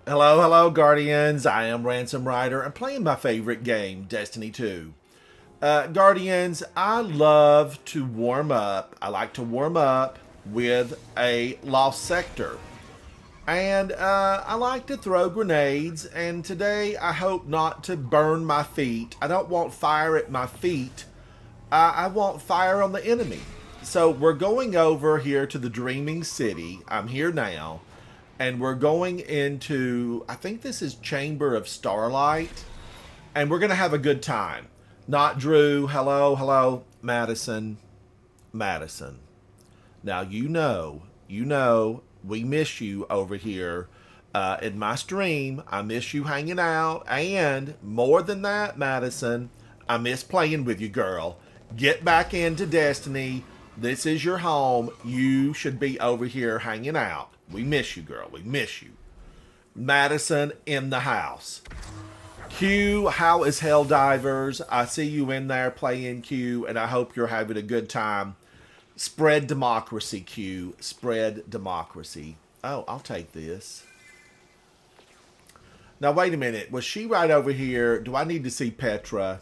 Hello, hello, Guardians. I am Ransom Rider. I'm playing my favorite game, Destiny 2. Guardians, I love to warm up. I like to warm up with a lost sector. And I like to throw grenades. And today, I hope not to burn my feet. I don't want fire at my feet. I want fire on the enemy. So we're going over here to the Dreaming City. I'm here now. And we're going into, I think this is Chamber of Starlight. And we're going to have a good time. Not Drew. Hello, hello. Madison. Madison. Now, we miss you over here in my stream. I miss you hanging out. And more than that, Madison, I miss playing with you, girl. Get back into Destiny. This is your home. You should be over here hanging out. We miss you, girl. We miss you. Madison in the house. Q, how is Helldivers? I see you in there playing, Q, and I hope you're having a good time. Spread democracy, Q. Spread democracy. Oh, I'll take this. Now, wait a minute. Was she right over here? Do I need to see Petra?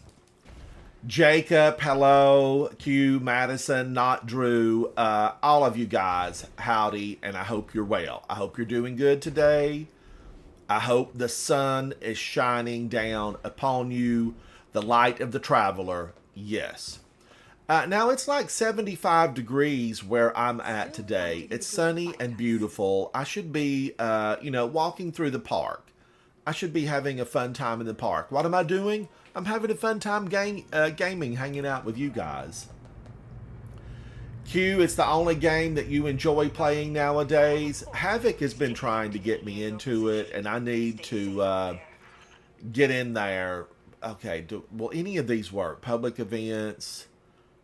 Jacob, hello. Q, Madison, not Drew. All of you guys, howdy, and I hope you're well. I hope you're doing good today. I hope the sun is shining down upon you, the light of the traveler. Yes. Now, it's like 75 degrees where I'm at today. It's sunny and beautiful. I should be, walking through the park. I should be having a fun time in the park. What am I doing? I'm having a fun time gaming, hanging out with you guys. Q, it's the only game that you enjoy playing nowadays. Havoc has been trying to get me into it, and I need to get in there. Okay, will any of these work? Public events,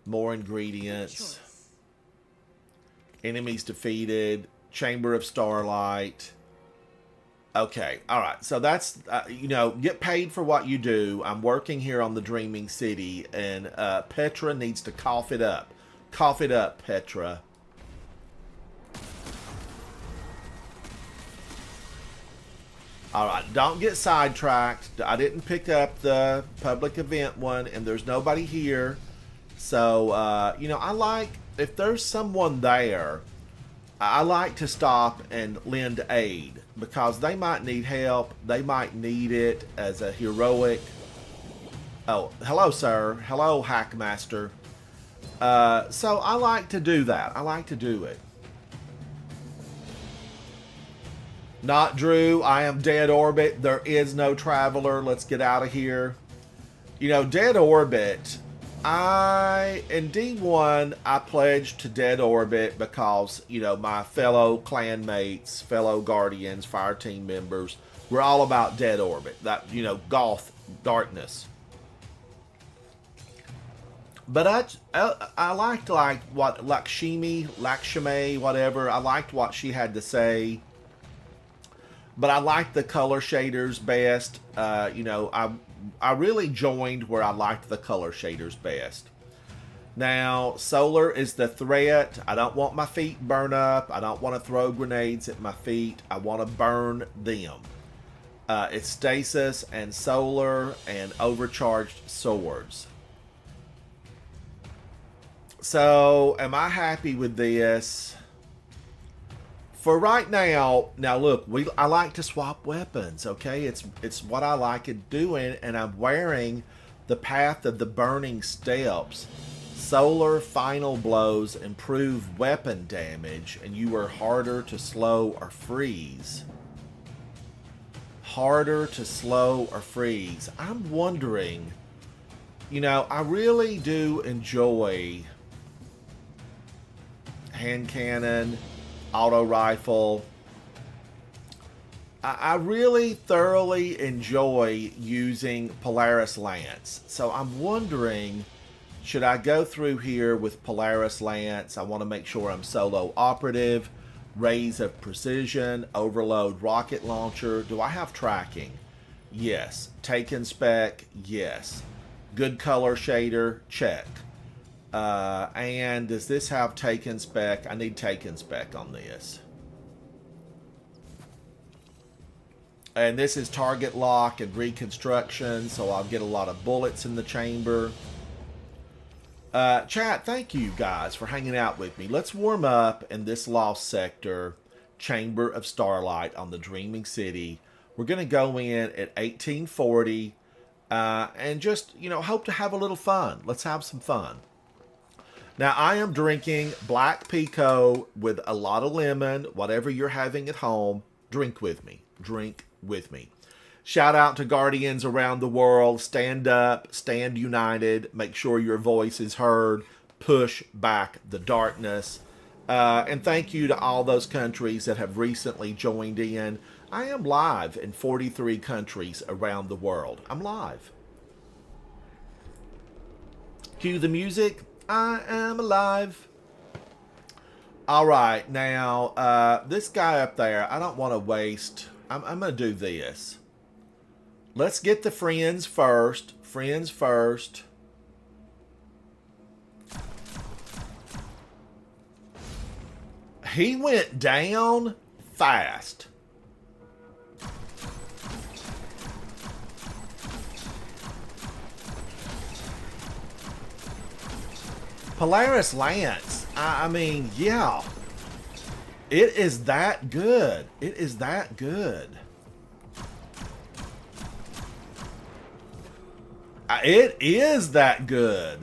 more ingredients, enemies defeated, Chamber of Starlight. Okay, all right. So that's, get paid for what you do. I'm working here on the Dreaming City, and Petra needs to cough it up. Cough it up, Petra. All right, don't get sidetracked. I didn't pick up the public event one, and there's nobody here. So, I like, if there's someone there, I like to stop and lend aid because they might need help. They might need it as a heroic. Oh, hello, sir. Hello, Hackmaster. So I like to do that. I like to do it. Not Drew. I am Dead Orbit. There is no Traveler. Let's get out of here. Dead Orbit. In D1, I pledged to Dead Orbit because, my fellow clanmates, fellow Guardians, fire team members, we're all about Dead Orbit. That, goth darkness. But I liked, what Lakshmi, whatever. I liked what she had to say. But I liked the color shaders best. I really joined where I liked the color shaders best. Now, solar is the threat. I don't want my feet burn up. I don't want to throw grenades at my feet. I want to burn them. It's stasis and solar and overcharged swords. So, am I happy with this? For right now, look, I like to swap weapons, okay? It's what I like it doing, and I'm wearing the Path of the Burning Steps. Solar final blows improve weapon damage, and you are harder to slow or freeze. Harder to slow or freeze. I'm wondering, I really do enjoy hand cannon, auto rifle. I really thoroughly enjoy using Polaris Lance. So I'm wondering, should I go through here with Polaris Lance? I want to make sure I'm solo operative. Rays of Precision, Overload Rocket Launcher. Do I have tracking? Yes. Taken spec? Yes. Good color shader? Check. And does this have taken spec? I need taken spec on this. And this is target lock and reconstruction, so I'll get a lot of bullets in the chamber. Chat, thank you guys for hanging out with me. Let's warm up in this lost sector, Chamber of Starlight on the Dreaming City. We're going to go in at 1840 and just, hope to have a little fun. Let's have some fun. Now, I am drinking Black Pico with a lot of lemon. Whatever you're having at home, drink with me. Drink with me. Shout out to Guardians around the world. Stand up, stand united. Make sure your voice is heard. Push back the darkness. And thank you to all those countries that have recently joined in. I am live in 43 countries around the world. I'm live. Cue the music. I am alive. All right, now, this guy up there, I don't want to waste. I'm going to do this. Let's get the friends first. Friends first. He went down fast. Polaris Lance. I mean, yeah. It is that good. It is that good. It is that good.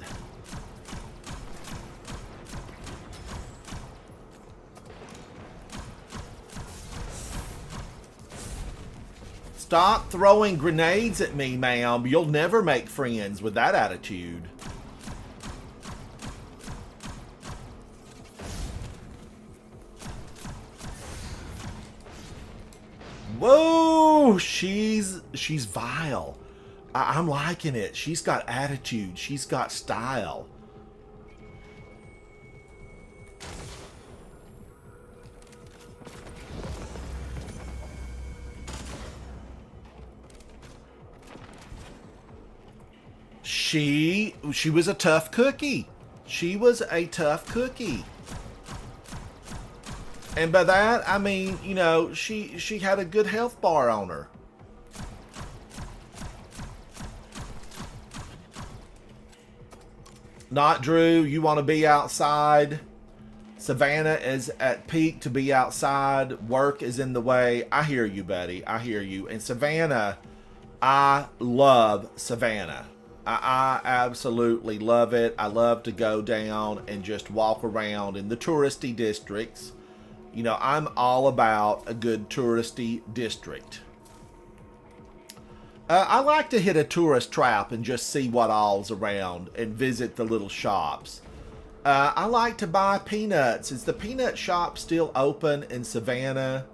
Stop throwing grenades at me, ma'am. You'll never make friends with that attitude. Whoa, she's vile. I'm liking it. She's got attitude. She's got style. She was a tough cookie. She was a tough cookie. And by that, I mean, she had a good health bar on her. Not Drew, you want to be outside. Savannah is at peak to be outside. Work is in the way. I hear you, buddy. I hear you. And Savannah, I love Savannah. I absolutely love it. I love to go down and just walk around in the touristy districts. I'm all about a good touristy district. I like to hit a tourist trap and just see what all's around and visit the little shops. I like to buy peanuts. Is the peanut shop still open in Savannah?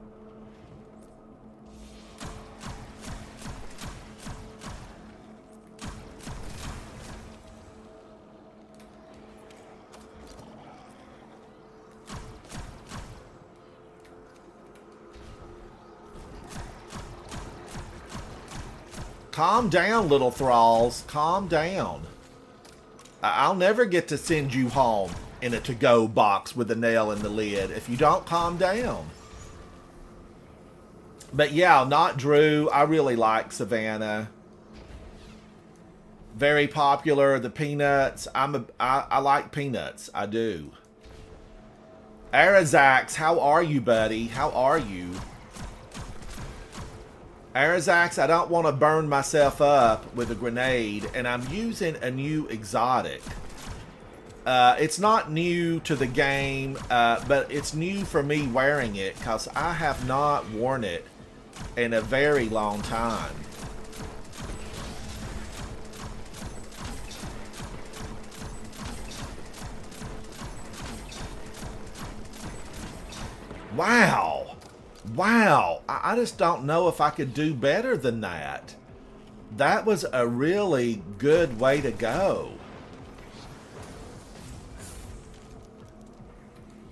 Calm down, little thralls. Calm down. I'll never get to send you home in a to-go box with a nail in the lid if you don't calm down. But yeah, not Drew. I really like Savannah. Very popular. The peanuts. I like peanuts. I do. Arazax, how are you, buddy? How are you? Arazax, I don't want to burn myself up with a grenade, and I'm using a new exotic. It's not new to the game, but it's new for me wearing it, because I have not worn it in a very long time. Wow. Wow, I just don't know if I could do better than that. That was a really good way to go.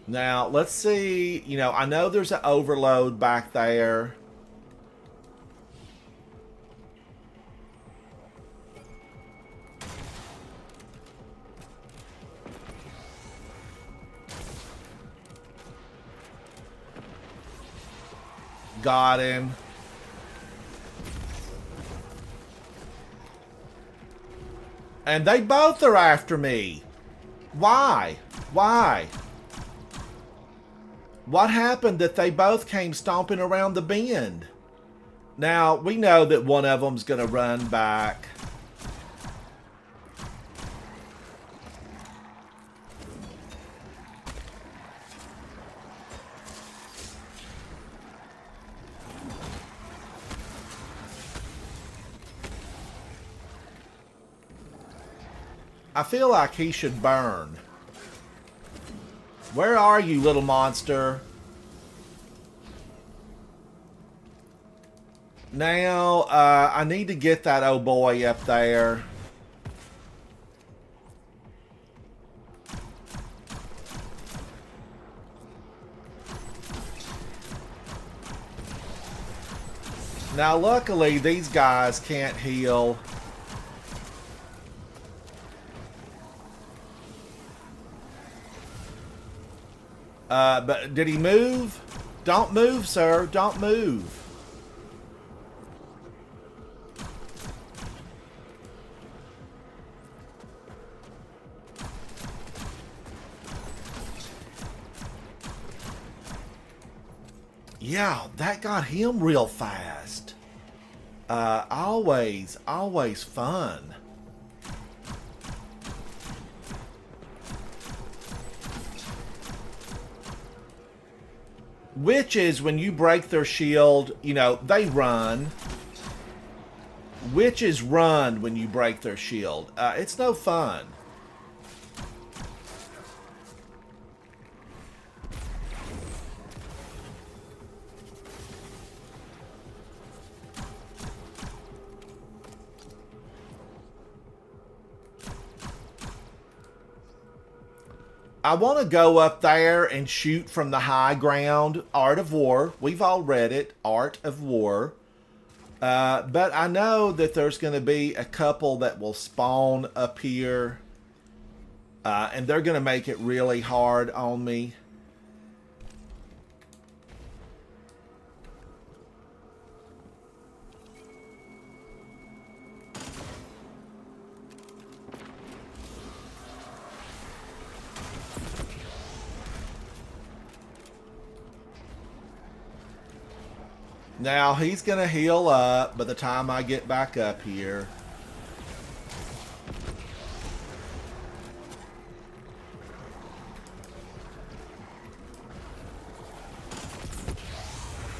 Now, let's see. I know there's an overload back there. Got him. And they both are after me. Why? Why? What happened that they both came stomping around the bend? Now, we know that one of them's going to run back. I feel like he should burn. Where are you, little monster? Now, I need to get that old boy up there. Now, luckily, these guys can't heal. But did he move? Don't move, sir. Don't move. Yeah, that got him real fast. Always fun. Witches, when you break their shield, you know, they run. Witches run when you break their shield. It's no fun. I want to go up there and shoot from the high ground. Art of War. We've all read it. Art of War. But I know that there's going to be a couple that will spawn up here. And they're going to make it really hard on me. Now, he's going to heal up by the time I get back up here.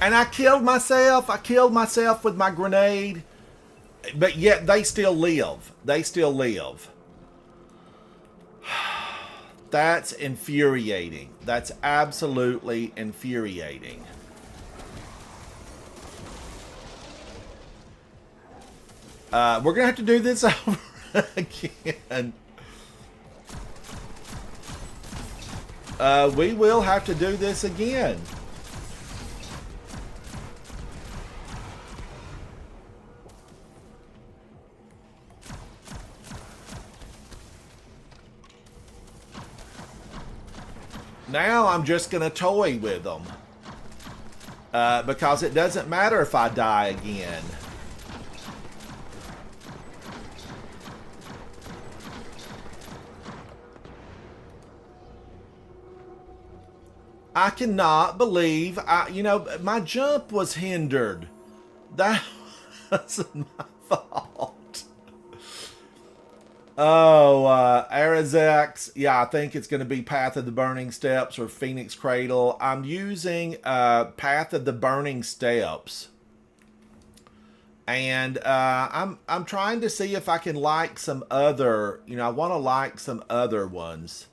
And I killed myself. I killed myself with my grenade. But yet, they still live. They still live. That's infuriating. That's absolutely infuriating. We're going to have to do this over again. We will have to do this again. Now I'm just going to toy with them. Because it doesn't matter if I die again. I cannot believe, you know, my jump was hindered. That wasn't my fault. Oh, Arazex. Yeah, I think it's going to be Path of the Burning Steps or Phoenix Cradle. I'm using Path of the Burning Steps. And I'm trying to see if I can like some other, you know, I want to like some other ones.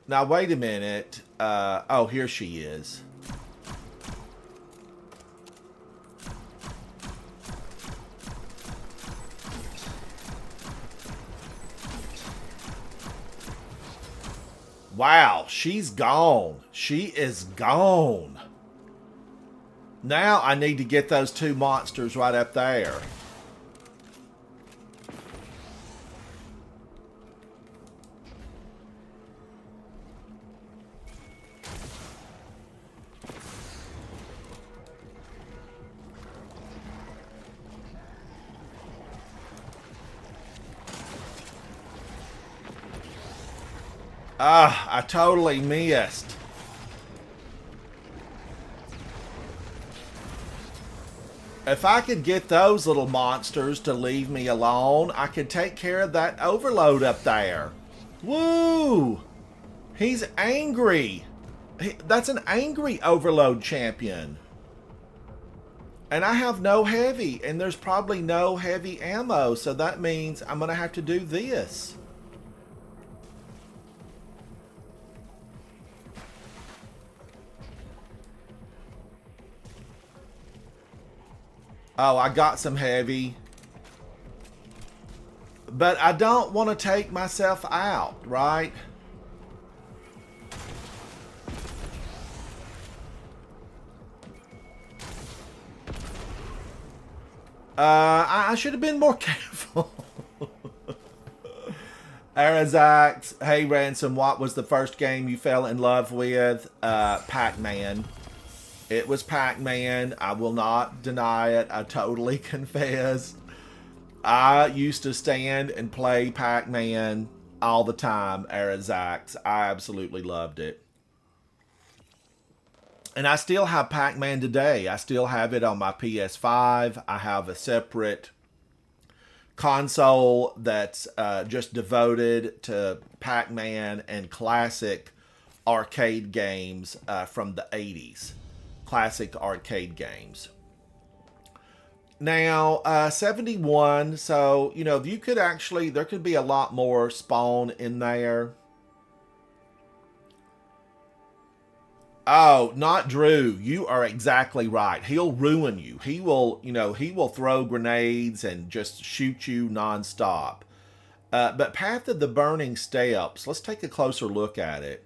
Now, wait a minute. Oh, here she is. Wow, she's gone. She is gone. Now I need to get those two monsters right up there. Ah, I totally missed. If I could get those little monsters to leave me alone, I could take care of that overload up there. Woo! He's angry. That's an angry overload champion. And I have no heavy, and there's probably no heavy ammo, so that means I'm going to have to do this. Oh, I got some heavy. But I don't want to take myself out, right? I should have been more careful. Arazax, hey Ransom, what was the first game you fell in love with? Pac-Man. It was Pac-Man. I will not deny it. I totally confess. I used to stand and play Pac-Man all the time, Arazax. I absolutely loved it. And I still have Pac-Man today. I still have it on my PS5. I have a separate console that's just devoted to Pac-Man and classic arcade games from the 80s. Classic arcade games. Now, 71, so, you know, you could actually, there could be a lot more spawn in there. Oh, not Drew. You are exactly right. He'll ruin you. He will, you know, he will throw grenades and just shoot you nonstop. But Path of the Burning Steps, let's take a closer look at it.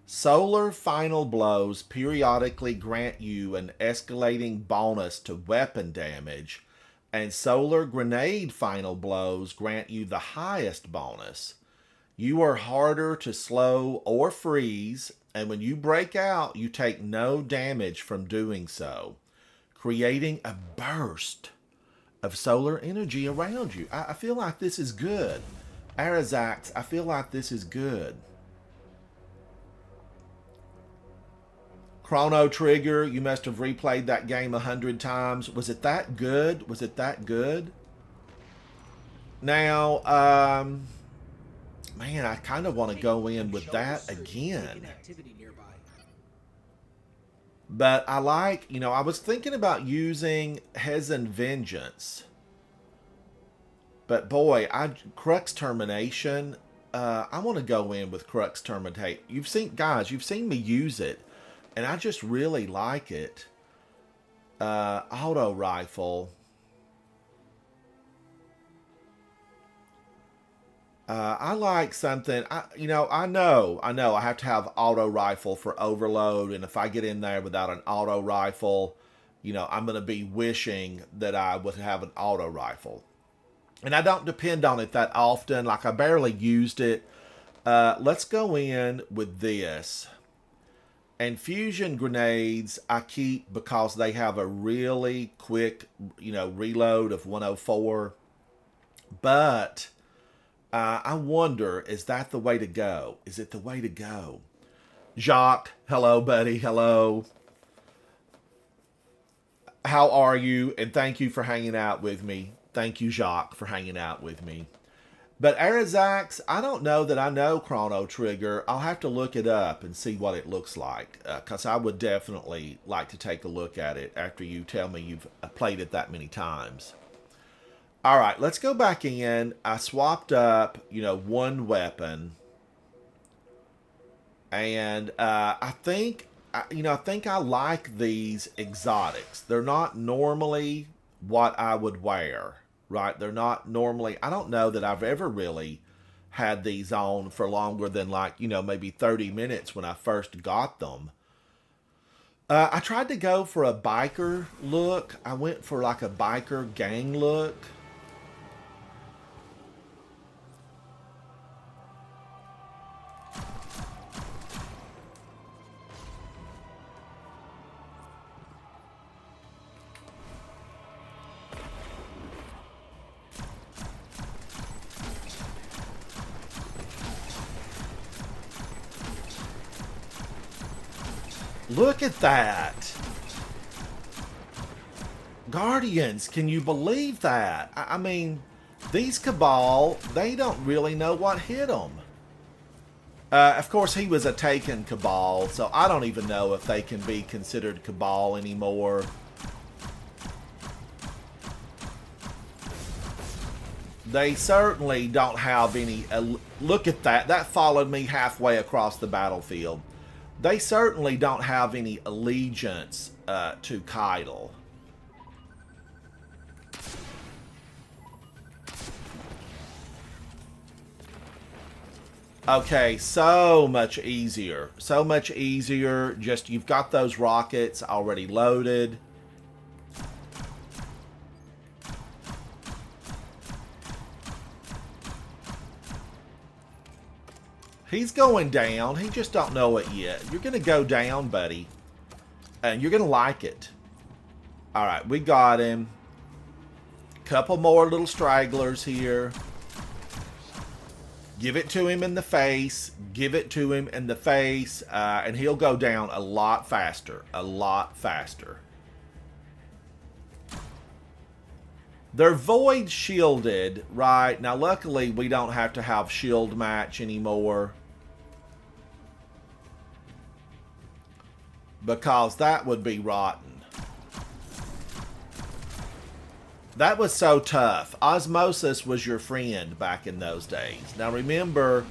Solar final blows periodically grant you an escalating bonus to weapon damage, and solar grenade final blows grant you the highest bonus. You are harder to slow or freeze, and when you break out, you take no damage from doing so, creating a burst of solar energy around you. I feel like this is good. Arazax, I feel like this is good. Chrono Trigger, you must have replayed that game 100 times. Was it that good? Was it that good? Now, man, I kind of want to go in with that again. But I like, you know, I was thinking about using Hezen Vengeance. But boy, Crux Termination, I want to go in with Crux Terminate. You've seen, guys, you've seen me use it. And I just really like it. Auto rifle. I like something. I know I have to have auto rifle for overload, and if I get in there without an auto rifle, you know, I'm gonna be wishing that I would have an auto rifle. And I don't depend on it that often. Like, I barely used it. Let's go in with this. And fusion grenades I keep because they have a really quick, you know, reload of 104. But I wonder, is that the way to go? Is it the way to go? Jacques, hello, buddy. Hello. How are you? And thank you for hanging out with me. Thank you, Jacques, for hanging out with me. But Arazax, I don't know that I know Chrono Trigger. I'll have to look it up and see what it looks like. Because I would definitely like to take a look at it after you tell me you've played it that many times. All right, let's go back in. I swapped up, you know, one weapon. And I think I like these exotics. They're not normally what I would wear. Right, they're not normally, I don't know that I've ever really had these on for longer than, like, you know, maybe 30 minutes when I first got them. I tried to go for a biker look. I went for like a biker gang look. Look at that. Guardians, can you believe that? I mean, these Cabal, they don't really know what hit them. Of course, he was a taken Cabal, so I don't even know if they can be considered Cabal anymore. They certainly don't have any... look at that. That followed me halfway across the battlefield. They certainly don't have any allegiance to Keitel. Okay, so much easier. So much easier. Just, you've got those rockets already loaded. He's going down. He just don't know it yet. You're going to go down, buddy. And you're going to like it. Alright, we got him. Couple more little stragglers here. Give it to him in the face. Give it to him in the face. And he'll go down a lot faster. A lot faster. They're void shielded, right? Now, luckily, we don't have to have shield match anymore. Because that would be rotten. That was so tough. Osmosis was your friend back in those days. Now remember,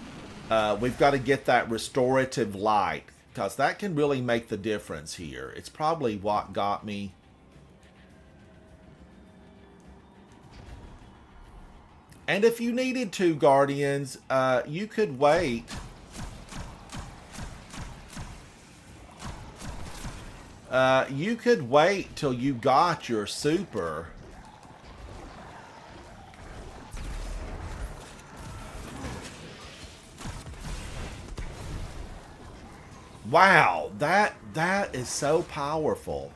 we've got to get that restorative light, because that can really make the difference here. It's probably what got me. And if you needed to, Guardians, you could wait. You could wait till you got your super. Wow, that is so powerful.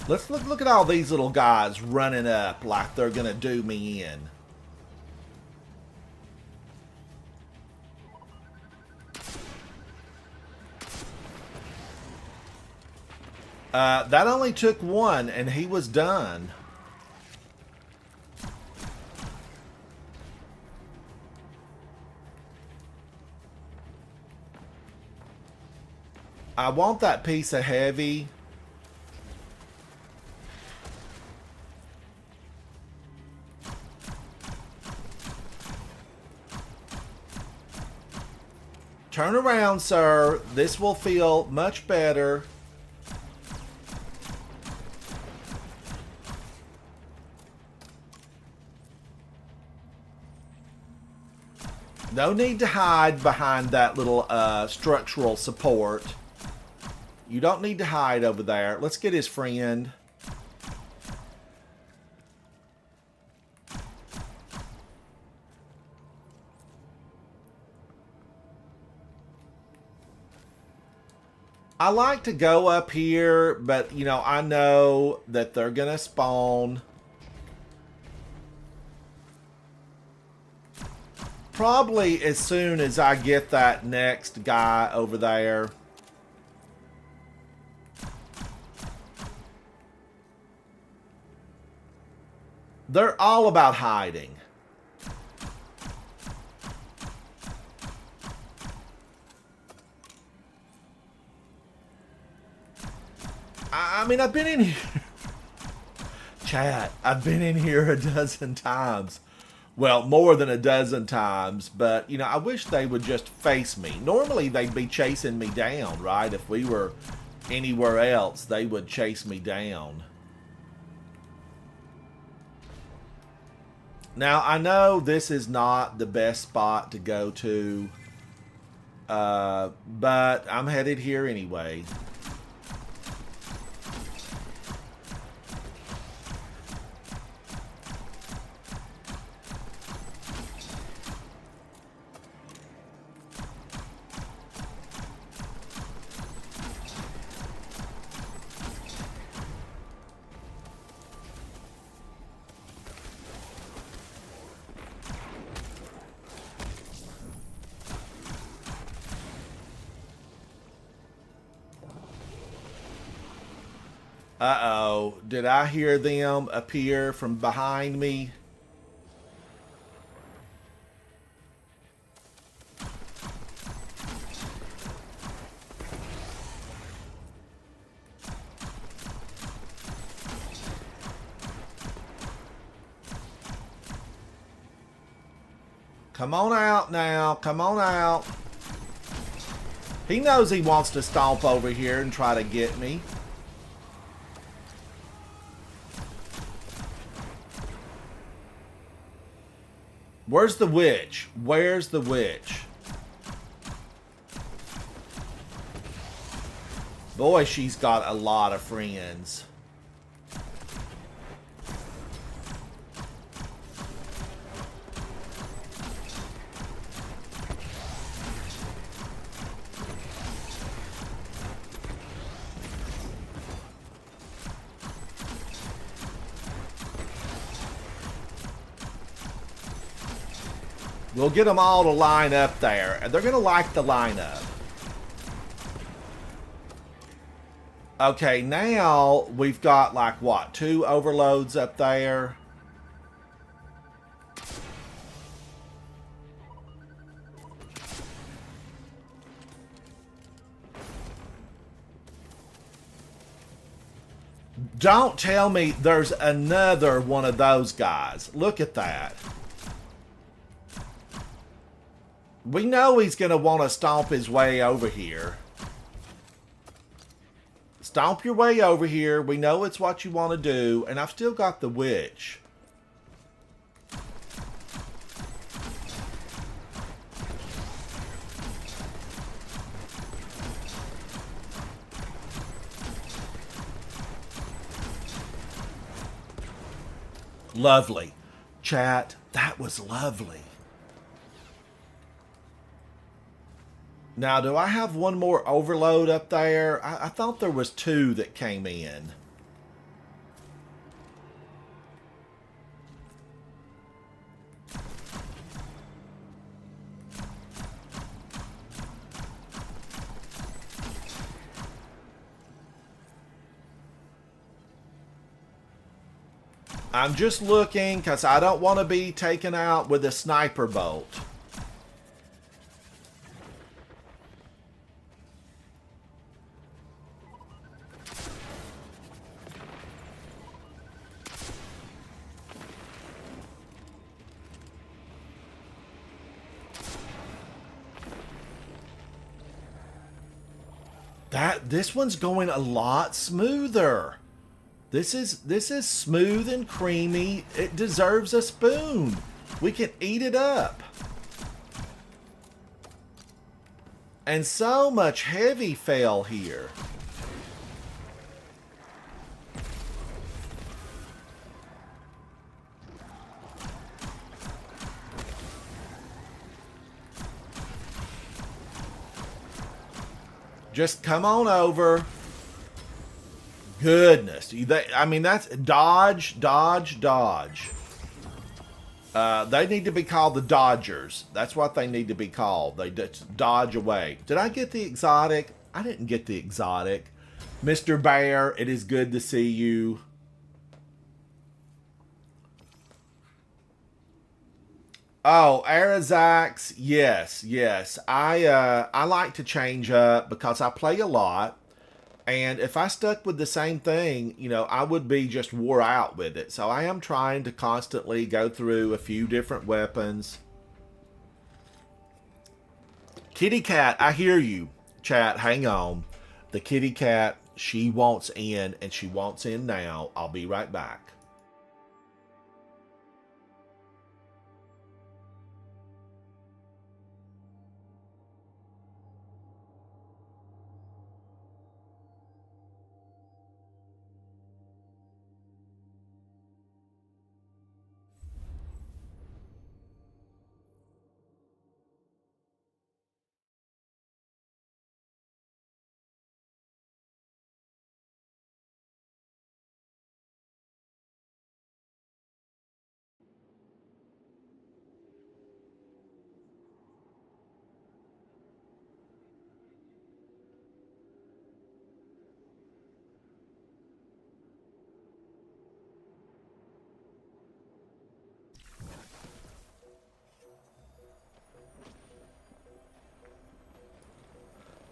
Let's look at all these little guys running up like they're gonna do me in. That only took one, and he was done. I want that piece of heavy. Turn around, sir. This will feel much better. No need to hide behind that little structural support. You don't need to hide over there. Let's get his friend. I like to go up here, but, you know, I know that they're going to spawn. Probably as soon as I get that next guy over there. They're all about hiding. I mean, I've been in here. Chat, I've been in here a dozen times. Well, more than a dozen times, but, you know, I wish they would just face me. Normally, they'd be chasing me down, right? If we were anywhere else, they would chase me down. Now, I know this is not the best spot to go to, but I'm headed here anyway. Uh-oh. Did I hear them appear from behind me? Come on out now. Come on out. He knows he wants to stomp over here and try to get me. Where's the witch? Where's the witch? Boy, she's got a lot of friends. We'll get them all to line up there, and they're going to like the lineup. Okay, now we've got like, what, 2 overloads up there? Don't tell me there's another one of those guys. Look at that. We know he's going to want to stomp his way over here. Stomp your way over here. We know it's what you want to do. And I've still got the witch. Lovely. Chat, that was lovely. Now, do I have one more overload up there? I thought there was 2 that came in. I'm just looking because I don't want to be taken out with a sniper bolt. This one's going a lot smoother. This is smooth and creamy. It deserves a spoon. We can eat it up. And so much heavy fell here. Just come on over. Goodness. I mean, that's dodge, dodge, dodge. They need to be called the Dodgers. That's what they need to be called. They just dodge away. Did I get the exotic? I didn't get the exotic. Mr. Bear, it is good to see you. Oh, Arazax, yes, yes. I like to change up because I play a lot. And if I stuck with the same thing, you know, I would be just wore out with it. So I am trying to constantly go through a few different weapons. Kitty cat, I hear you. Chat, hang on. The kitty cat, she wants in, and she wants in now. I'll be right back.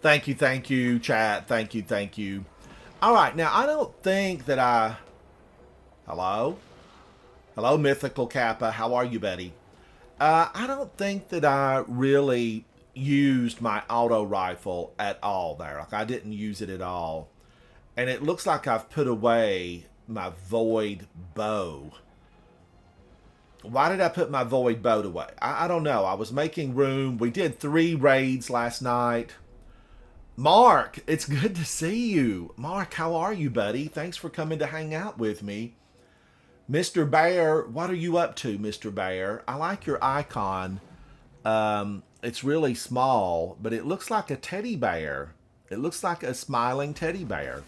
Thank you, chat. Thank you. All right, now I don't think that I. Hello? Hello, Mythical Kappa. How are you, buddy? I don't think that I really used my auto rifle at all there. Like, I didn't use it at all. And it looks like I've put away my void bow. Why did I put my void bow away? I don't know. I was making room. We did 3 raids last night. Mark, it's good to see you. Mark, how are you, buddy? Thanks for coming to hang out with me. Mr. Bear, what are you up to, Mr. Bear? I like your icon. It's really small, but it looks like a teddy bear. It looks like a smiling teddy bear.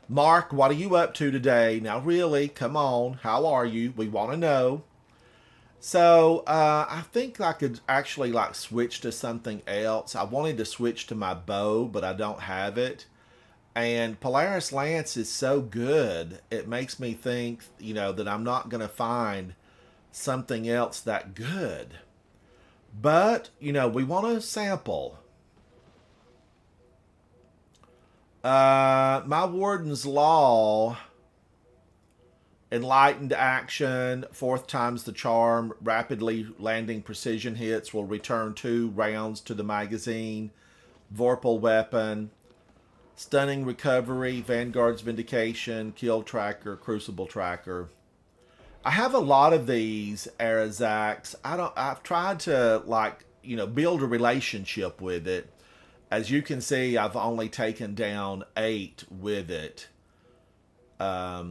Mark, what are you up to today? Now, really, come on. How are you? We want to know. So, I think I could actually like switch to something else. I wanted to switch to my bow, but I don't have it. And Polaris Lance is so good, it makes me think, that I'm not going to find something else that good. But, we want to sample. My Warden's Law, Enlightened Action, 4th time's the charm, rapidly landing precision hits will return 2 rounds to the magazine, Vorpal Weapon, Stunning Recovery, Vanguard's Vindication, Kill Tracker, Crucible Tracker. I have a lot of these Arazacs. I've tried to build a relationship with it. As you can see, I've only taken down 8 with it. I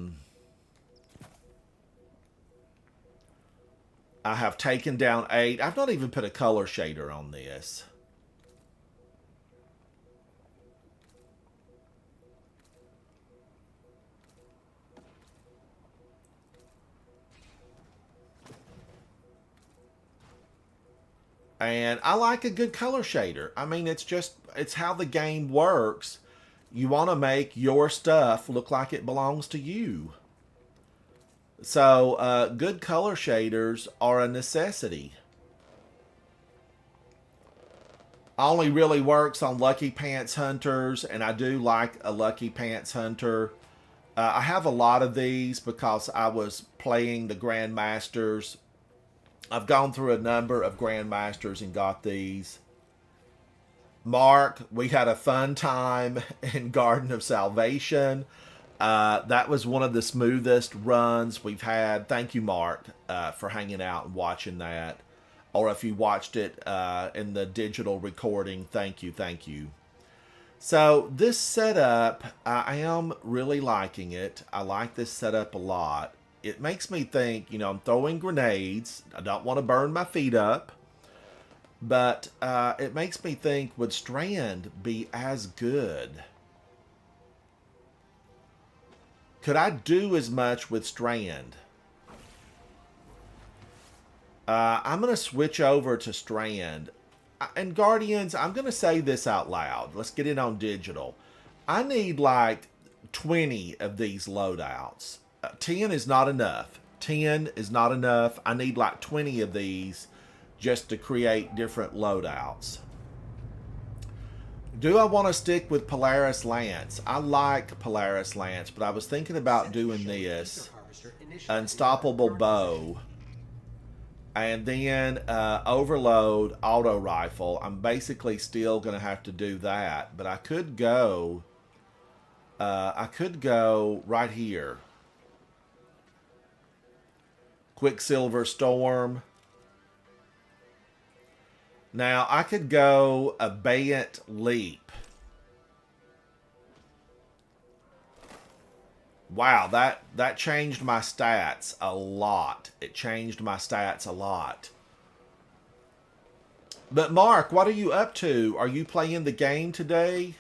have taken down 8. I've not even put a color shader on this. And I like a good color shader. I mean, it's how the game works. You want to make your stuff look like it belongs to you. So, good color shaders are a necessity. Only really works on Lucky Pants Hunters, and I do like a Lucky Pants Hunter. I have a lot of these because I was playing the Grandmasters. I've gone through a number of Grandmasters and got these. Mark, we had a fun time in Garden of Salvation. That was one of the smoothest runs we've had. Thank you, Mark, for hanging out and watching that. Or if you watched it in the digital recording, thank you. So this setup, I am really liking it. I like this setup a lot. It makes me think, I'm throwing grenades. I don't want to burn my feet up. But it makes me think, would Strand be as good? Could I do as much with Strand? I'm going to switch over to Strand. And Guardians, I'm going to say this out loud. Let's get it on digital. I need like 20 of these loadouts. 10 is not enough. 10 is not enough. I need like 20 of these just to create different loadouts. Do I want to stick with Polaris Lance? I like Polaris Lance, but I was thinking about doing this. Unstoppable Bow. And then Overload Auto Rifle. I'm basically still going to have to do that. But I could go right here. Quicksilver Storm. Now, I could go Abeyant Leap. Wow, that changed my stats a lot. It changed my stats a lot. But Mark, what are you up to? Are you playing the game today?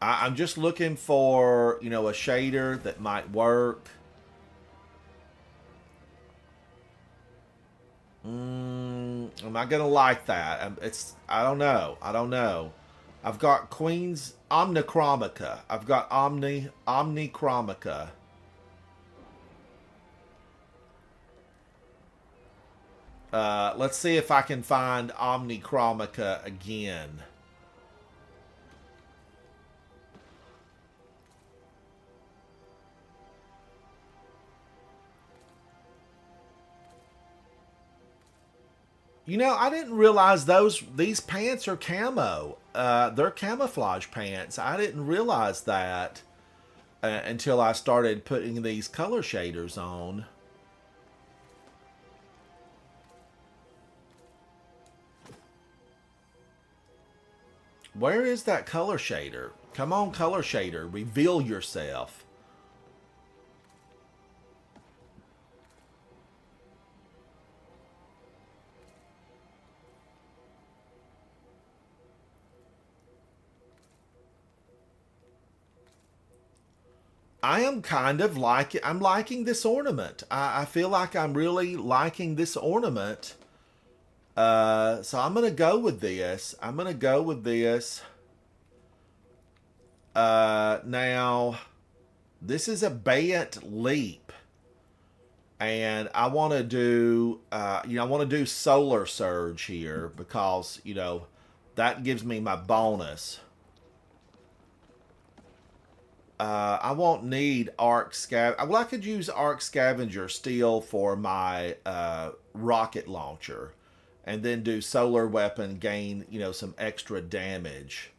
I'm just looking for, a shader that might work. Am I gonna like that? I don't know. I've got Queen's Omnichromica. I've got Omnichromica. Let's see if I can find Omnichromica again. You know, I didn't realize these pants are camo. They're camouflage pants. I didn't realize that until I started putting these color shaders on. Where is that color shader? Come on, color shader, reveal yourself. I'm liking this ornament. I feel like I'm really liking this ornament. So I'm gonna go with this. I'm gonna go with this. Now, this is a Bayant leap, and I want to do, I want to do solar surge here because that gives me my bonus. I won't need arc scav. Well, I could use arc scavenger steel for my rocket launcher, and then do solar weapon, gain some extra damage.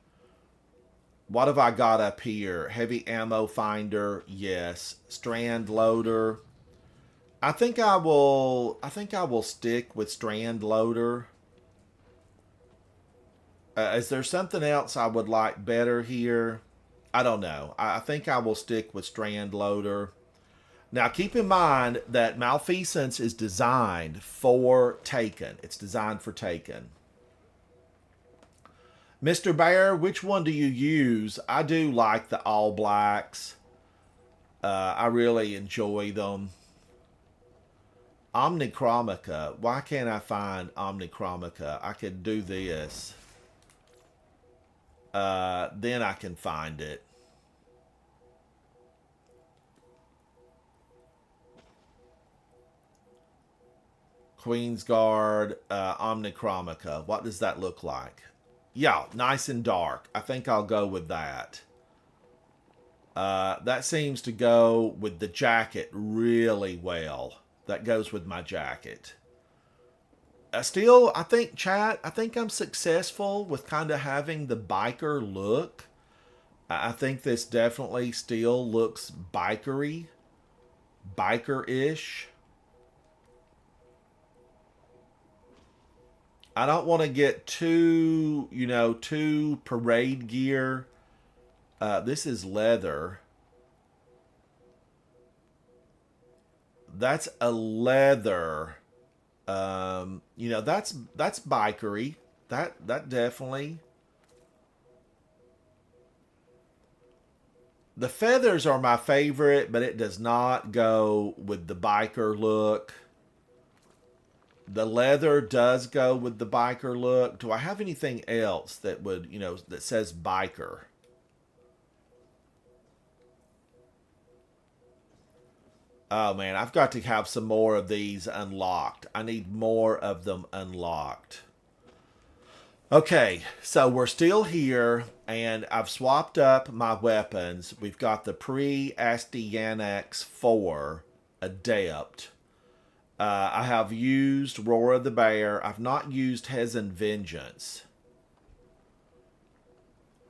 What have I got up here? Heavy ammo finder, yes. Strand loader. I think I will stick with strand loader. Is there something else I would like better here? I don't know. I think I will stick with strand loader. Now keep in mind that Malfeasance is designed for Taken. It's designed for Taken. Mr. Bear, which one do you use? I do like the all blacks. I really enjoy them. Omnichromica. Why can't I find Omnichromica? I could do this. Then I can find it. Queen's Guard, Omnichromica. What does that look like? Yeah, nice and dark. I think I'll go with that. That seems to go with the jacket really well. That goes with my jacket. Still, I think, chat, I think I'm successful with kind of having the biker look. I think this definitely still looks bikery. Biker-ish. I don't want to get too parade gear. This is leather. That's a leather. That's bikery. That definitely. The feathers are my favorite, but it does not go with the biker look. The leather does go with the biker look. Do I have anything else that would, that says biker? Oh man, I've got to have some more of these unlocked. I need more of them unlocked. Okay, so we're still here, and I've swapped up my weapons. We've got the pre-Astyanax 4 Adept. I have used Roar of the Bear. I've not used Hezen Vengeance.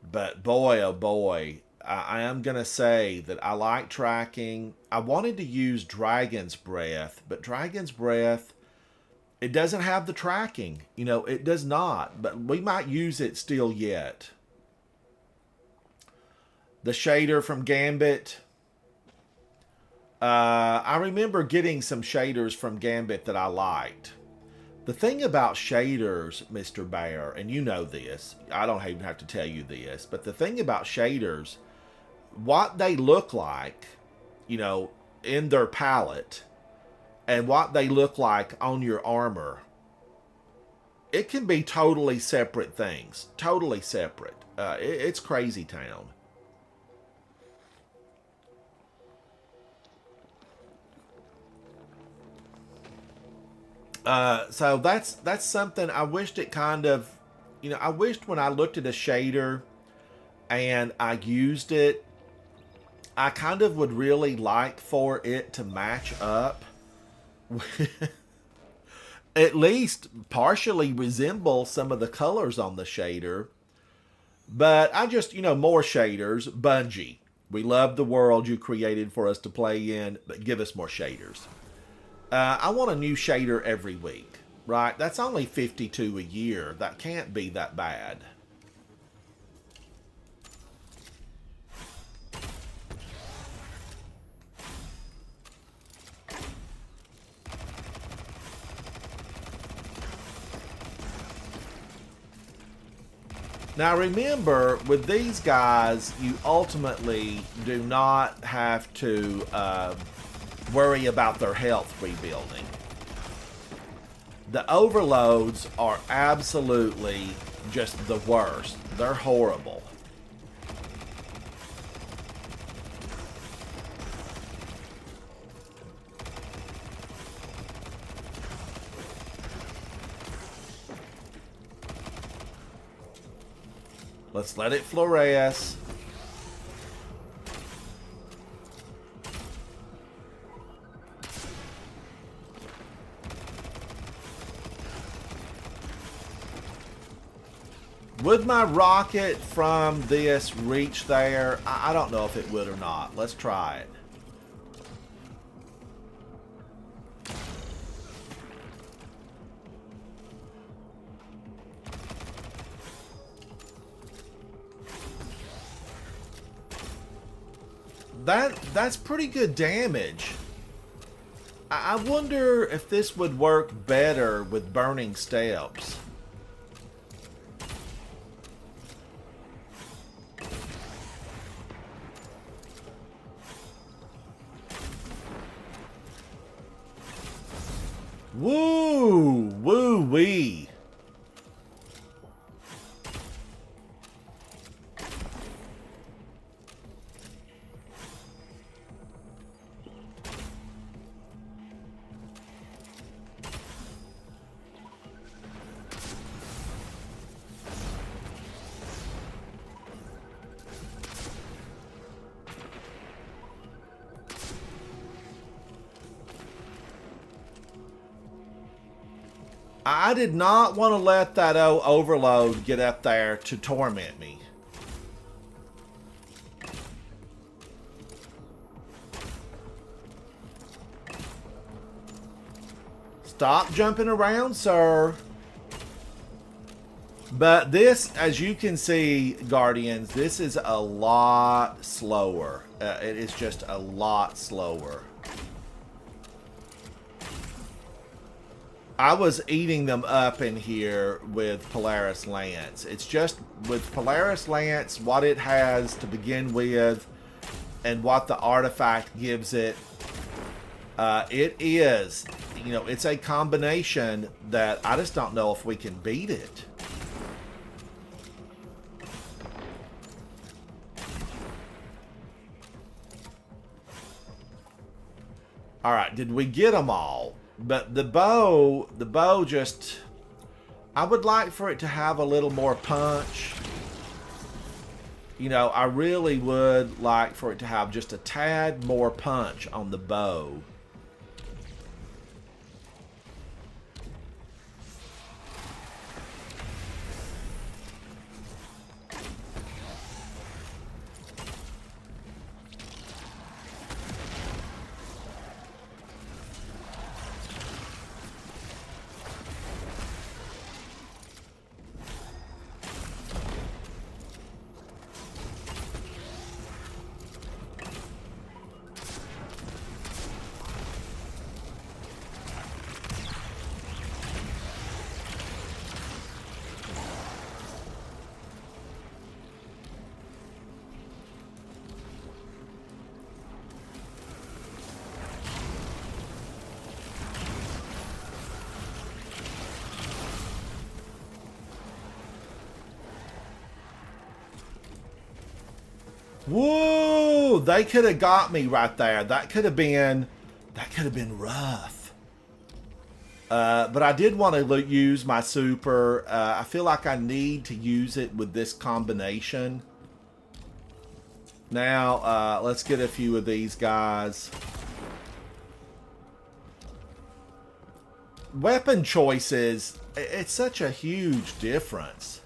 But boy, oh boy, I am going to say that I like tracking. I wanted to use Dragon's Breath, but Dragon's Breath, it doesn't have the tracking. It does not, but we might use it still yet. The shader from Gambit. I remember getting some shaders from Gambit that I liked. The thing about shaders, Mr. Bear, and you know this, I don't even have to tell you this, but the thing about shaders, what they look like, in their palette, and what they look like on your armor, it can be totally separate things. Totally separate. It's crazy town. So that's something I wished it kind of, I wished when I looked at a shader and I used it, I kind of would really like for it to match up with, at least partially resemble some of the colors on the shader. But I just, more shaders. Bungie, we love the world you created for us to play in, but give us more shaders. I want a new shader every week, right? That's only 52 a year. That can't be that bad. Now remember, with these guys, you ultimately do not have to worry about their health rebuilding. The overloads are absolutely just the worst. They're horrible. Let's let it fluoresce. Would my rocket from this reach there? I don't know if it would or not. Let's try it. That's pretty good damage. I wonder if this would work better with burning steps. Woo! Woo-wee! I did not want to let that overload get up there to torment me. Stop jumping around, sir. But this, as you can see, Guardians, this is a lot slower. It is just a lot slower. I was eating them up in here with Polaris Lance. It's just with Polaris Lance, what it has to begin with and what the artifact gives it. It is, it's a combination that I just don't know if we can beat it. All right, did we get them all? But the bow just, I would like for it to have a little more punch. I really would like for it to have just a tad more punch on the bow. Whoa! They could have got me right there. That could have been rough. But I did want to use my super. I feel like I need to use it with this combination. Now, let's get a few of these guys. Weapon choices, it's such a huge difference.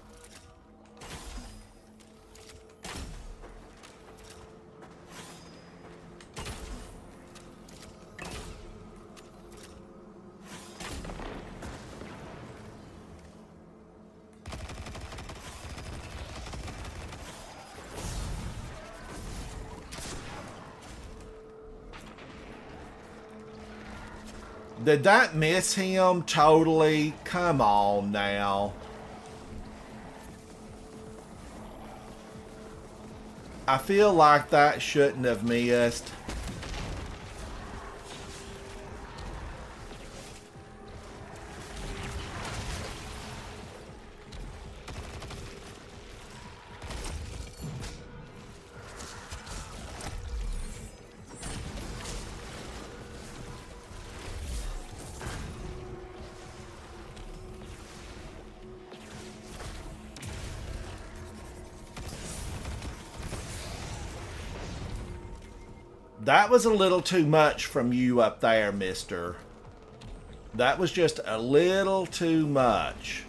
Did that miss him totally? Come on now. I feel like that shouldn't have missed. That was a little too much from you up there, mister. That was just a little too much.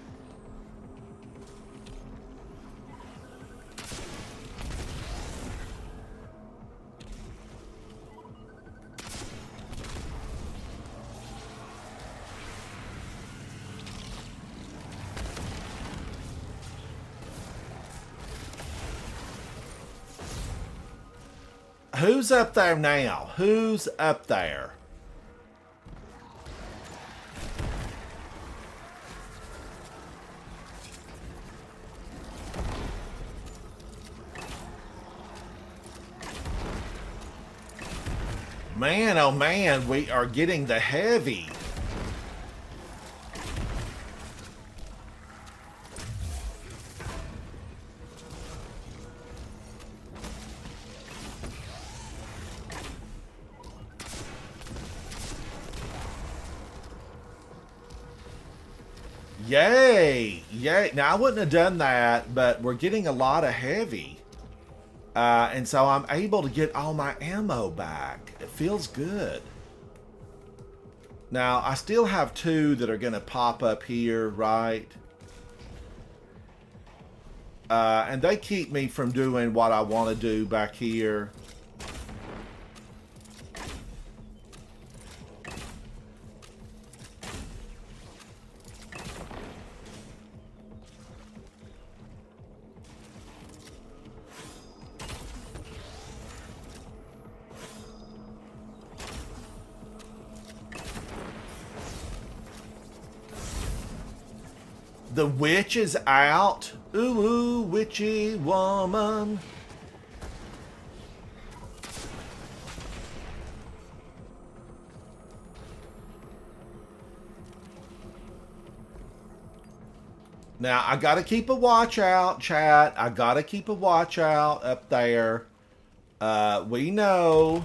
Who's up there now? Who's up there? Man, oh man, we are getting the heavy. Yay! Yay! Now, I wouldn't have done that, but we're getting a lot of heavy. And so I'm able to get all my ammo back. It feels good. Now, I still have two that are going to pop up here, right? And they keep me from doing what I want to do back here. The witch is out. Ooh, ooh, witchy woman. Now, I gotta keep a watch out, chat. I gotta keep a watch out up there. We know.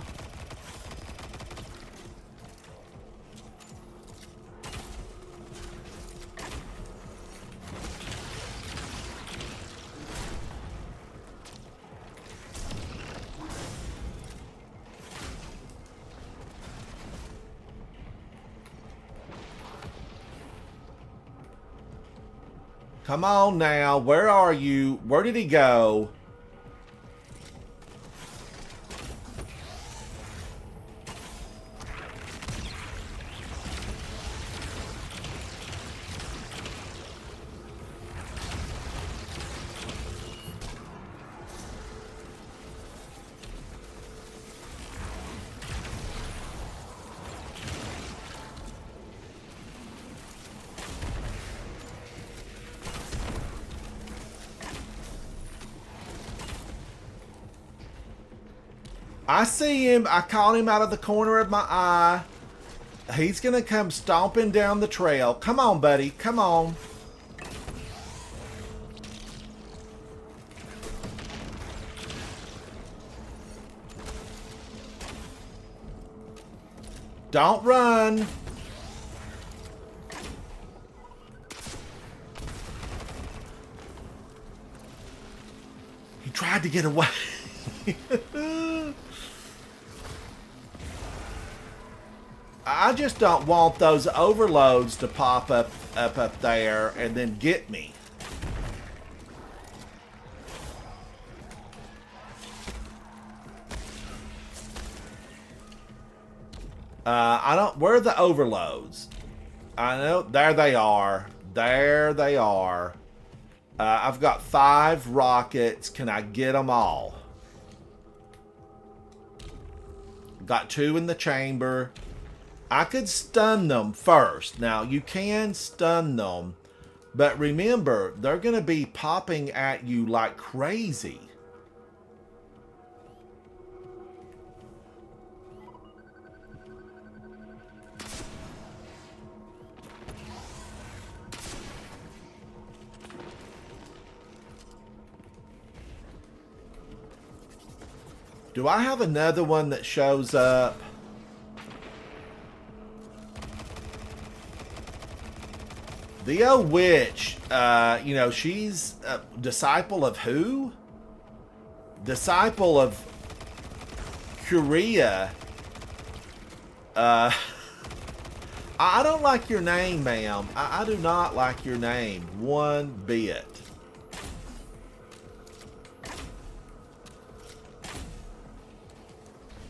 Come on now. Where are you? Where did he go? I see him. I caught him out of the corner of my eye. He's going to come stomping down the trail. Come on, buddy. Come on. Don't run. tried to get away. I just don't want those overloads to pop up there and then get me. I don't. Where are the overloads? I know. There they are. There they are. I've got 5 rockets. Can I get them all? Got 2 in the chamber. I could stun them first. Now, you can stun them. But remember, they're going to be popping at you like crazy. Do I have another one that shows up? The old witch, you know, she's a disciple of who? Disciple of Korea. I don't like your name, ma'am. I do not like your name one bit.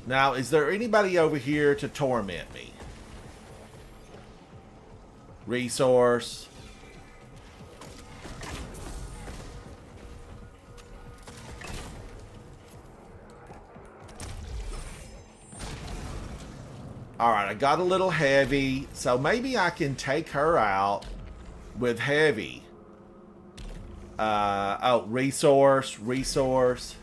Now, is there anybody over here to torment me? Resource. Alright, I got a little heavy, so maybe I can take her out with heavy. Oh, resource.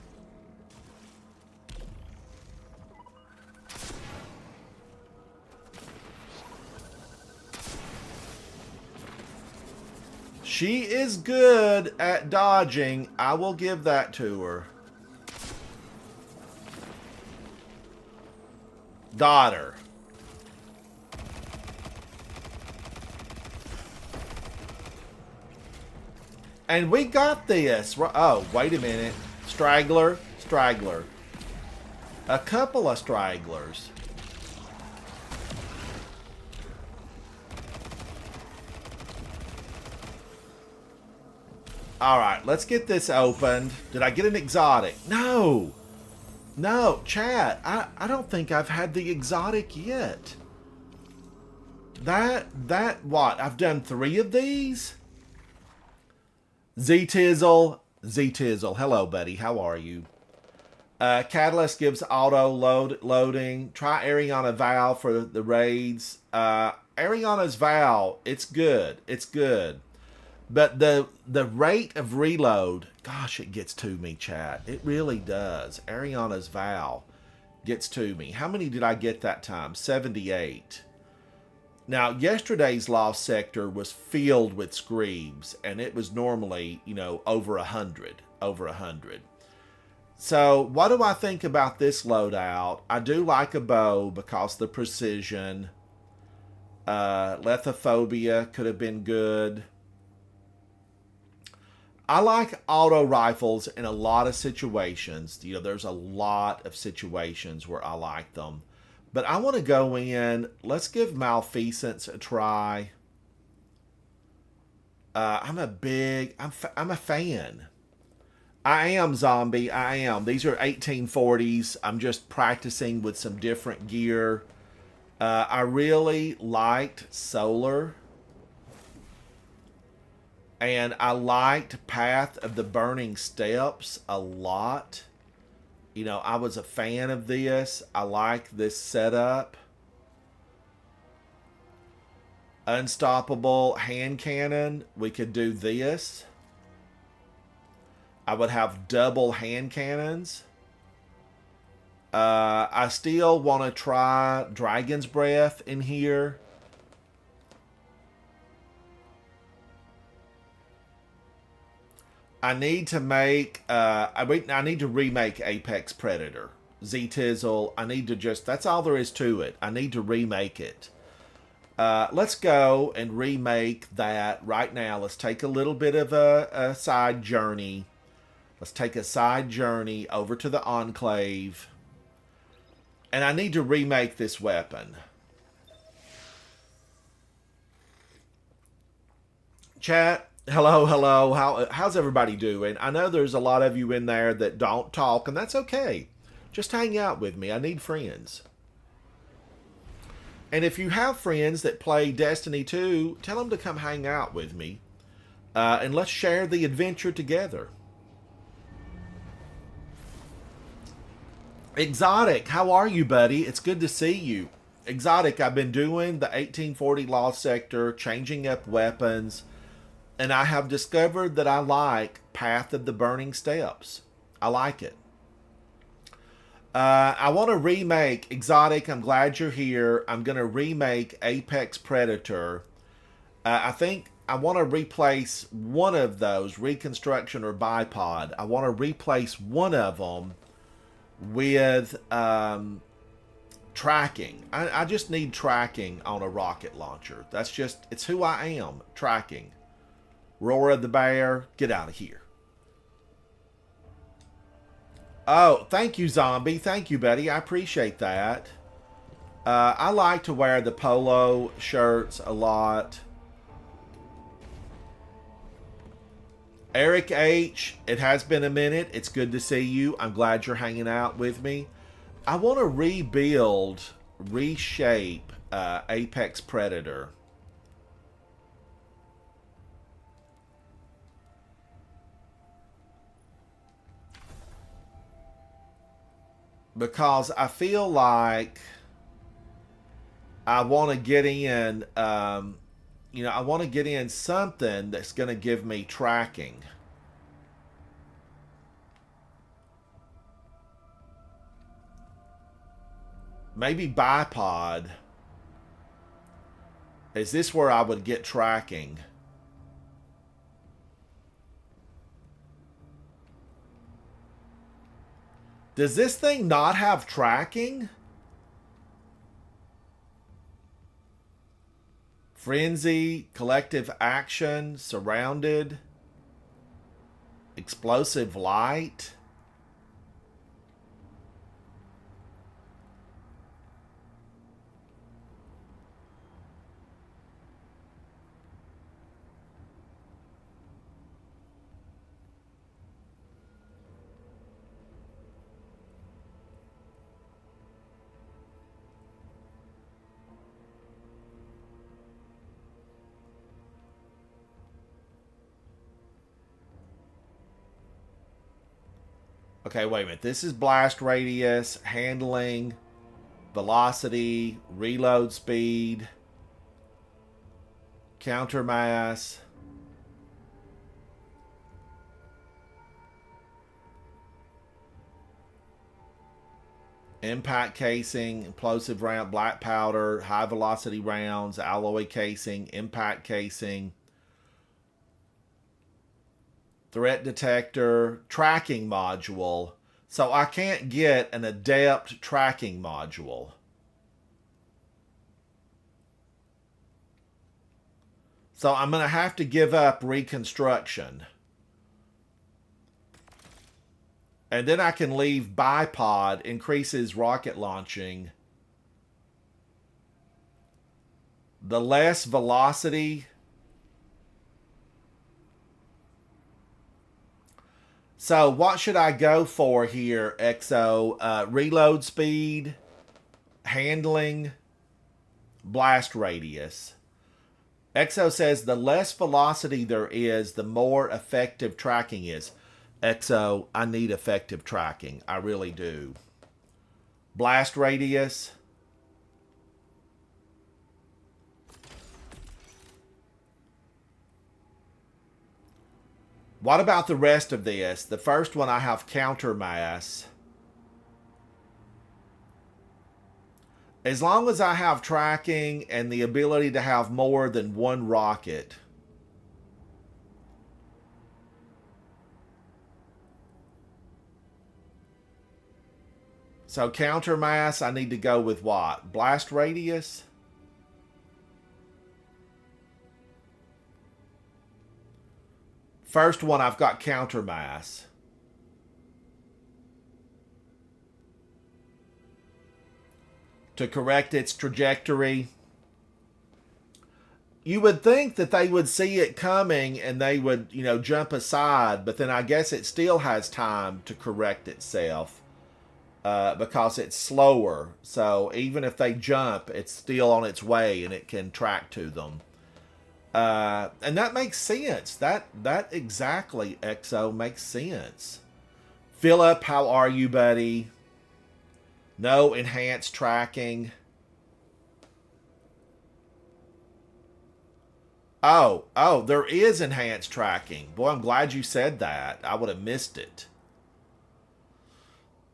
She is good at dodging. I will give that to her. Got her. And we got this. Oh, wait a minute. Straggler. A couple of stragglers. Alright, let's get this opened. Did I get an exotic? No! No, chat. I don't think I've had the exotic yet. That what? I've done 3 of these? Z-Tizzle. Hello, buddy. How are you? Catalyst gives auto loading. Try Ariana Vow for the raids. Ariana's Vow, it's good. But the rate of reload, gosh, it gets to me, chat. It really does. Ariana's Vow gets to me. How many did I get that time? 78. Now, yesterday's Lost Sector was filled with screams, and it was normally, you know, over 100. So, what do I think about this loadout? I do like a bow because the precision. Lethophobia could have been good. I like auto rifles in a lot of situations. You know, there's a lot of situations where I like them. But I want to go in. Let's give Malfeasance a try. I'm a fan. I am, zombie. I am. These are 1840s. I'm just practicing with some different gear. I really liked Solar. And I liked Path of the Burning Steps a lot. You know, I was a fan of this. I like this setup. Unstoppable hand cannon. We could do this. I would have double hand cannons. I still want to try Dragon's Breath in here. I need to make, I need to remake Apex Predator. Z-Tizzle, I need to just, that's all there is to it. I need to remake it. Let's go and remake that right now. Let's take a little bit of a side journey. Let's take a side journey over to the enclave. And I need to remake this weapon. Chat, hello, hello. How's everybody doing? I know there's a lot of you in there that don't talk, and that's okay. Just hang out with me. I need friends. And if you have friends that play Destiny 2, tell them to come hang out with me. And let's share the adventure together. Exotic, how are you, buddy? It's good to see you. Exotic, I've been doing the 1840 Lost Sector, changing up weapons, and I have discovered that I like Path of the Burning Steps. I like it. I want to remake Exotic. I'm glad you're here. I'm going to remake Apex Predator. I think I want to replace one of those, Reconstruction or Bipod. I want to replace one of them with tracking. I just need tracking on a rocket launcher. That's just, it's who I am, tracking. Roar of the Bear, get out of here. Oh, thank you, Zombie. Thank you, buddy. I appreciate that. I like to wear the polo shirts a lot. Eric H., it has been a minute. It's good to see you. I'm glad you're hanging out with me. I want to rebuild, reshape Apex Predator. Because I feel like I want to get in, I want to get in something that's going to give me tracking. Maybe bipod. Is this where I would get tracking? Does this thing not have tracking? Frenzy, collective action, surrounded, explosive light. Okay, wait a minute. This is blast radius, handling, velocity, reload speed, counter mass. Impact casing, implosive round, black powder, high velocity rounds, alloy casing, impact casing, threat detector, tracking module. So I can't get an adept tracking module. So I'm going to have to give up reconstruction. And then I can leave bipod, increases rocket launching. The less velocity. So what should I go for here, XO? Reload speed, handling, blast radius. XO says the less velocity there is, the more effective tracking is. XO, I need effective tracking. I really do. Blast radius. What about the rest of this? The first one I have counter mass. As long as I have tracking and the ability to have more than one rocket. So counter mass, I need to go with what? Blast radius? First one, I've got counter mass. to correct its trajectory. You would think that they would see it coming and they would, jump aside, but then I guess it still has time to correct itself because it's slower. So even if they jump, it's still on its way and it can track to them. And that makes sense. That exactly, Exo, makes sense. Philip, how are you, buddy? No enhanced tracking. Oh, there is enhanced tracking. Boy, I'm glad you said that. I would have missed it.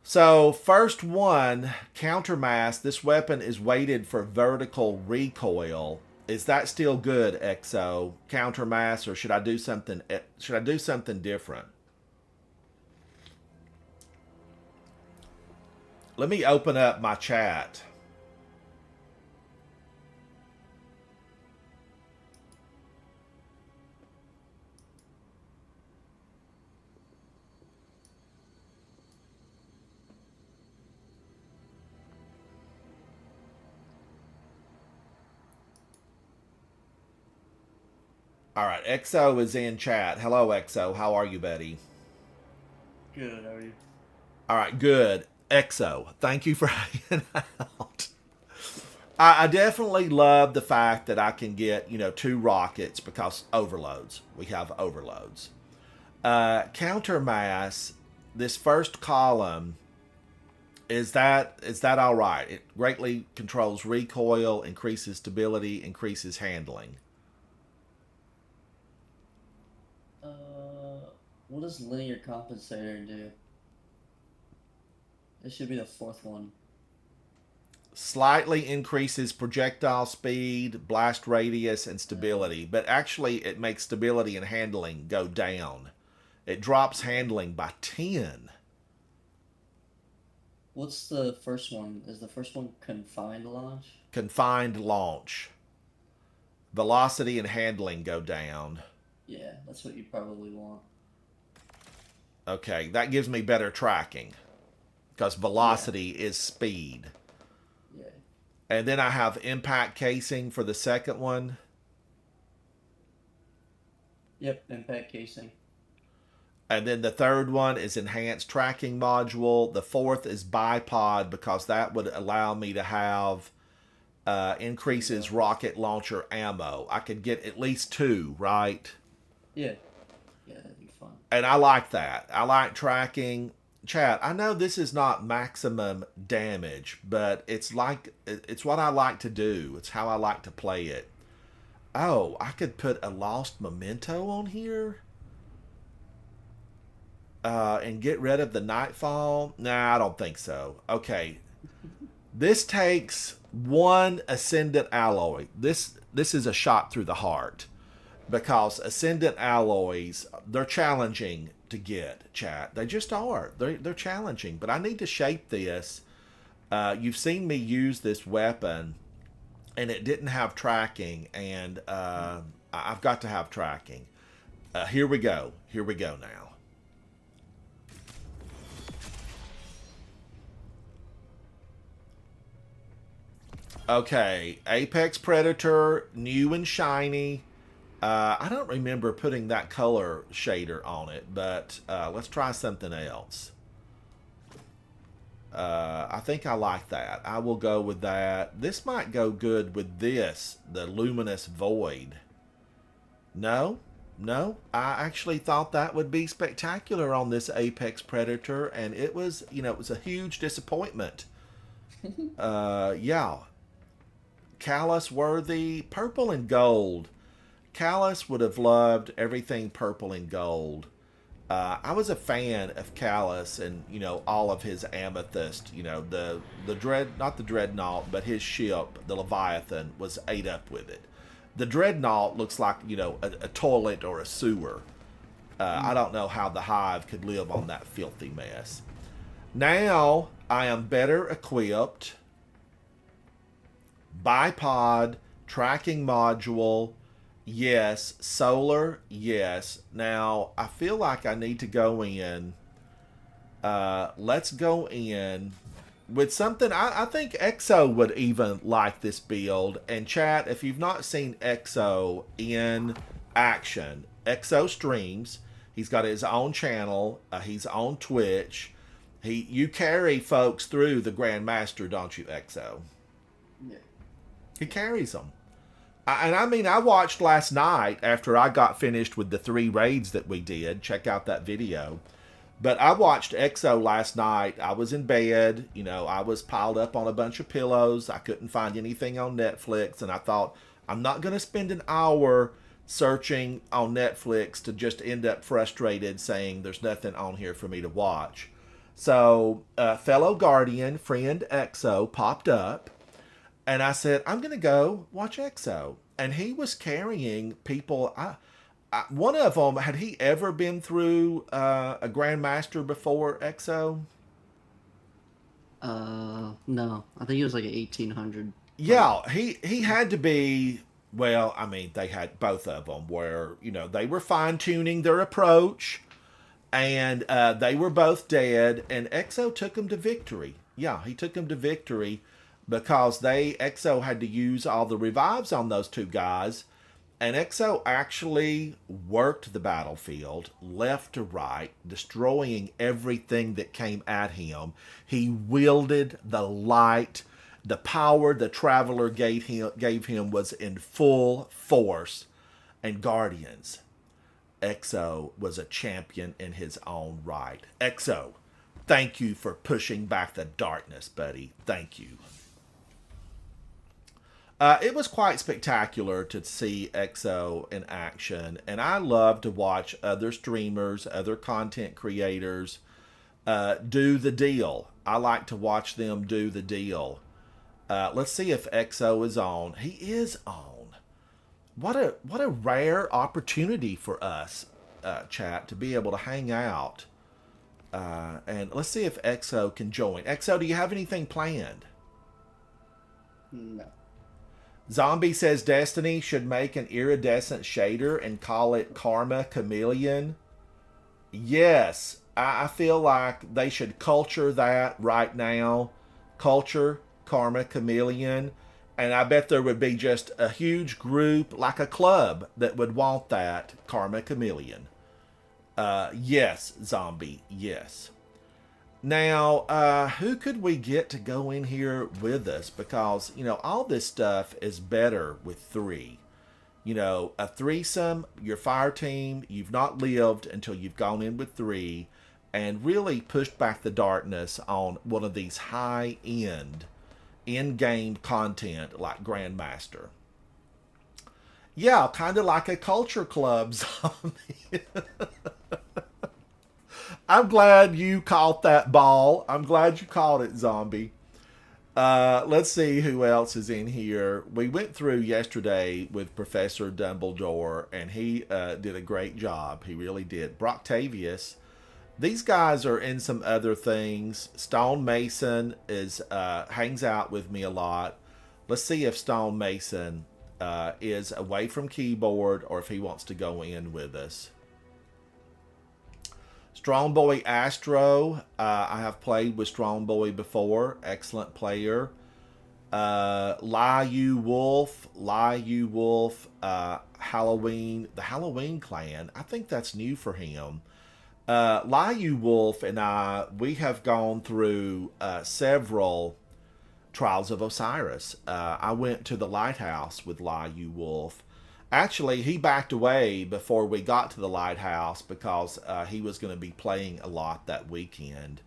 So, first one, countermass. This weapon is weighted for vertical recoil. Is that still good, Exo? Countermass, or should I do something? Should I do something different? Let me open up my chat. All right, Exo is in chat. Hello, Exo. How are you, buddy? Good, how are you? All right, good. Exo, thank you for hanging out. I definitely love the fact that I can get, 2 rockets because overloads. We have overloads. Countermass, this first column, is that all right? It greatly controls recoil, increases stability, increases handling. What does linear compensator do? This should be the 4th one. Slightly increases projectile speed, blast radius, and stability, but actually it makes stability and handling go down. It drops handling by 10. What's the first one? Is the first one confined launch? Confined launch. Velocity and handling go down. Yeah, that's what you probably want. Okay, that gives me better tracking because velocity is speed. Yeah. And then I have impact casing for the second one. Yep, impact casing. And then the third one is enhanced tracking module. The fourth is bipod because that would allow me to have increases rocket launcher ammo. I could get at least 2, right? Yeah. Yeah, that'd be fun. And I like that. I like tracking. Chat, I know this is not maximum damage, but it's what I like to do. It's how I like to play it. Oh, I could put a lost memento on here? And get rid of the nightfall? Nah, I don't think so. Okay. This takes 1 ascendant alloy. This is a shot through the heart. Because ascendant alloys, they're challenging to get, chat. They just are. They're challenging. But I need to shape this. You've seen me use this weapon, and it didn't have tracking, and I've got to have tracking. Here we go. Here we go now. Okay, Apex Predator, new and shiny. I don't remember putting that color shader on it, but let's try something else. I think I like that. I will go with that. This might go good with this, the Luminous Void. No? No? I actually thought that would be spectacular on this Apex Predator, and it was, it was a huge disappointment. Yeah. Callus worthy, purple and gold. Callus would have loved everything purple and gold. I was a fan of Callus and all of his amethyst. The not the dreadnought, but his ship, the Leviathan, was ate up with it. The dreadnought looks like a toilet or a sewer. I don't know how the Hive could live on that filthy mess. Now I am better equipped. Bipod, tracking module, yes. Solar, yes. Now, I feel like I need to go in. Let's go in with something. I think EXO would even like this build. And chat, if you've not seen EXO in action, EXO streams. He's got his own channel. He's on Twitch. You carry folks through the Grandmaster, don't you, EXO? Yeah. He carries them. And I mean, I watched last night after I got finished with the 3 raids that we did. Check out that video. But I watched EXO last night. I was in bed. I was piled up on a bunch of pillows. I couldn't find anything on Netflix. And I thought, I'm not going to spend an hour searching on Netflix to just end up frustrated saying there's nothing on here for me to watch. So, fellow Guardian, friend EXO, popped up. And I said, I'm going to go watch EXO. And he was carrying people. One of them, had he ever been through a Grandmaster before, EXO? No. I think it was like an 1800. Yeah, he had to be. Well, I mean, they had both of them where, they were fine-tuning their approach. And they were both dead. And EXO took them to victory. Yeah, he took them to victory. Because EXO had to use all the revives on those 2 guys. And EXO actually worked the battlefield left to right, destroying everything that came at him. He wielded the light. The power the Traveler gave him was in full force. And Guardians, EXO was a champion in his own right. EXO, thank you for pushing back the darkness, buddy. Thank you. It was quite spectacular to see EXO in action, and I love to watch other streamers, other content creators do the deal. I like to watch them do the deal. Let's see if EXO is on. He is on. What a rare opportunity for us, chat, to be able to hang out. And let's see if EXO can join. EXO, do you have anything planned? No. Zombie says Destiny should make an iridescent shader and call it Karma Chameleon. Yes, I feel like they should culture that right now. Culture Karma Chameleon. And I bet there would be just a huge group, like a club, that would want that Karma Chameleon. Yes, Zombie, yes. Now, who could we get to go in here with us? Because, all this stuff is better with 3. A threesome, your fire team, you've not lived until you've gone in with 3 and really pushed back the darkness on one of these high-end, in-game content like Grandmaster. Yeah, kind of like a culture club, Zombie. I'm glad you caught that ball. I'm glad you caught it, Zombie. Let's see who else is in here. We went through yesterday with Professor Dumbledore, and he did a great job. He really did. Broctavius. These guys are in some other things. Stone Mason hangs out with me a lot. Let's see if Stone Mason is away from keyboard or if he wants to go in with us. Strongboy Astro, I have played with Strongboy before. Excellent player. Liu Wolf, Halloween, the Halloween clan. I think that's new for him. Liu Wolf and I, we have gone through several Trials of Osiris. I went to the lighthouse with Liu Wolf. Actually, he backed away before we got to the lighthouse because he was going to be playing a lot that weekend.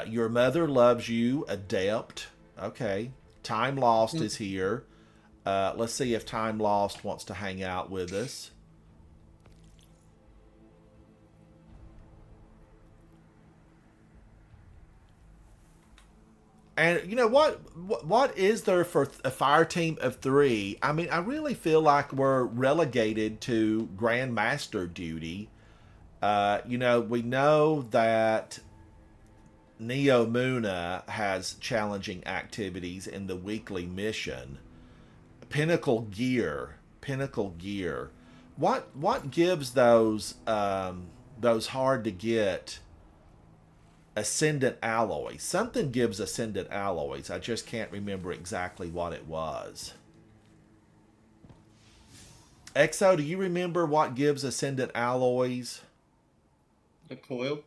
Your mother loves you, Adept. Okay. Time Lost is here. Let's see if Time Lost wants to hang out with us. And you know what is there for a fire team of 3? I mean, I really feel like we're relegated to Grandmaster duty. We know that Neo Muna has challenging activities in the weekly mission. Pinnacle Gear. What gives those hard to get Ascendant alloys. Something gives ascendant alloys. I just can't remember exactly what it was. Exo, do you remember what gives ascendant alloys? The coil.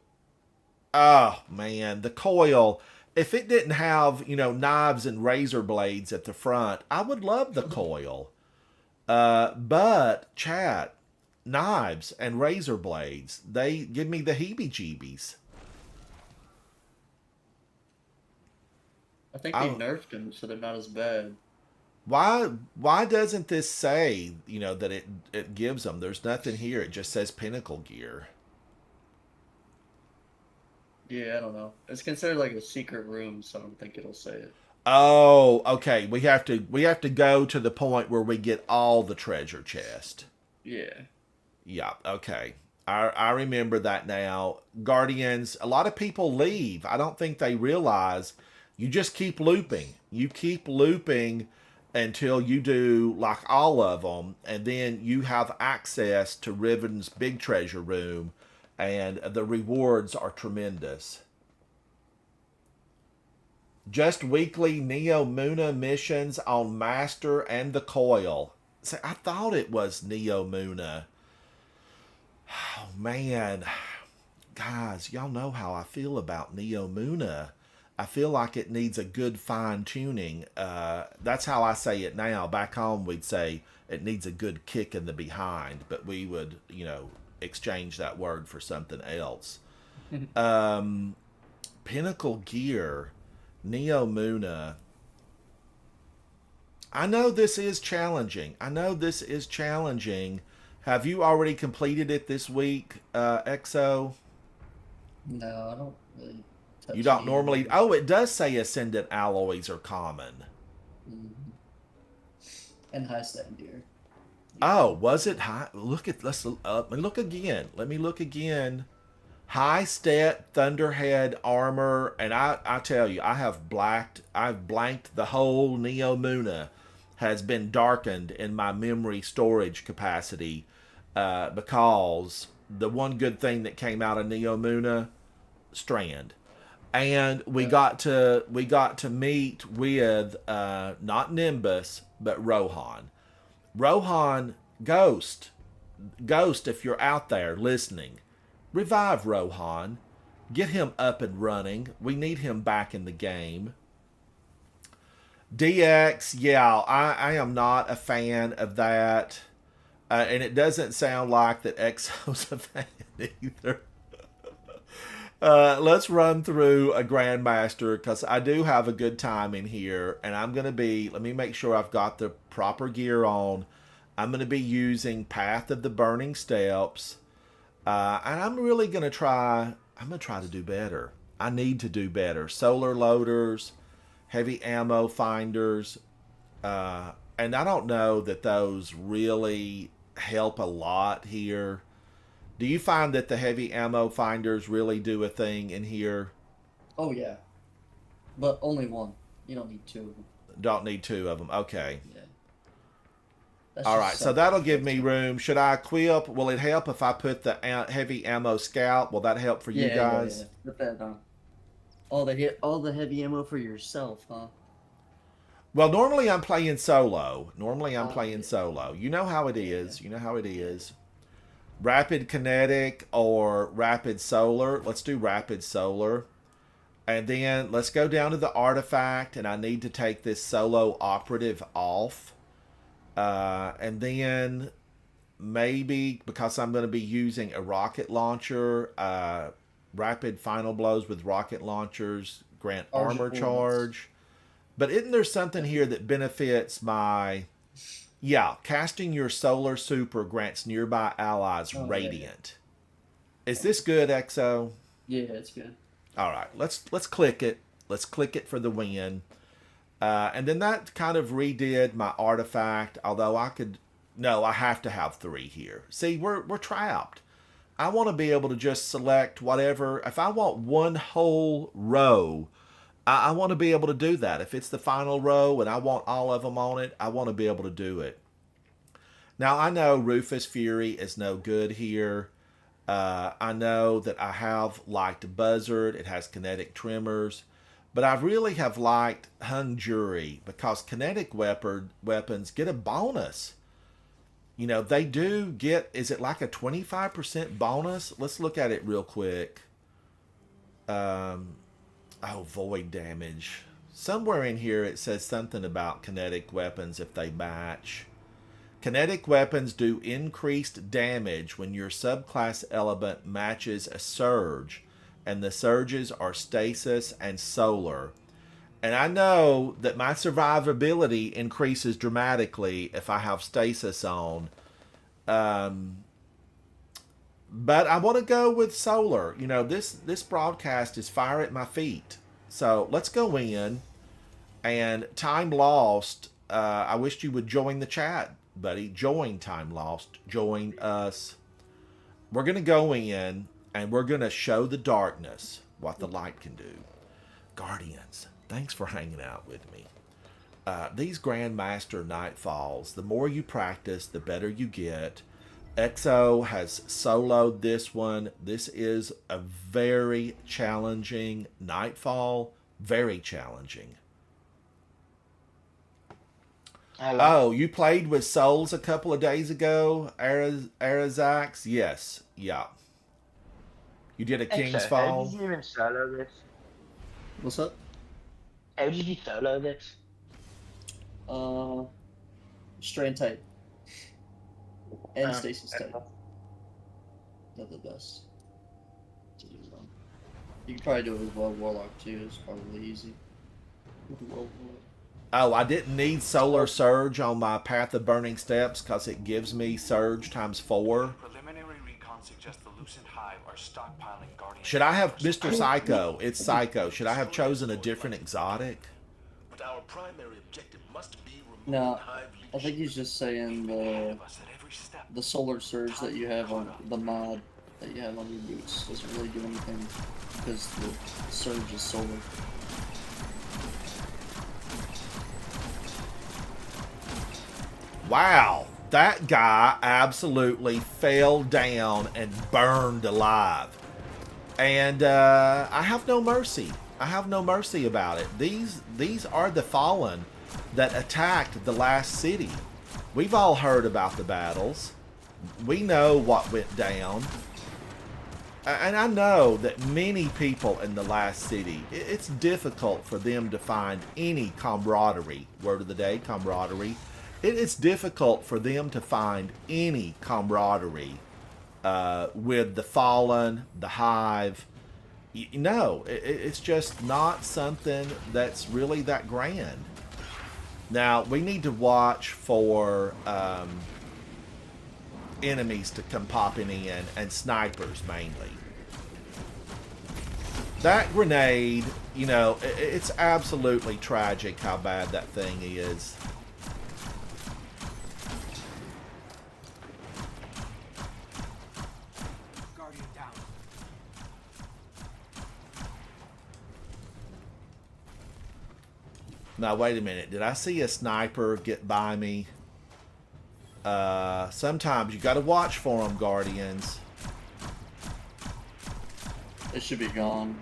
Oh, man. The coil. If it didn't have, knives and razor blades at the front, I would love the coil. But, chat, knives and razor blades, they give me the heebie-jeebies. I think they nerfed them so they're not as bad. Why doesn't this say, that it gives them? There's nothing here. It just says pinnacle gear. Yeah, I don't know. It's considered like a secret room, so I don't think it'll say it. Oh, okay. We have to go to the point where we get all the treasure chest. Yeah. Yeah, okay. I remember that now. Guardians, a lot of people leave. I don't think they realize you just keep looping. You keep looping until you do like all of them, and then you have access to Riven's big treasure room, and the rewards are tremendous. Just weekly Neo Muna missions on Master and the Coil. See, I thought it was Neo Muna. Oh, man. Guys, y'all know how I feel about Neo Muna. I feel like it needs a good fine tuning. That's how I say it now. Back home, we'd say it needs a good kick in the behind, but we would, exchange that word for something else. Pinnacle Gear, Neo Muna. I know this is challenging. Have you already completed it this week, Exo? No, I don't really touch You don't any of normally. them. Oh, it does say ascendant alloys are common. Mhm. And high stat gear. Oh, Usually. was it high? Let me look again. High stat Thunderhead armor, and I tell you, I've blanked the whole Neo Muna. Has been darkened in my memory storage capacity, because the one good thing that came out of Neo Muna, Strand, and we got to meet with, not Nimbus but Rohan. Rohan, Ghost, if you're out there listening, revive Rohan. Get him up and running. We need him back in the game. DX, yeah, I am not a fan of that. And it doesn't sound like that Exo's a fan either. Let's run through a Grandmaster because I do have a good time in here. And let me make sure I've got the proper gear on. I'm going to be using Path of the Burning Steps. And I'm going to try to do better. I need to do better. Solar loaders, heavy ammo finders. And I don't know that those really help a lot here. Do you find that the heavy ammo finders really do a thing in here? Oh yeah, but only one. You don't need two of them. Don't need two of them. Okay. Yeah, that's All just right. So something that'll to give go me to. room. Should I equip? Will it help if I put the heavy ammo scout? Will that help for you Yeah. guys? Put that on. All the heavy ammo for yourself, huh? Well, normally I'm playing solo. Yeah. You know how it Yeah. is. You know how it Yeah. is. Rapid kinetic or rapid solar. Let's do rapid solar. And then let's go down to the artifact, and I need to take this solo operative off. And then maybe because I'm going to be using a rocket launcher, rapid final blows with rocket launchers grant Argent armor bullets. charge. But isn't there something here that benefits my. Yeah, casting your solar super grants nearby allies Oh yeah. radiant. Is this good, Exo? Yeah, it's good. All right, let's click it. Let's click it for the win. And then that kind of redid my artifact. Although I could, no, I have to have three here. See, we're trapped. I want to be able to just select whatever. If I want one whole row, I want to be able to do that. If it's the final row and I want all of them on it, I want to be able to do it. Now I know Rufus Fury is no good here. I know that I have liked Buzzard. It has kinetic tremors. But I really have liked Hung Jury because kinetic weapons get a bonus. You know, they do get, is it like a 25% bonus? Let's look at it real quick. Void damage. Somewhere in here it says something about kinetic weapons if they match. Kinetic weapons do increased damage when your subclass element matches a surge, and the surges are stasis and solar. And I know that my survivability increases dramatically if I have stasis on. But I want to go with solar. You know, this broadcast is fire at my feet. So let's go in. And Time Lost, I wish you would join the chat, buddy. Join Time Lost. Join us. We're going to go in and we're going to show the darkness what the light can do. Guardians, thanks for hanging out with me. These Grandmaster Nightfalls, the more you practice, the better you get. EXO has soloed this one. This is a very challenging Nightfall. Very challenging. Hello. Oh, you played with Souls a couple of days ago, Arazax? Yes. Yeah. You did a King's How Fall? did you even solo this? What's up? How did you solo this? Strand type. And Um, stasis type. Not the best. To do wrong. You can probably do it with Warlock too, it's probably easy. With Warlock. Oh, I didn't need Solar Surge on my Path of Burning Steps because it gives me Surge times 4. Preliminary recon suggests the Lucent Hive are stockpiling Guardian. Should I have Mr. Psycho? It's Psycho. Should I have chosen a different exotic? But our primary objective must be No, removing Hive I think he's just saying the solar surge that you have on the mod that you have on your boots doesn't really do anything because the surge is solar. Wow, that guy absolutely fell down and burned alive. And I have no mercy. I have no mercy about it. These are the fallen that attacked the last city. We've all heard about the battles. We know what went down. And I know that many people in the last city, it's difficult for them to find any camaraderie. Word of the day, camaraderie. It's difficult for them to find any camaraderie with the Fallen, the Hive. No, it's just not something that's really that grand. Now, we need to watch for enemies to come popping in, and snipers mainly. That grenade, you know, it's absolutely tragic how bad that thing is. Guardian down. Now, wait a minute. Did I see a sniper get by me? Sometimes you got to watch for them, Guardians. It should be gone.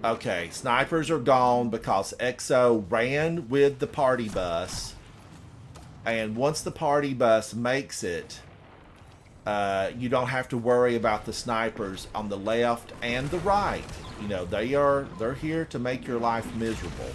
Okay, snipers are gone because EXO ran with the party bus. And once the party bus makes it, you don't have to worry about the snipers on the left and the right. You know, they're here to make your life miserable.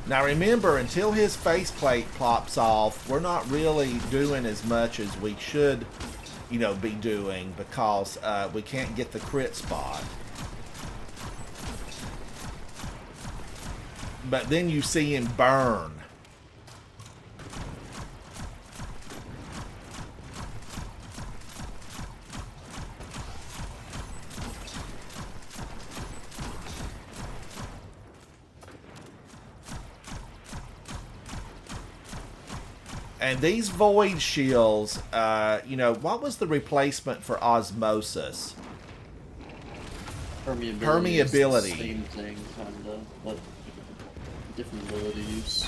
Now remember, until his faceplate plops off, we're not really doing as much as we should, you know, be doing because we can't get the crit spot. But then you see him burn. And these void shields, you know, what was the replacement for osmosis? Permeability. Same thing, kind of, but different abilities.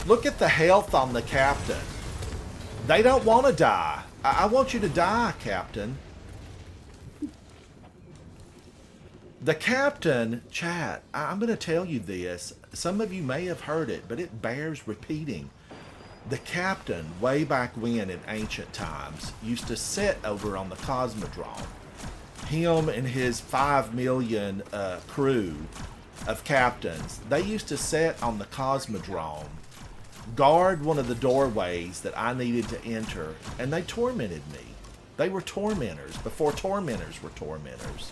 Look at the health on the captain. They don't want to die. I want you to die, Captain. The captain, chat, I'm going to tell you this. Some of you may have heard it, but it bears repeating. The captain, way back when in ancient times, used to sit over on the Cosmodrome. Him and his 5 million crew of captains, they used to sit on the Cosmodrome, guard one of the doorways that I needed to enter, and they tormented me. They were tormentors before tormentors were tormentors.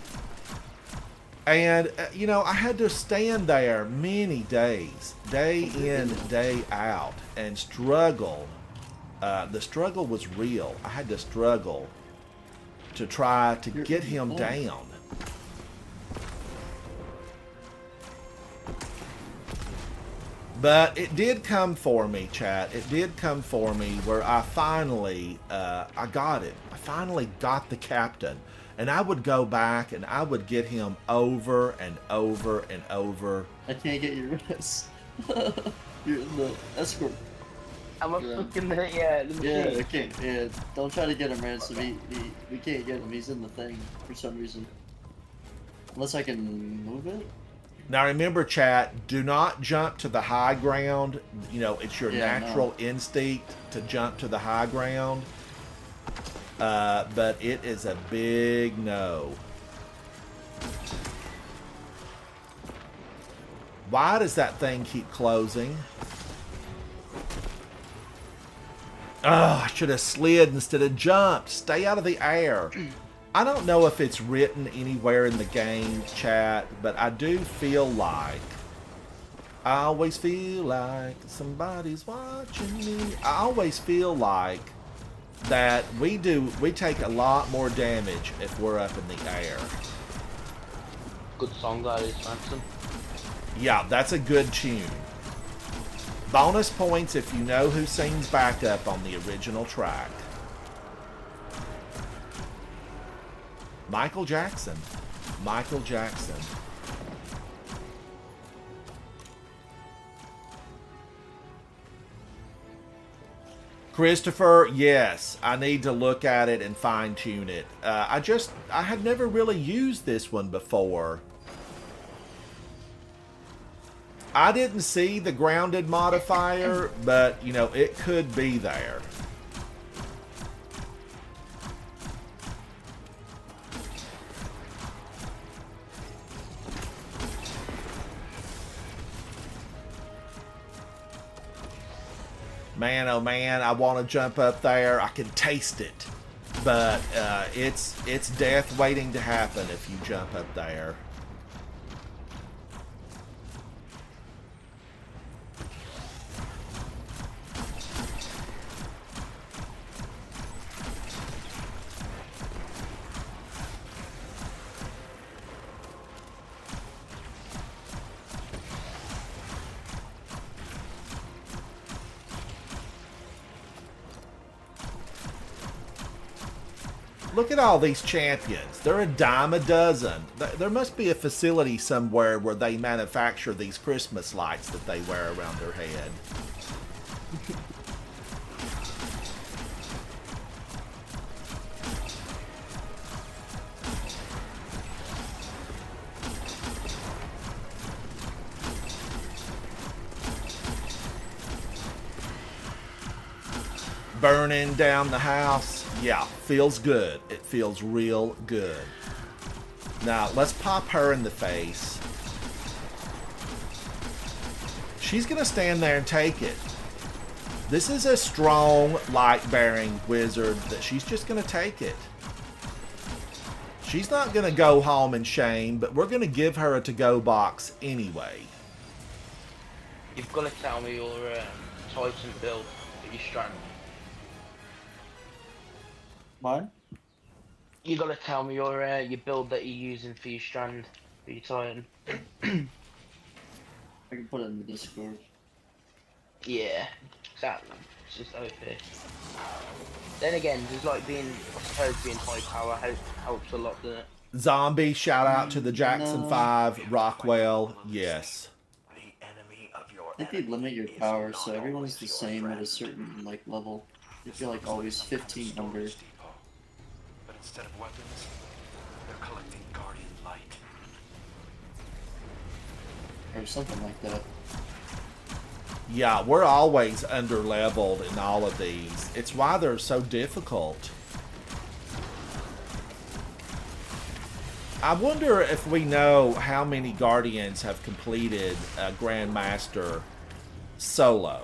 And, you know, I had to stand there many days, day in, day out, and struggle. The struggle was real. I had to struggle to try to get him down. But it did come for me, chat. It did come for me where I finally, I got it. I finally got the captain. And I would go back and I would get him over and over and over. I can't get your res. You're in the escort. I'm a fucking the machine. Yeah, I can't. Yeah, don't try to get him, Ransom. We can't get him. He's in the thing for some reason. Unless I can move it. Now remember, chat, do not jump to the high ground. You know, it's your natural instinct to jump to the high ground. But it is a big no. Why does that thing keep closing? Oh, I should have slid instead of jumped. Stay out of the air. I don't know if it's written anywhere in the game, chat, but I do feel like, I always feel like somebody's watching me. I always feel like that we take a lot more damage if we're up in the air. Good song that is, Ransom. Yeah, that's a good tune. Bonus points if you know who sings backup on the original track. Michael Jackson. Michael Jackson. Christopher, yes, I need to look at it and fine tune it. I had never really used this one before. I didn't see the grounded modifier, but you know, it could be there. Man, oh man, I want to jump up there. I can taste it. But it's death waiting to happen if you jump up there. Look at all these champions. They're a dime a dozen. There must be a facility somewhere where they manufacture these Christmas lights that they wear around their head. Burning down the house. Yeah, feels good. It feels real good. Now, let's pop her in the face. She's going to stand there and take it. This is a strong, light-bearing wizard that she's just going to take it. She's not going to go home in shame, but we're going to give her a to-go box anyway. You've got to tell me your Titan build that you're stranded. Mine? You gotta tell me your build that you're using for your strand, for your Titan. I can put it in the Discord. Yeah, exactly. It's just OP. Then again, there's like I suppose being high power helps a lot, doesn't it? Zombie, shout out to the Jackson No. 5, Rockwell, yes. The enemy of your I think they enemy limit your is power, not so everyone's always the your same at a friend. certain like level. I This feel like looks always some kind of 15 under, storage depot. But instead of weapons, they're collecting Guardian light. or something like that. Yeah, we're always under leveled in all of these. It's why they're so difficult. I wonder if we know how many Guardians have completed a Grandmaster solo.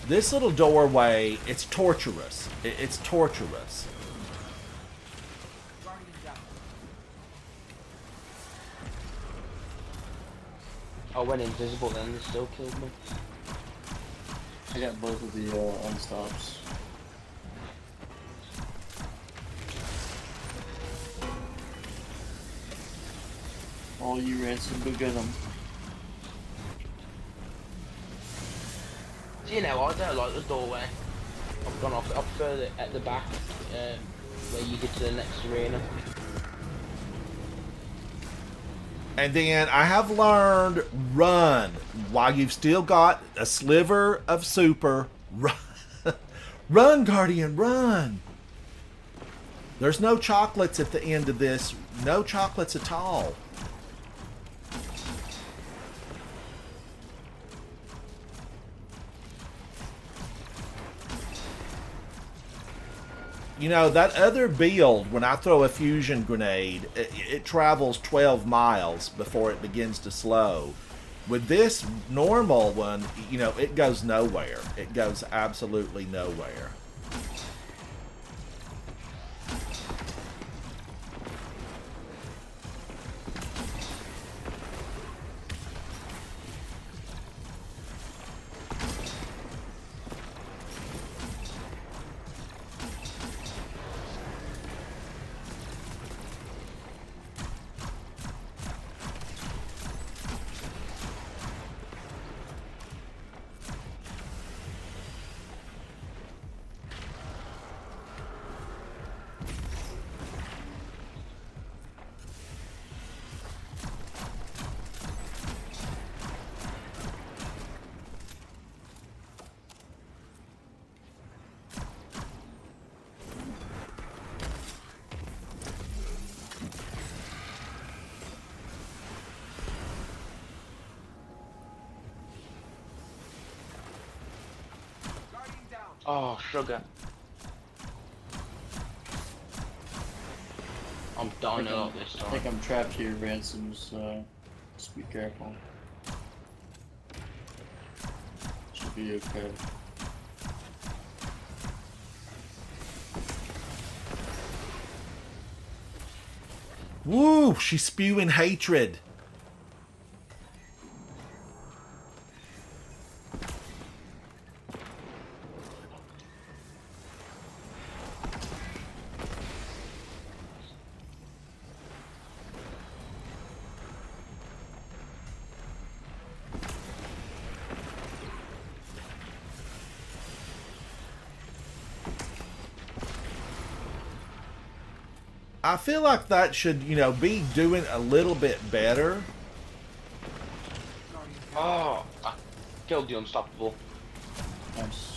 This little doorway, it's torturous. It's torturous. I went invisible then, they still killed me. I got both of the unstops. All you ransom, go get them. Do you know, I don't like the doorway. I've gone off. I prefer it at the back, where you get to the next arena. And then I have learned, run. While you've still got a sliver of super, run. Run, Guardian, run. There's no chocolates at the end of this. No chocolates at all. You know, that other build, when I throw a fusion grenade, it travels 12 miles before it begins to slow. With this normal one, you know, it goes nowhere. It goes absolutely nowhere. Oh, sugar. I'm dying a lot this I think time. I'm trapped here, ransoms. Just be careful. Should be okay. Woo! She's spewing hatred. I feel like that should, you know, be doing a little bit better. Oh, I killed the unstoppable. Nice.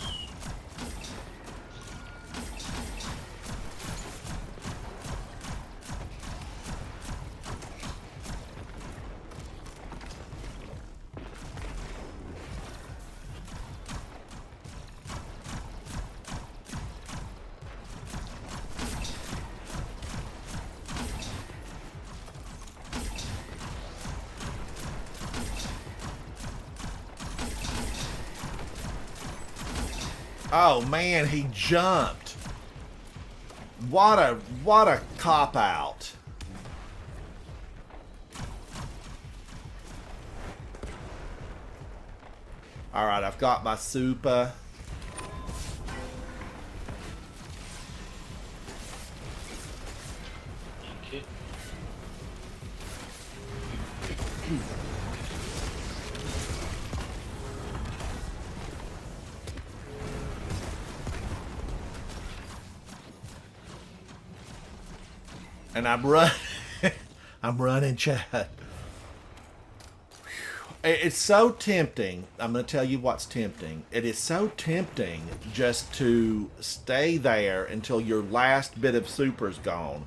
Oh man, he jumped. What a cop out. Alright, I've got my super. Thank you. And I'm running. I'm running, chat. It's so tempting. I'm going to tell you what's tempting. It is so tempting just to stay there until your last bit of super's gone.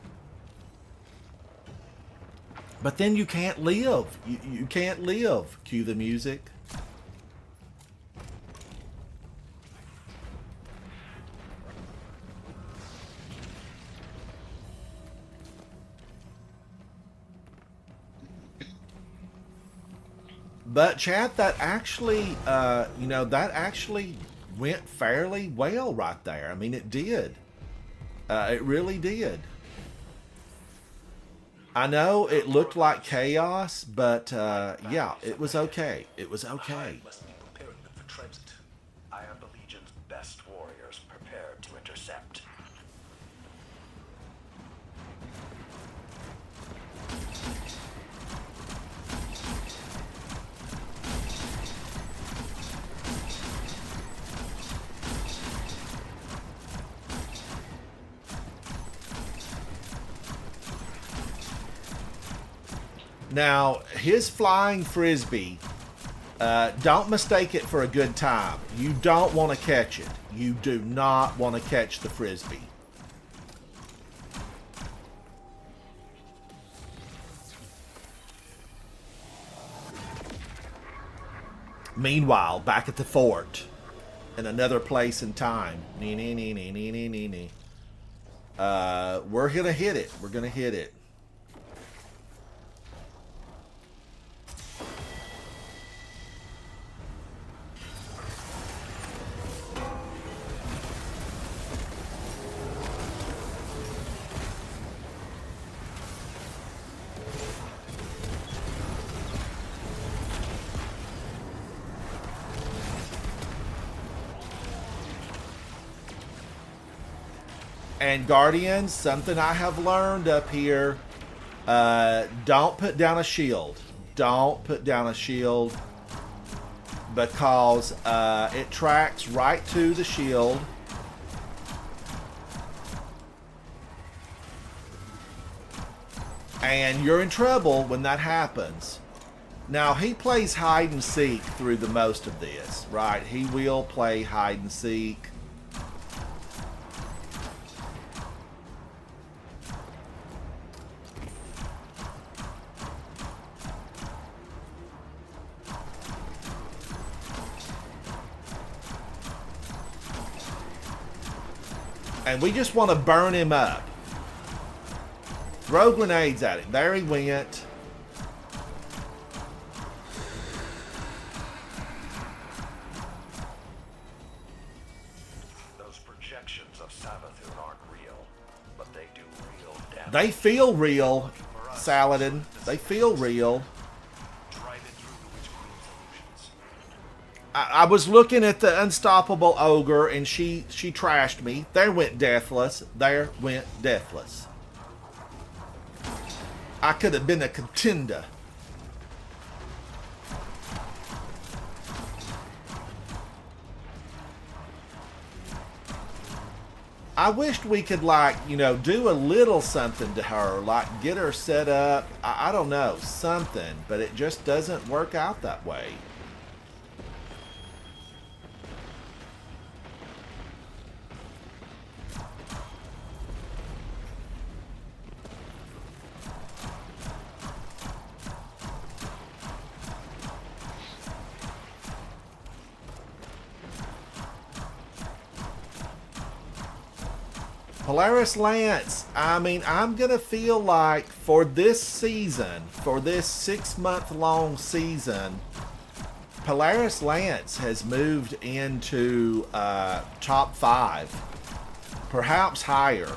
But then you can't live. You can't live. Cue the music. But chat, that actually, that actually went fairly well right there. I mean, it did. It really did. I know it looked like chaos, but yeah, it was okay. It was okay. Hive must be preparing them for transit. I am the Legion's best warriors prepared to intercept. Now, his flying frisbee, don't mistake it for a good time. You don't want to catch it. You do not want to catch the frisbee. Meanwhile, back at the fort, in another place and time. We're gonna hit it. We're gonna hit it. And Guardians, something I have learned up here, don't put down a shield. Don't put down a shield because it tracks right to the shield. And you're in trouble when that happens. Now, he plays hide and seek through the most of this, right? He will play hide and seek. And we just want to burn him up. Throw grenades at him. There he went. Those projections of Savathun aren't real, but they do real damage. They feel real, Saladin. They feel real. Drive it through the Witch Queen's illusions. I was looking at the unstoppable ogre, and she trashed me. There went Deathless. There went Deathless. I could have been a contender. I wished we could, like, do a little something to her, like get her set up. I don't know, something, but it just doesn't work out that way. Polaris Lance, I mean, I'm going to feel like for this season, for this 6-month-long season, Polaris Lance has moved into top 5, perhaps higher.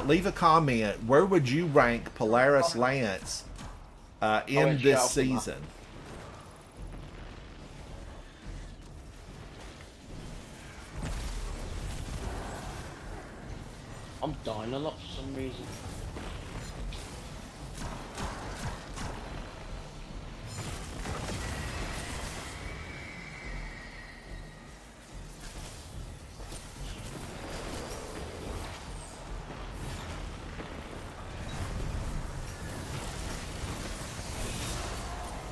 Leave a comment. Where would you rank Polaris Lance in this season? I'm dying a lot for some reason.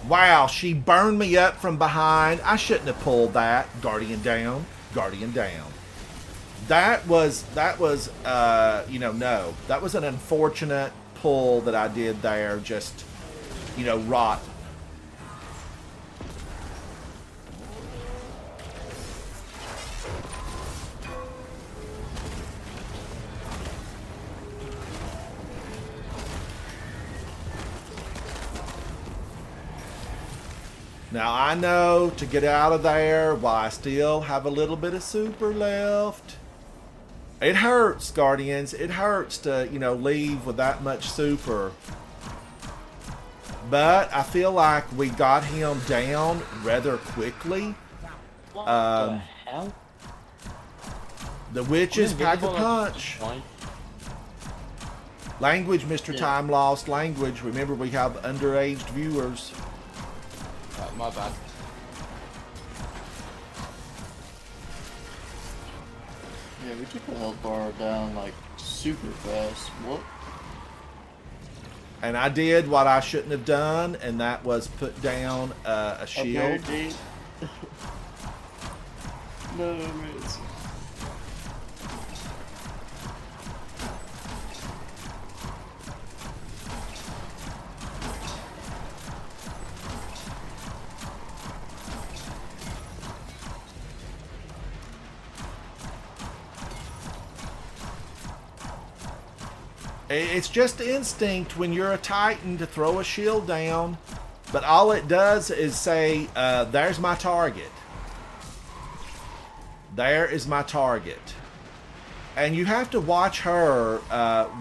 Wow, she burned me up from behind. I shouldn't have pulled that. Guardian down, Guardian down. That was, you know, no. That was an unfortunate pull that I did there. Just, you know, rot. Now I know to get out of there while I still have a little bit of super left. It hurts, Guardians. It hurts to, you know, leave with that much super. But I feel like we got him down rather quickly. What the hell? The witches pack a punch. Language, Mr. Yeah. Time Lost. Language. Remember, we have underage viewers. Right, my bad. Yeah, we took the health bar down like super fast. What? And I did what I shouldn't have done, and that was put down a shield. Okay, no, mates. It's just instinct when you're a Titan to throw a shield down, but all it does is say, there's my target. There is my target. And you have to watch her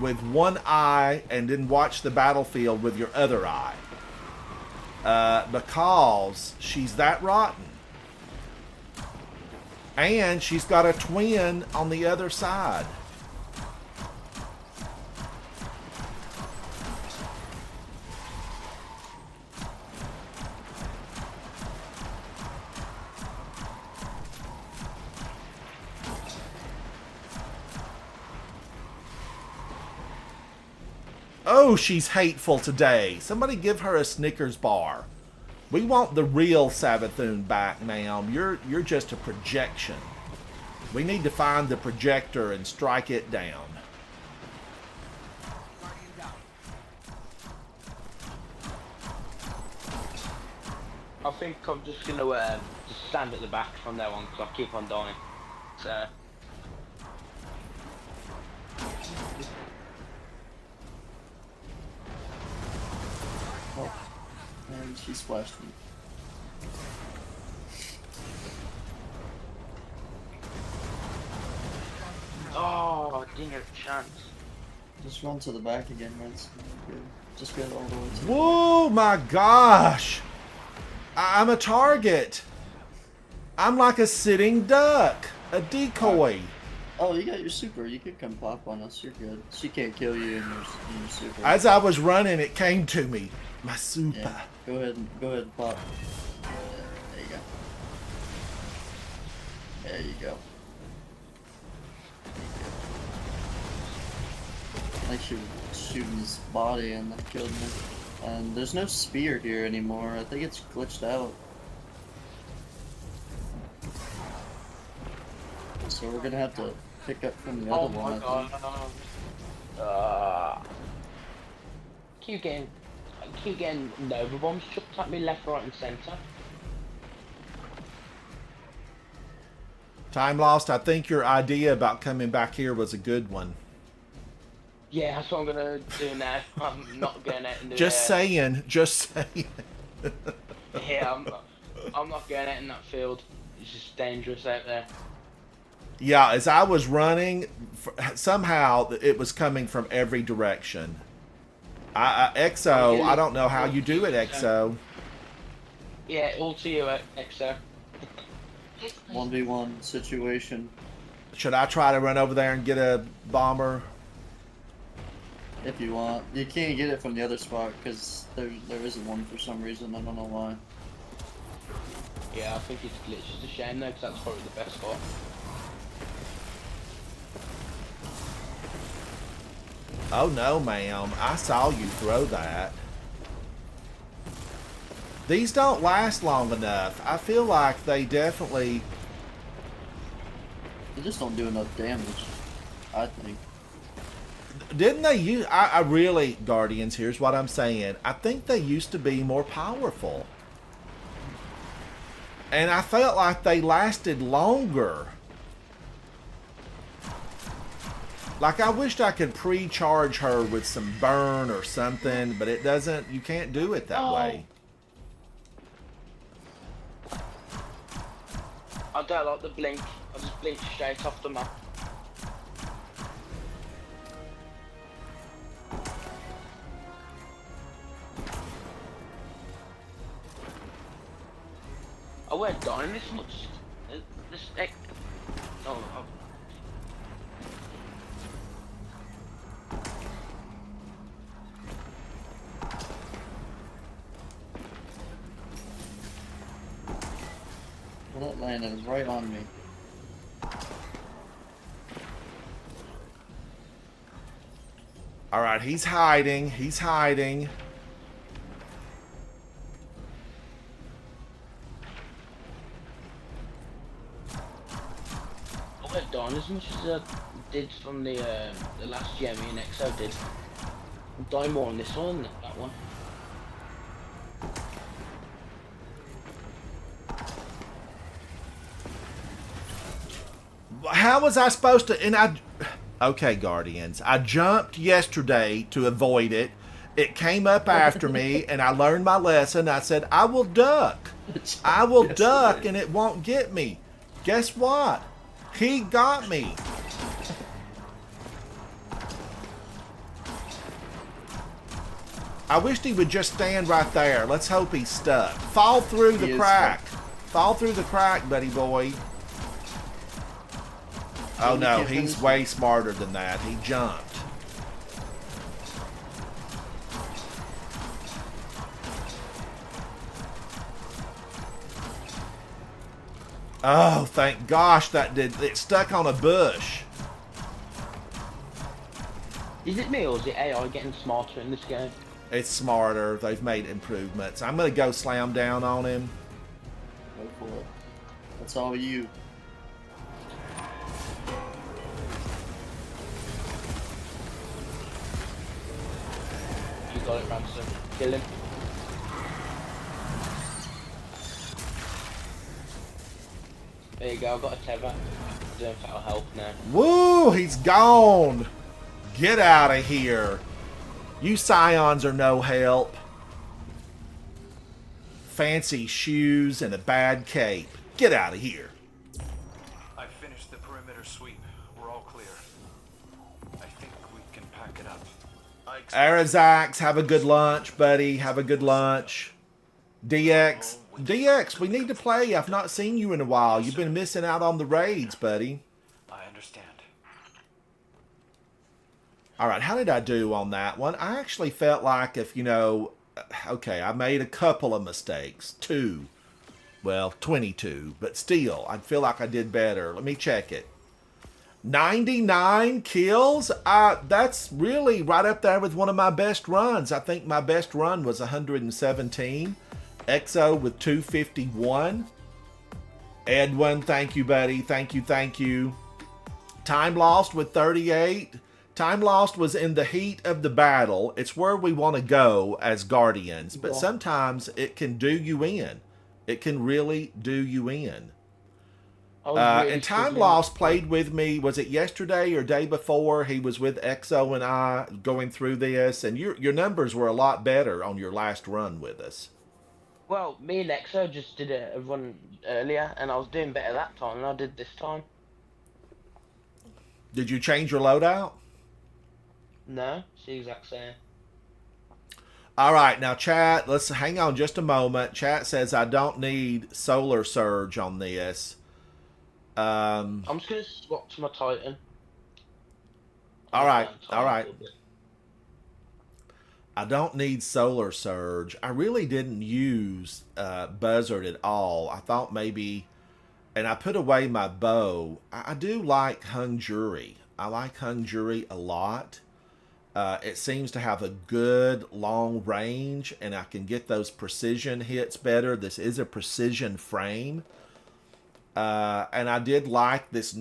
with one eye and then watch the battlefield with your other eye. Because she's that rotten. And she's got a twin on the other side. Oh, she's hateful today. Somebody give her a Snickers bar. We want the real Savathun back, ma'am. You're just a projection. We need to find the projector and strike it down. I think I'm just gonna just stand at the back from now on because I keep on dying. So. Oh, and she splashed me. Oh, I didn't get a chance. Just run to the back again, Vince. Just get all the way to the Whoa, my gosh. I'm a target. I'm like a sitting duck. A decoy. Oh, you got your super. You could come pop on us. You're good. She can't kill you in your super. As I was running, it came to me. My super. Yeah. Go ahead and pop. There you go. There you go. I think she was shooting his body and that killed me. And there's no spear here anymore. I think it's glitched out. So we're gonna have to pick up from the Oh other my one. I think. god. Keep getting Nova bombs chucked at me left, right, and centre. Time Lost, I think your idea about coming back here was a good one. Yeah, that's what I'm gonna do now. I'm not going out in the Just saying. Just saying. Yeah, I'm not going out in that field. It's just dangerous out there. Yeah, as I was running, somehow it was coming from every direction. Exo, I don't know how you do it, Exo. Yeah, all to you, Exo. 1v1 situation. Should I try to run over there and get a bomber? if you want. You can't get it from the other spot because there isn't one for some reason. I don't know why. Yeah, I think it's glitched. It's a shame though, because that's probably the best spot. Oh no, ma'am. I saw you throw that. These don't last long enough. I feel like they definitely... They just don't do enough damage, I think. Didn't they use... I really... Guardians, here's what I'm saying. I think they used to be more powerful. And I felt like they lasted longer. Like, I wished I could pre-charge her with some burn or something, but it doesn't... You can't do it that way. I don't like the blink. I just blink straight off the map. I weren't dying this much. Oh, Well, that landed right on me. All right, he's hiding. He's hiding. I weren't dying as much as I did from the last gem me and Exo did. I'm dying more on this one than that one. How was I supposed to... And I... Okay, Guardians. I jumped yesterday to avoid it. It came up after me, and I learned my lesson. I said, I will duck. I will duck, and it won't get me. Guess what? He got me. I wished he would just stand right there. Let's hope he's stuck. Fall through the crack. Fall through the crack, buddy boy. Oh no, he's way smarter than that. He jumped. Oh, thank gosh that did. It stuck on a bush. Is it me or is it AI getting smarter in this game? It's smarter. They've made improvements. I'm going to go slam down on him. Go for it. That's all you. You got it, Ransom. Kill him. There you go, I've got a tether. I don't know if that'll help now. Woo! He's gone! Get out of here. You Scions are no help. Fancy shoes and a bad cape. Get out of here. I finished the perimeter sweep. We're all clear. I think we can pack it up. Arazax, have a good lunch, buddy. Have a good lunch. DX, we need to play. I've not seen you in a while. You've been missing out on the raids, buddy. I understand. All right, how did I do on that one? I actually felt like if, you know, okay, I made a couple of mistakes. 2. Well, 22, but still, I feel like I did better. Let me check it. 99 kills? That's really right up there with one of my best runs. I think my best run was 117. Exo with 251. Edwin, thank you, buddy. Thank you, thank you. Time lost with 38. Time lost was in the heat of the battle. It's where we want to go as Guardians, but sometimes it can do you in. It can really do you in. And Time Lost played with me, was it yesterday or day before? He was with Exo and I going through this, and your numbers were a lot better on your last run with us. Well, me and Exo just did a run earlier, and I was doing better that time than I did this time. Did you change your loadout? No, it's the exact same. All right, now chat, let's hang on just a moment. Chat says I don't need Solar Surge on this. I'm just going to swap to my Titan. All right, all right. I don't know, I'm just gonna swap to my Titan. I don't need Solar Surge. I really didn't use Buzzard at all. I thought maybe, and I put away my bow. I do like Hung Jury. I like Hung Jury a lot. It seems to have a good long range, and I can get those precision hits better. This is a precision frame. And I did like this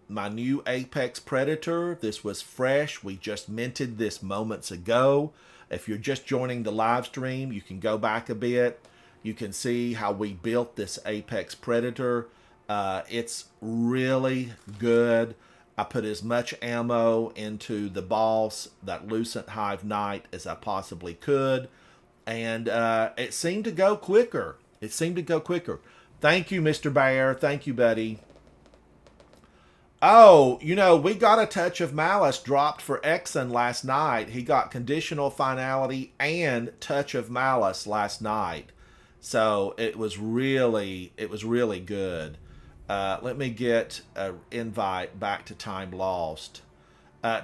my new Apex Predator. This was fresh. We just minted this moments ago. If you're just joining the live stream, you can go back a bit. You can see how we built this Apex Predator. It's really good. I put as much ammo into the boss, that Lucent Hive Knight, as I possibly could. And it seemed to go quicker. It seemed to go quicker. Thank you, Mr. Bear. Thank you, buddy. Oh, you know, we got a Touch of Malice dropped for Exxon last night. He got Conditional Finality and Touch of Malice last night. So it was really good. Let me get an invite back to Time Lost.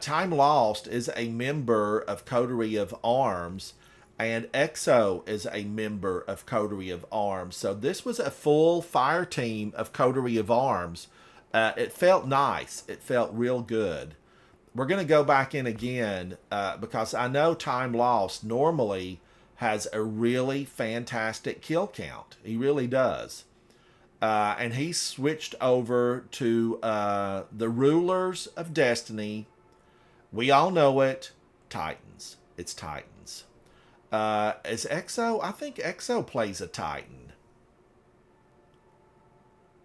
Time Lost is a member of Coterie of Arms, and EXO is a member of Coterie of Arms. So this was a full fire team of Coterie of Arms. It felt nice. It felt real good. We're going to go back in again because I know Time Lost normally has a really fantastic kill count. He really does. And he switched over to the Rulers of Destiny. We all know it. Titans. It's Titans. Is EXO? I think EXO plays a Titan.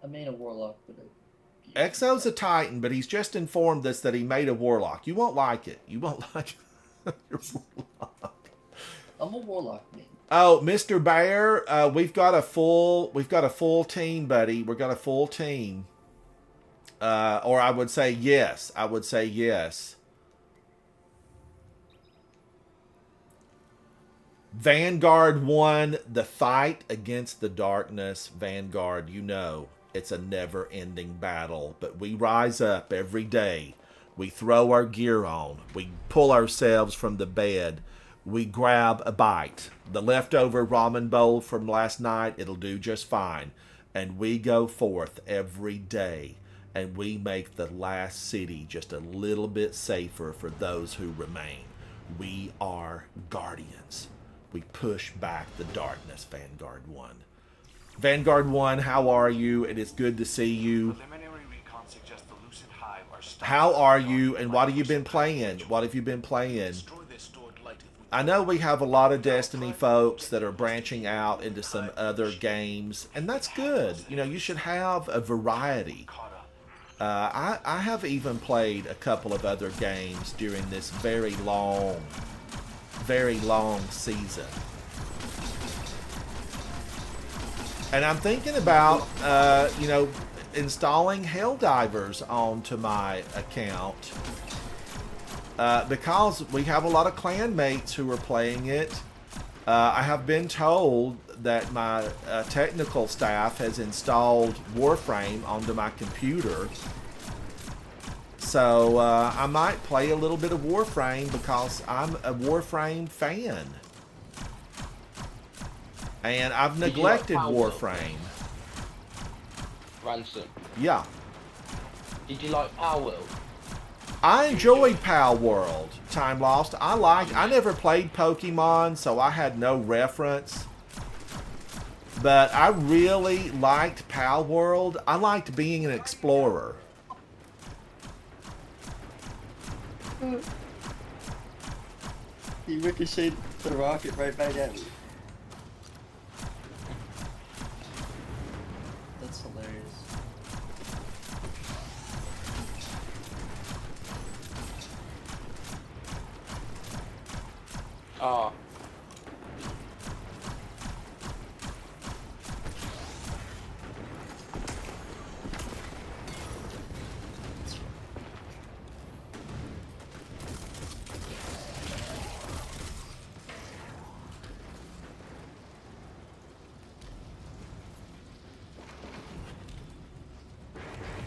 I mean a Warlock, but... EXO's a Titan, but he's just informed us that he made a Warlock. You won't like it. You won't like your Warlock. I'm a Warlock, man. Oh, Mr. Bear, we've got a full team, buddy. We've got a full team. Or I would say yes. I would say yes. Vanguard won the fight against the darkness. Vanguard, you know, it's a never-ending battle, but we rise up every day. We throw our gear on. We pull ourselves from the bed. We grab a bite. The leftover ramen bowl from last night, it'll do just fine. And we go forth every day, and we make the last city just a little bit safer for those who remain. We are guardians. We push back the darkness, Vanguard 1. Vanguard 1, how are you? It is good to see you. How are you, and what have you been playing? What have you been playing? I know we have a lot of Destiny folks that are branching out into some other games, and that's good. You know, you should have a variety. I have even played a couple of other games during this very long season. And I'm thinking about, you know, installing Helldivers onto my account because we have a lot of clanmates who are playing it. I have been told that my technical staff has installed Warframe onto my computer. So I might play a little bit of Warframe because I'm a Warframe fan. And I've neglected Warframe. Ransom. Yeah. Did you like Power World? I enjoyed Pal World. Time Lost. I never played Pokemon, so I had no reference. But I really liked Pal World. I liked being an explorer. He ricocheted the rocket right back at me. That's hilarious. Ah.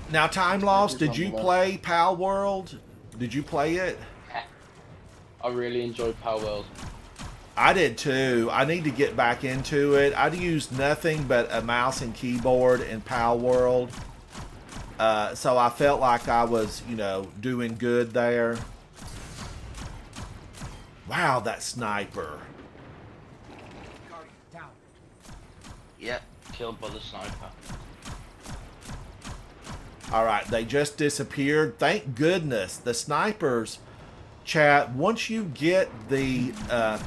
Now, Time Lost, did you play Pal World? Did you play it? I really enjoyed Power World. I did too. I need to get back into it. I'd used nothing but a mouse and keyboard in Pal World. So I felt like I was, you know, doing good there. Wow, that sniper. Yep, killed by the sniper. Alright, they just disappeared. Thank goodness. The snipers, chat, once you get the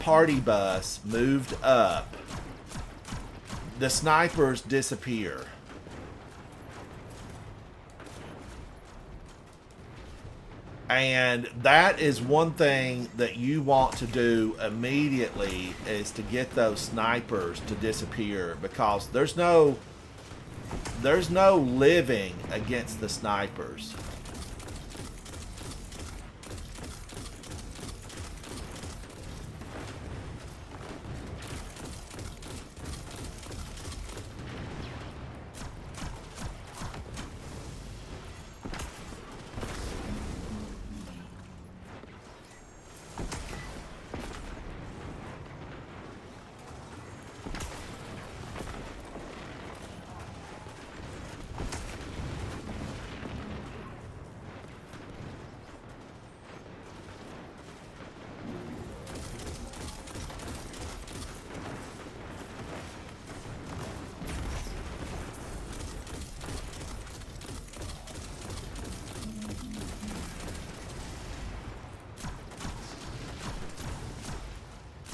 party bus moved up, the snipers disappear. And that is one thing that you want to do immediately, is to get those snipers to disappear, because there's no living against the snipers.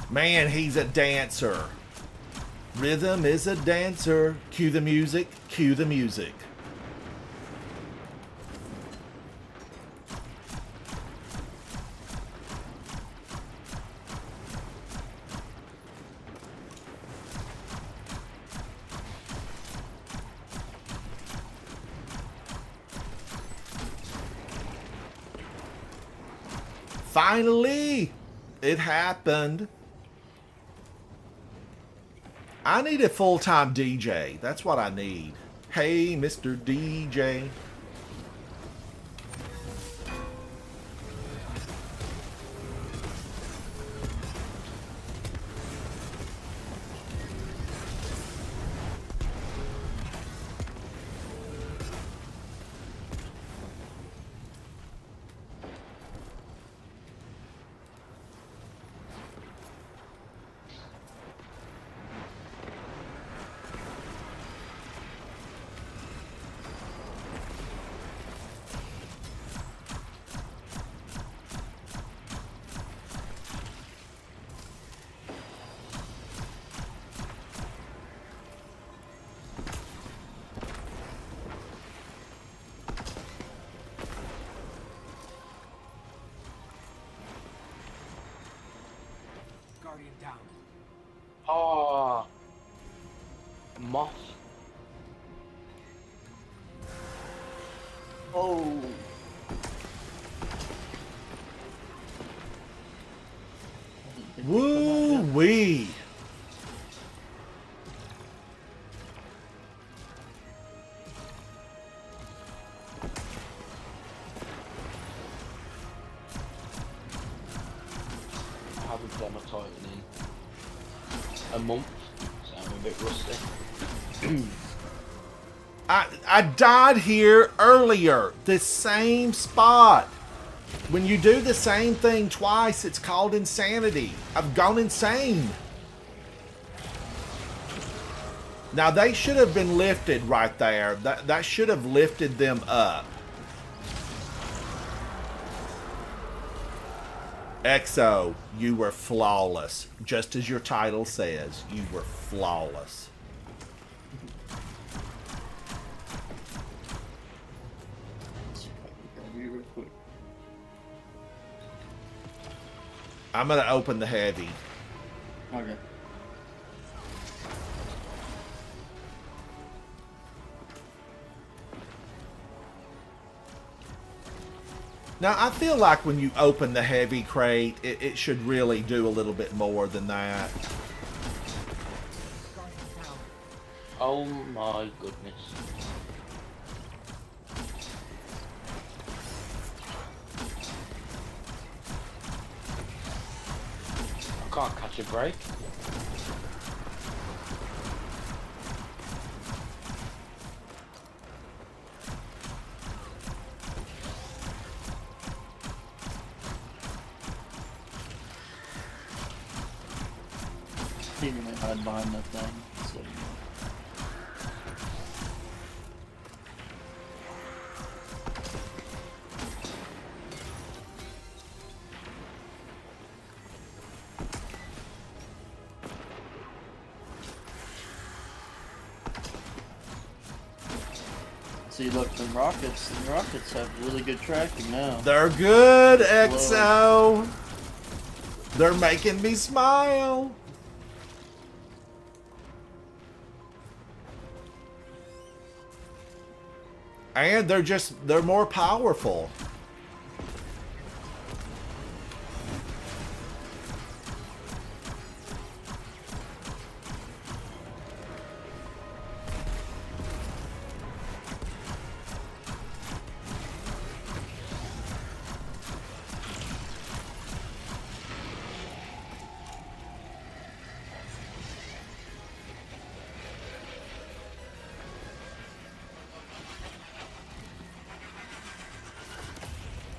Man, he's a dancer. Rhythm is a dancer. Cue the music. Cue the music. Finally, it happened. I need a full-time DJ. That's what I need. Hey, Mr. DJ. Oh, moth. Oh. Woo-wee. I haven't played my Titan in a month, so I'm a bit rusty. I died here earlier. The same spot. When you do the same thing twice, it's called insanity. I've gone insane. Now, they should have been lifted right there. That should have lifted them up. EXO, you were flawless. Just as your title says, you were flawless. Real quick. I'm going to open the heavy. Okay. Now, I feel like when you open the heavy crate, it should really do a little bit more than that. Oh my goodness. can't catch a break. He didn't hide behind that thing. So. See, look, the rockets have really good tracking now. They're good, XO. They're making me smile. And they're more powerful.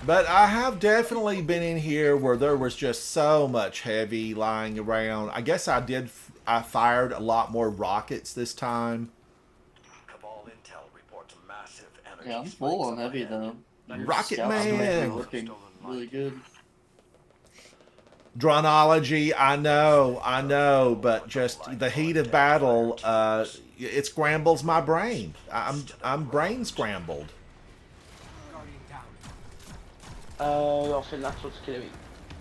But I have definitely been in here where there was just so much heavy lying around. I guess I fired a lot more rockets this time. Cabal intel reports massive energy. Yeah, I'm full on heavy though. Your Rocket scouts are Man. looking really good. Dronology, I know, but just the heat of battle, it scrambles my brain. I'm brain scrambled. I think that's what's killing me.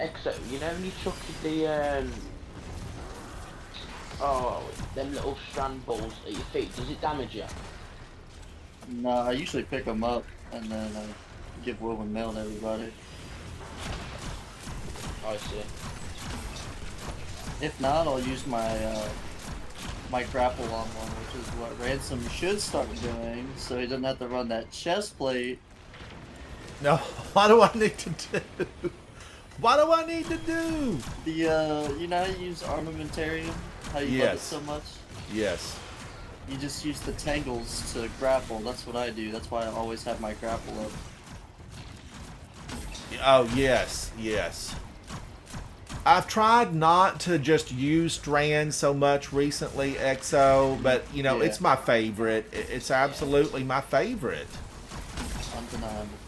Exo, you know when you chuck the them little strand balls at your feet, does it damage you? No, I usually pick them up and then give Will and mail to everybody. I see. If not, I'll use my my grapple on one, which is what Ransom should start doing, so he doesn't have to run that chest plate. No, what do I need to do? What do I need to do? The you know how you use armamentarium? How you love it Yes. so much? Yes. You just use the tangles to grapple. That's what I do. That's why I always have my grapple up. Oh, yes, yes. I've tried not to just use Strand so much recently, XO, but, you know, Yeah. it's my favorite. It's absolutely my favorite. Undeniable.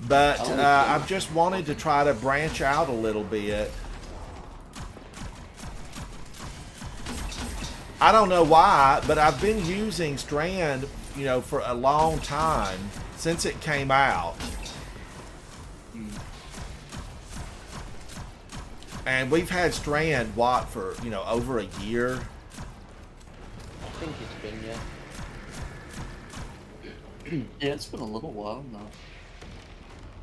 But Oh, I've just wanted to try to branch out a little bit. I don't know why, but I've been using Strand, you know, for a long time since it came out. And we've had Strand, what, for, you know, over a year? I think it's been, yeah. Yeah, it's been a little while now.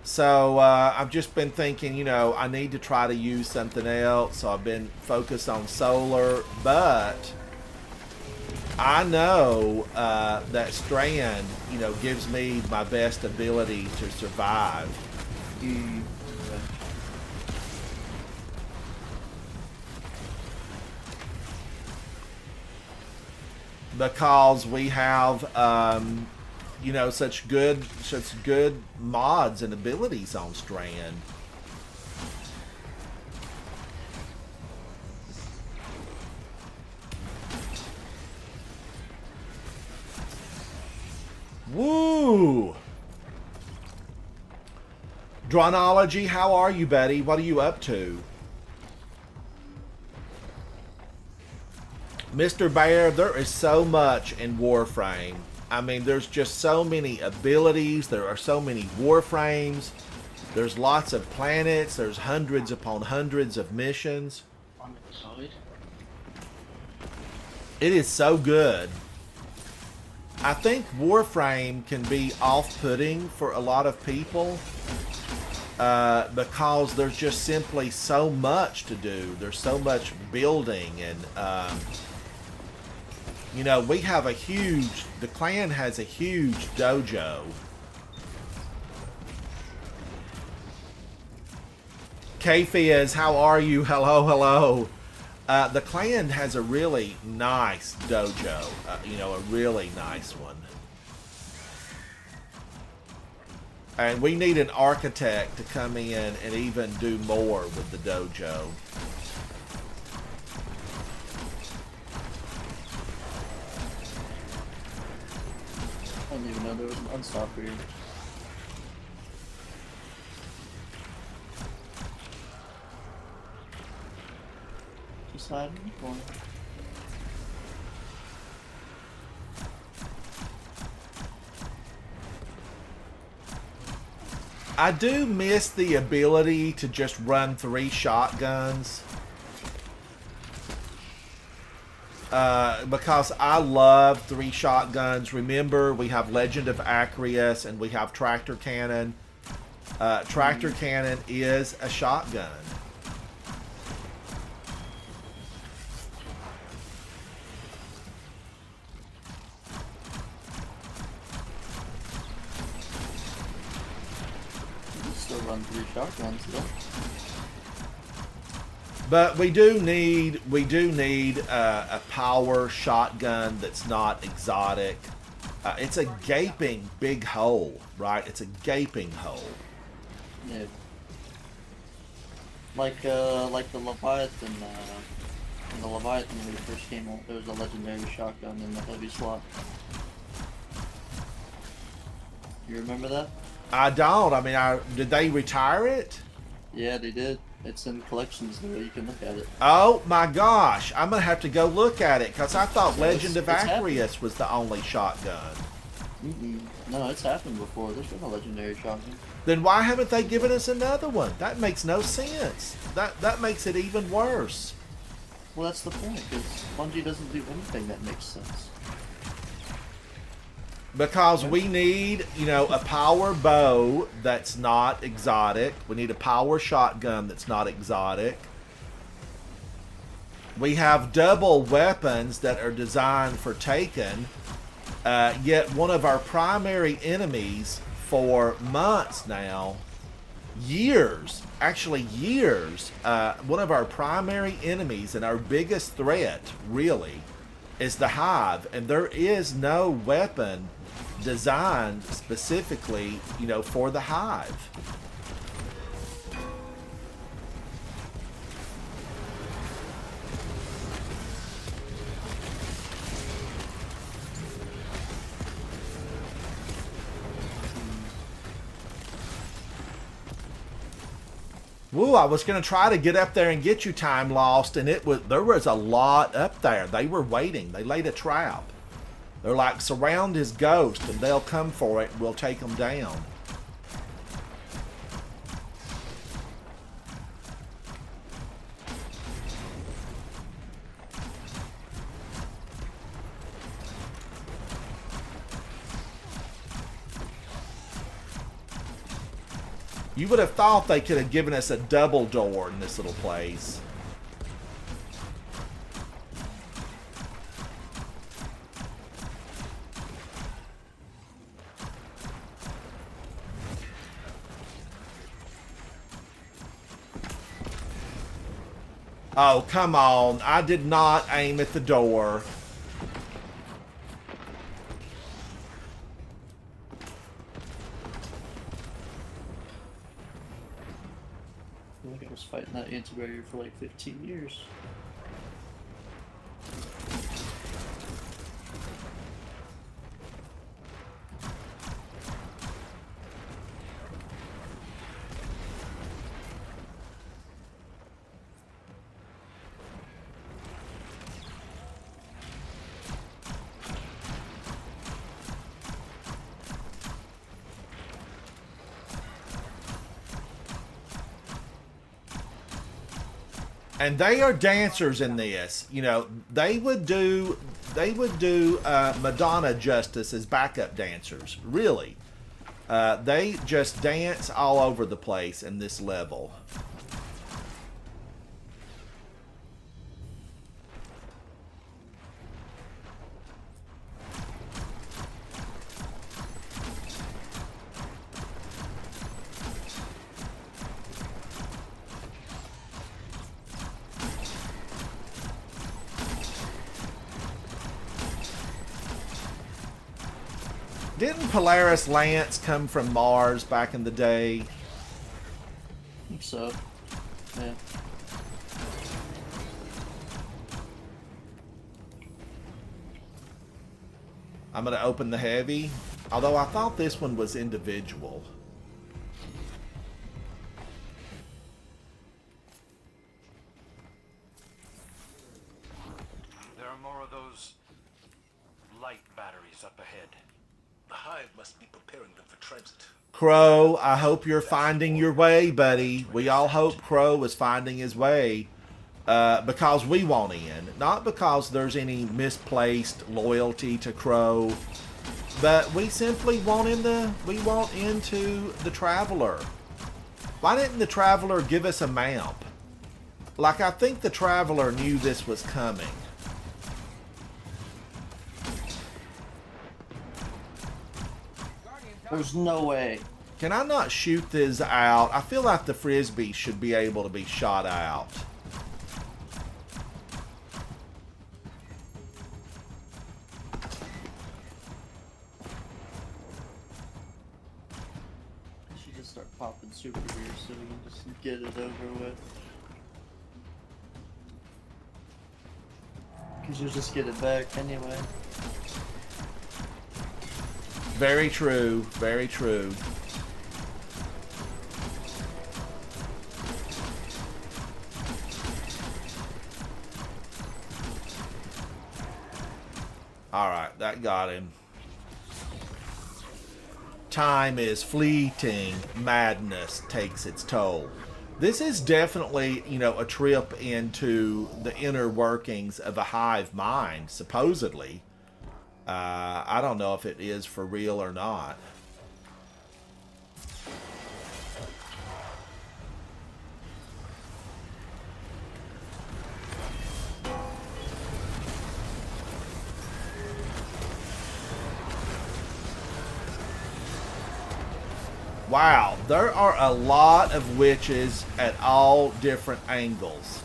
So I've just been thinking, you know, I need to try to use something else. So I've been focused on solar, but I know that Strand, you know, gives me my best ability to survive. Because we have, you know, such good mods and abilities on Strand. Woo! Dronology, how are you, buddy? What are you up to? Mr. Bear, there is so much in Warframe. I mean, there's just so many abilities. There are so many Warframes. There's lots of planets. There's hundreds upon hundreds of missions. On the side. It is so good. I think Warframe can be off-putting for a lot of people because there's just simply so much to do. There's so much building and you know, we have the clan has a huge dojo. K-Fizz, how are you? Hello, hello. The clan has a really nice dojo. A really nice one. And we need an architect to come in and even do more with the dojo. I didn't even know there was an unstopper here. Just hiding in the corner. I do miss the ability to just run 3 shotguns. Because I love 3 shotguns. Remember, we have Legend of Acreus and we have Tractor Cannon. Tractor Cannon is a shotgun. You can still run 3 shotguns though. But we do need a power shotgun that's not exotic. It's a gaping big hole, right? It's a gaping hole. Yeah. Like the Leviathan. In the Leviathan when it first came out, there was a legendary shotgun in the heavy slot. You remember that? I don't. I mean, did they retire it? Yeah, they did. It's in collections there. You can look at it. Oh my gosh! I'm gonna have to go look at it because I thought Legend of it's Acreus was the only shotgun. No, it's happened before. There's been a legendary shotgun. Then why haven't they given us another one? That makes no sense. That makes it even worse. Well, that's the point, because Bungie doesn't do anything that makes sense. Because we need, a power bow that's not exotic. We need a power shotgun that's not exotic. We have double weapons that are designed for taken. Yet one of our primary enemies for months now, years, one of our primary enemies and our biggest threat, really, is the Hive. And there is no weapon designed specifically, for the Hive. Woo, I was going to try to get up there and get you, Time Lost, and there was a lot up there. They were waiting. They laid a trap. They're like, surround his ghost, and they'll come for it, and we'll take them down. You would have thought they could have given us a double door in this little place. Oh, come on. I did not aim at the door. I feel like I was fighting that anti-barrier for like 15 years. And they are dancers in this. They would do Madonna justice as backup dancers. Really. They just dance all over the place in this level. Didn't Polaris Lance come from Mars back in the day? I think so. Yeah. I'm going to open the heavy. Although I thought this one was individual. There are more of those light batteries up ahead. The Hive must be preparing them for transit. Crow, I hope you're finding your way, buddy. We all hope Crow is finding his way. Because we want in. Not because there's any misplaced loyalty to Crow. But we simply want into the Traveler. Why didn't the Traveler give us a map? Like, I think the Traveler knew this was coming. There's no way. Can I not shoot this out? I feel like the Frisbee should be able to be shot out. I should just start popping super gear so we can just get it over with. Because you'll just get it back anyway. Very true. Very true. Alright, that got him. Time is fleeting. Madness takes its toll. This is definitely, you know, a trip into the inner workings of a hive mind, supposedly. I don't know if it is for real or not. Wow, there are a lot of witches at all different angles.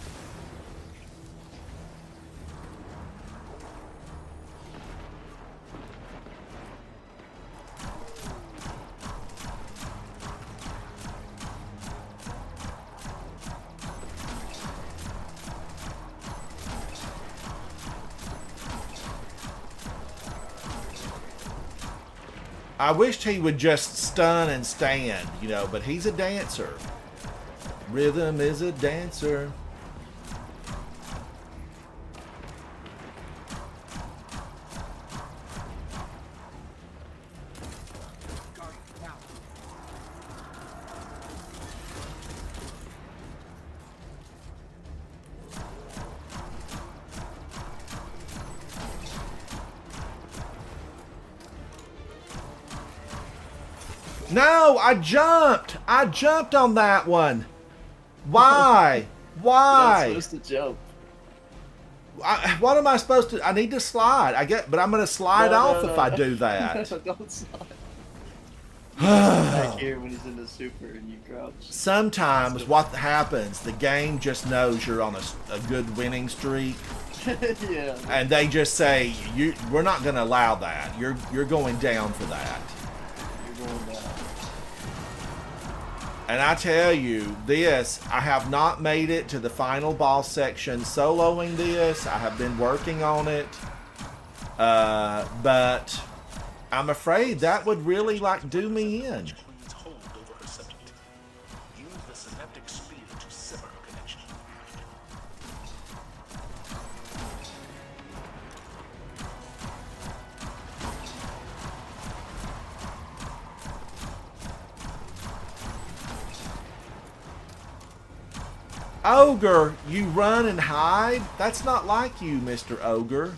I wished he would just stun and stand, you know, but he's a dancer. Rhythm is a dancer. No, I jumped. I jumped on that one. Why? Why? You're not supposed to jump. What am I supposed to? I need to slide. But I'm going to slide off if I do that. No, don't slide. Back here when he's in the super and you crouch. Sometimes what happens, the game just knows you're on a good winning streak. Yeah. And they just say, we're not going to allow that. You're going down for that. You're going down. And I tell you, I have not made it to the final boss section soloing this. I have been working on it. But I'm afraid that would really, like, do me in. Queen's hold over her subject. Use the synaptic spear to sever her connection. Ogre, you run and hide? That's not like you, Mr. Ogre.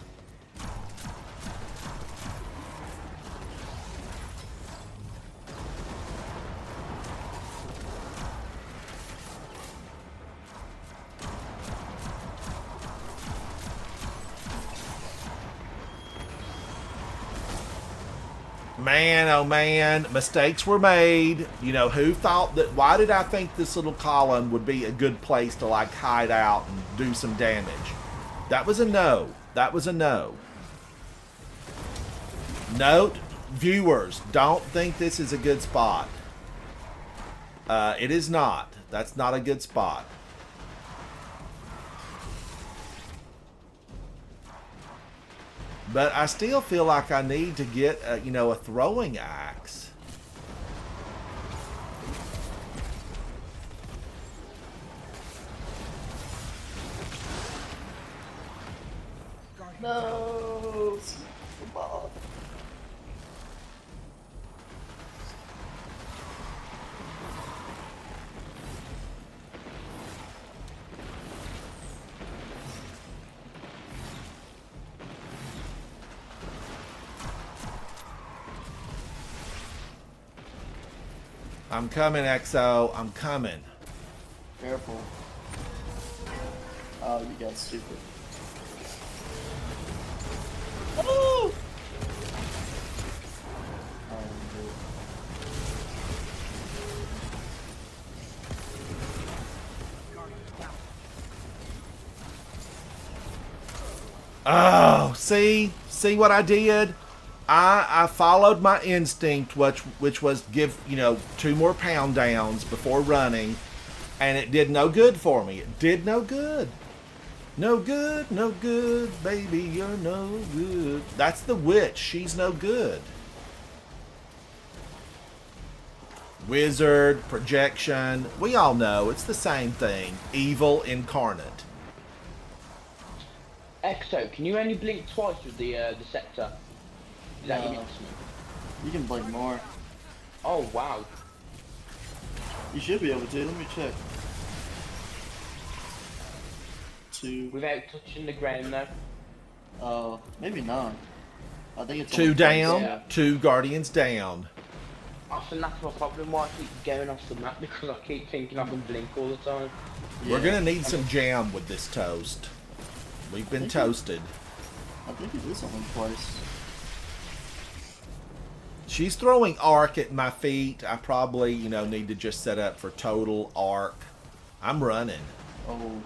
Man, oh man, mistakes were made. You know, who thought that? Why did I think this little column would be a good place to, like, hide out and do some damage? That was a no. That was a no. Note Viewers, don't think this is a good spot. It is not. That's not a good spot. But I still feel like I need to get, a throwing axe. No. Come on. I'm coming, XO. I'm coming. Careful. Oh, you got stupid. Oh! Oh, see what I did? I followed my instinct, which was give 2 more pound downs before running, and it did no good for me. It did no good. No good, no good, baby, you're no good. That's the witch. She's no good. Wizard, projection. We all know it's the same thing. Evil incarnate. Exo, can you only blink twice with the scepter? Is that No. You can blink more. Oh wow. You should be able to. Let me check. 2. Without touching the ground though. Maybe not. I think it's 2 only down, twice, yeah. 2 guardians down. I think that's my problem, why I keep going off the map, because I keep thinking I can blink all the time. We're Yeah. gonna need some jam with this toast. We've been toasted. I think it is only twice. She's throwing arc at my feet. I probably, need to just set up for total arc. I'm running. Oh.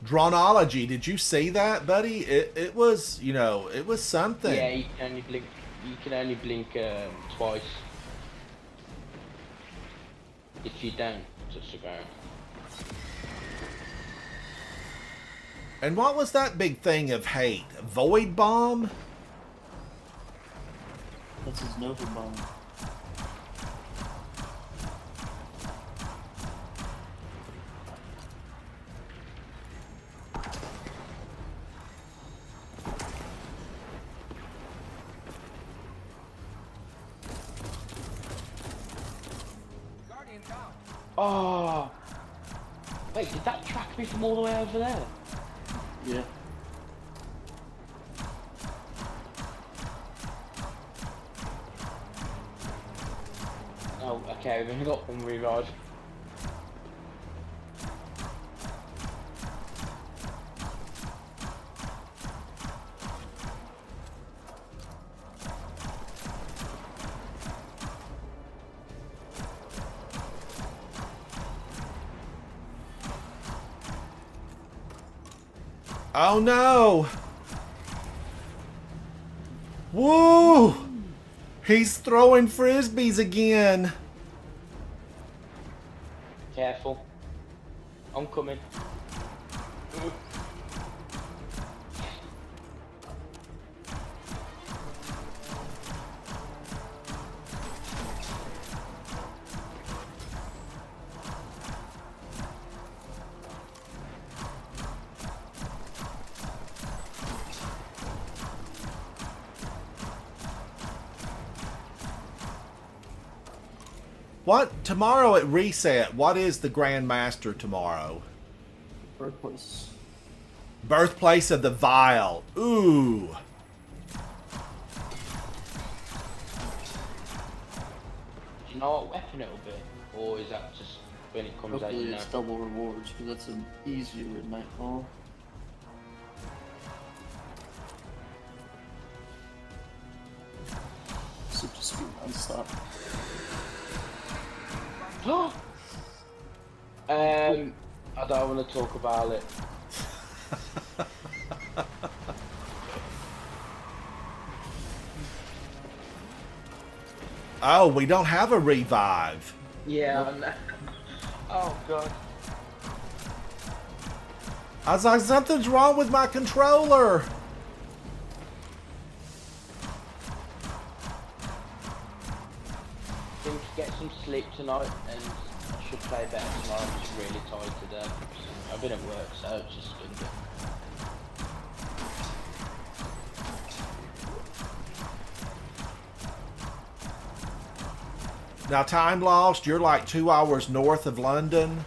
Dronology, did you see that, buddy? It was, it was something. Yeah, you can only blink twice. If you don't touch the ground. And what was that big thing of hate? Void bomb? That's his Nova Bomb. Oh! Wait, did that track me from all the way over there? Yeah. Oh, okay, we've only got one revive. Oh no! Woo! He's throwing frisbees again. Careful. I'm coming. What? Tomorrow at reset, what is the Grand Master tomorrow? Birthplace. Birthplace of the Vile. Ooh. Do you know what weapon it'll be? Or is that just when it comes out, Hopefully you know? it's double rewards, because that's an easier at Nightfall. Super speed non-stop. I don't want to talk about it. Oh, we don't have a revive. Yeah. I know. Oh god. I was like, something's wrong with my controller. I think get some sleep tonight, and I should play better tomorrow. I'm just really tired today. I've been at work, so it's just been good. Now, time lost, you're like 2 hours north of London.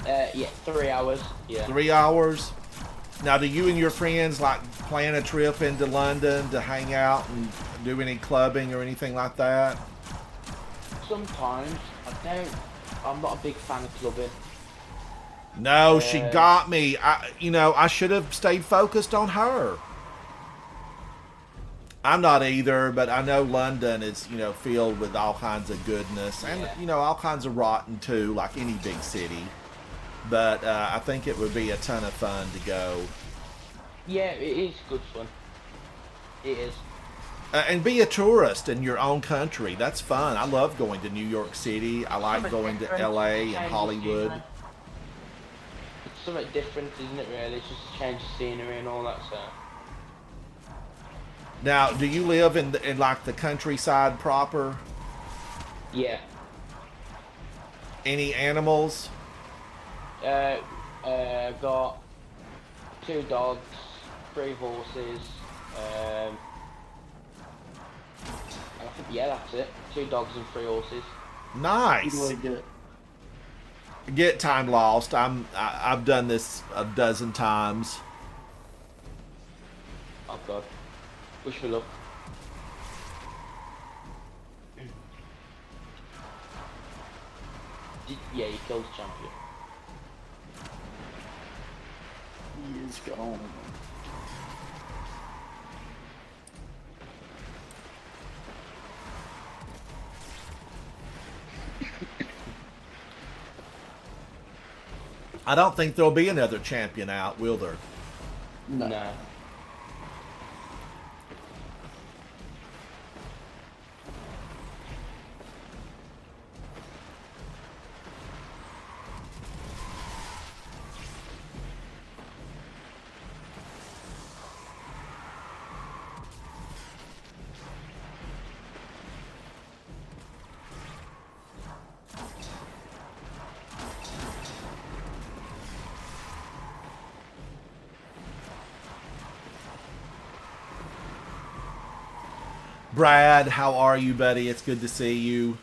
Yeah, 3 hours. Yeah. 3 hours. Now, do you and your friends like plan a trip into London to hang out and do any clubbing or anything like that? Sometimes I'm not a big fan of clubbing. No, she got me. I should have stayed focused on her. I'm not either, but I know London is, filled with all kinds of goodness and, Yeah. all kinds of rotten too, like any big city. But I think it would be a ton of fun to go. Yeah, it is good fun. It is. And be a tourist in your own country. That's fun. I love going to New York City. I like Something going to different, LA and change of Hollywood. scenery. It's something different, isn't it? Really, it's just a change of scenery and all that stuff. Now, do you live in like the countryside proper? Yeah. Any animals? Got 2 dogs, 3 horses. I think, yeah, that's it. 2 dogs and 3 horses. Who Nice. do I get? Get time lost. I've done this a dozen times. Oh god. Wish me luck. Yeah, you killed the champion. He is gone. I don't think there'll be another champion out, will there? No. Brad, how are you, buddy? It's good to see you.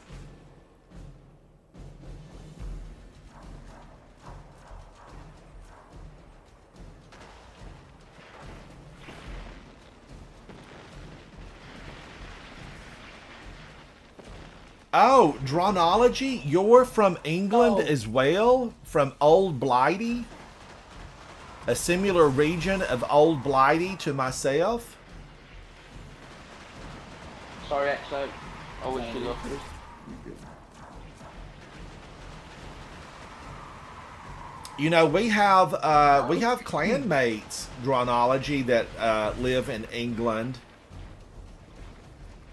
Oh, Dronology, you're from England as well? From Old Blighty? A similar region of Old Blighty to myself? Sorry, XO. I wish you luck. We have clanmates, Dronology, that live in England.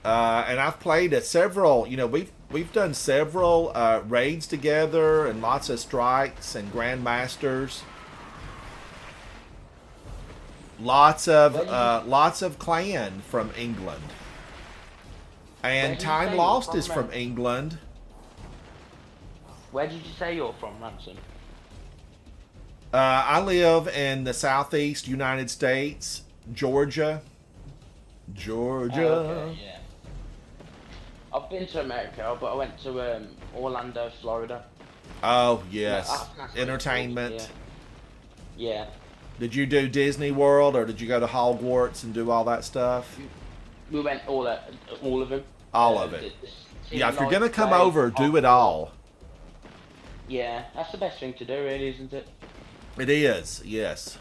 And I've played at several, we've done several raids together and lots of strikes and grandmasters. Lots of clan from England. And Time Lost is from England. Where did you say you're from, Ransom? I live in the southeast United States, Georgia. Georgia. Oh, okay, yeah. I've been to America, but I went to Orlando, Florida. Oh, yes. Yeah, that's Entertainment. Yeah. Did you do Disney World or did you go to Hogwarts and do all that stuff? We went all of them. All of it. the Yeah, if you're going to come Nightfall, over, do it all. Yeah, that's the best thing to do, really, isn't it? It is, yes.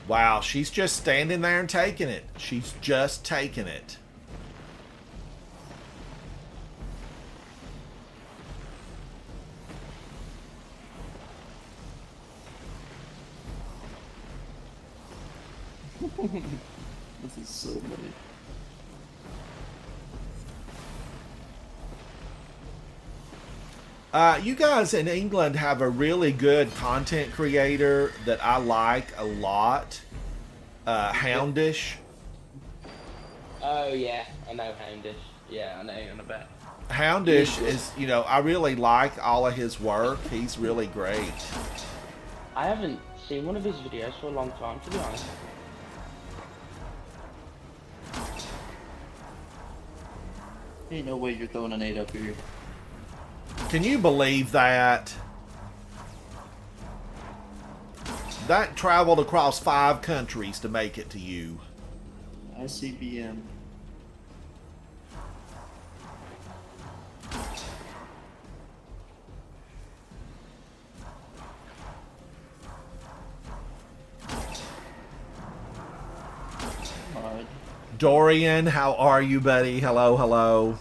Wow, she's just standing there and taking it. She's just taking it. This is so funny. You guys in England have a really good content creator that I like a lot. Houndish. Oh yeah, I know Houndish. Yeah, I know on a bet. Houndish is, you know, I really like all of his work. He's really great. I haven't seen one of his videos for a long time, to be honest. Ain't no way you're throwing an 8 up here. Can you believe that? That traveled across 5 countries to make it to you. ICBM. Alright. Dorian, how are you, buddy? Hello, hello.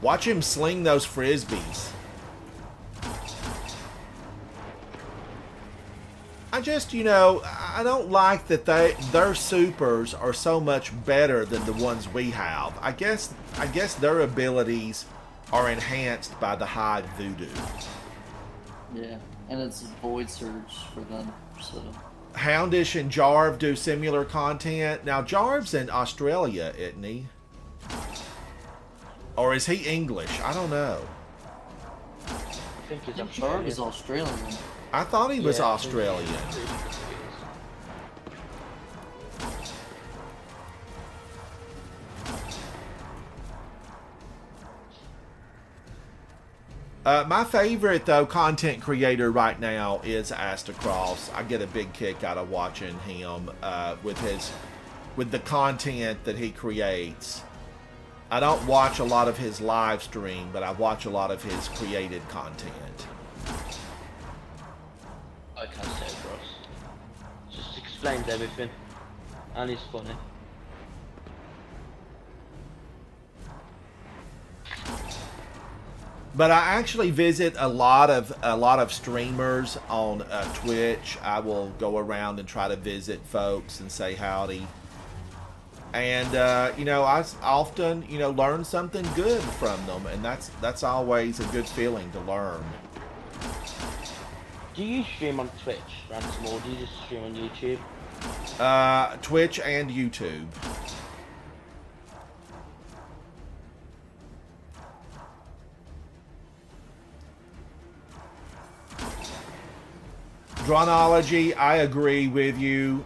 Watch him sling those frisbees. I just, you know, I don't like that their supers are so much better than the ones we have. I guess their abilities are enhanced by the Hive Voodoo. Yeah, and it's Void Surge for them, so... Houndish and Jarv do similar content. Now, Jarv's in Australia, isn't he? Or is he English? I don't know. I think he's Jarv is Australian. I thought he was Yeah, Australian. My favorite, though, content creator right now is Astacross. I get a big kick out of watching him with the content that he creates. I don't watch a lot of his live stream, but I watch a lot of his created content. I can't say it, Ross. Just explains everything. And he's funny. But I actually visit a lot of streamers on Twitch. I will go around and try to visit folks and say howdy. And you know, I often, you know, learn something good from them, and that's always a good feeling to learn. Do you stream on Twitch, Ransom, or do you just stream on YouTube? Twitch and YouTube. Dronology, I agree with you.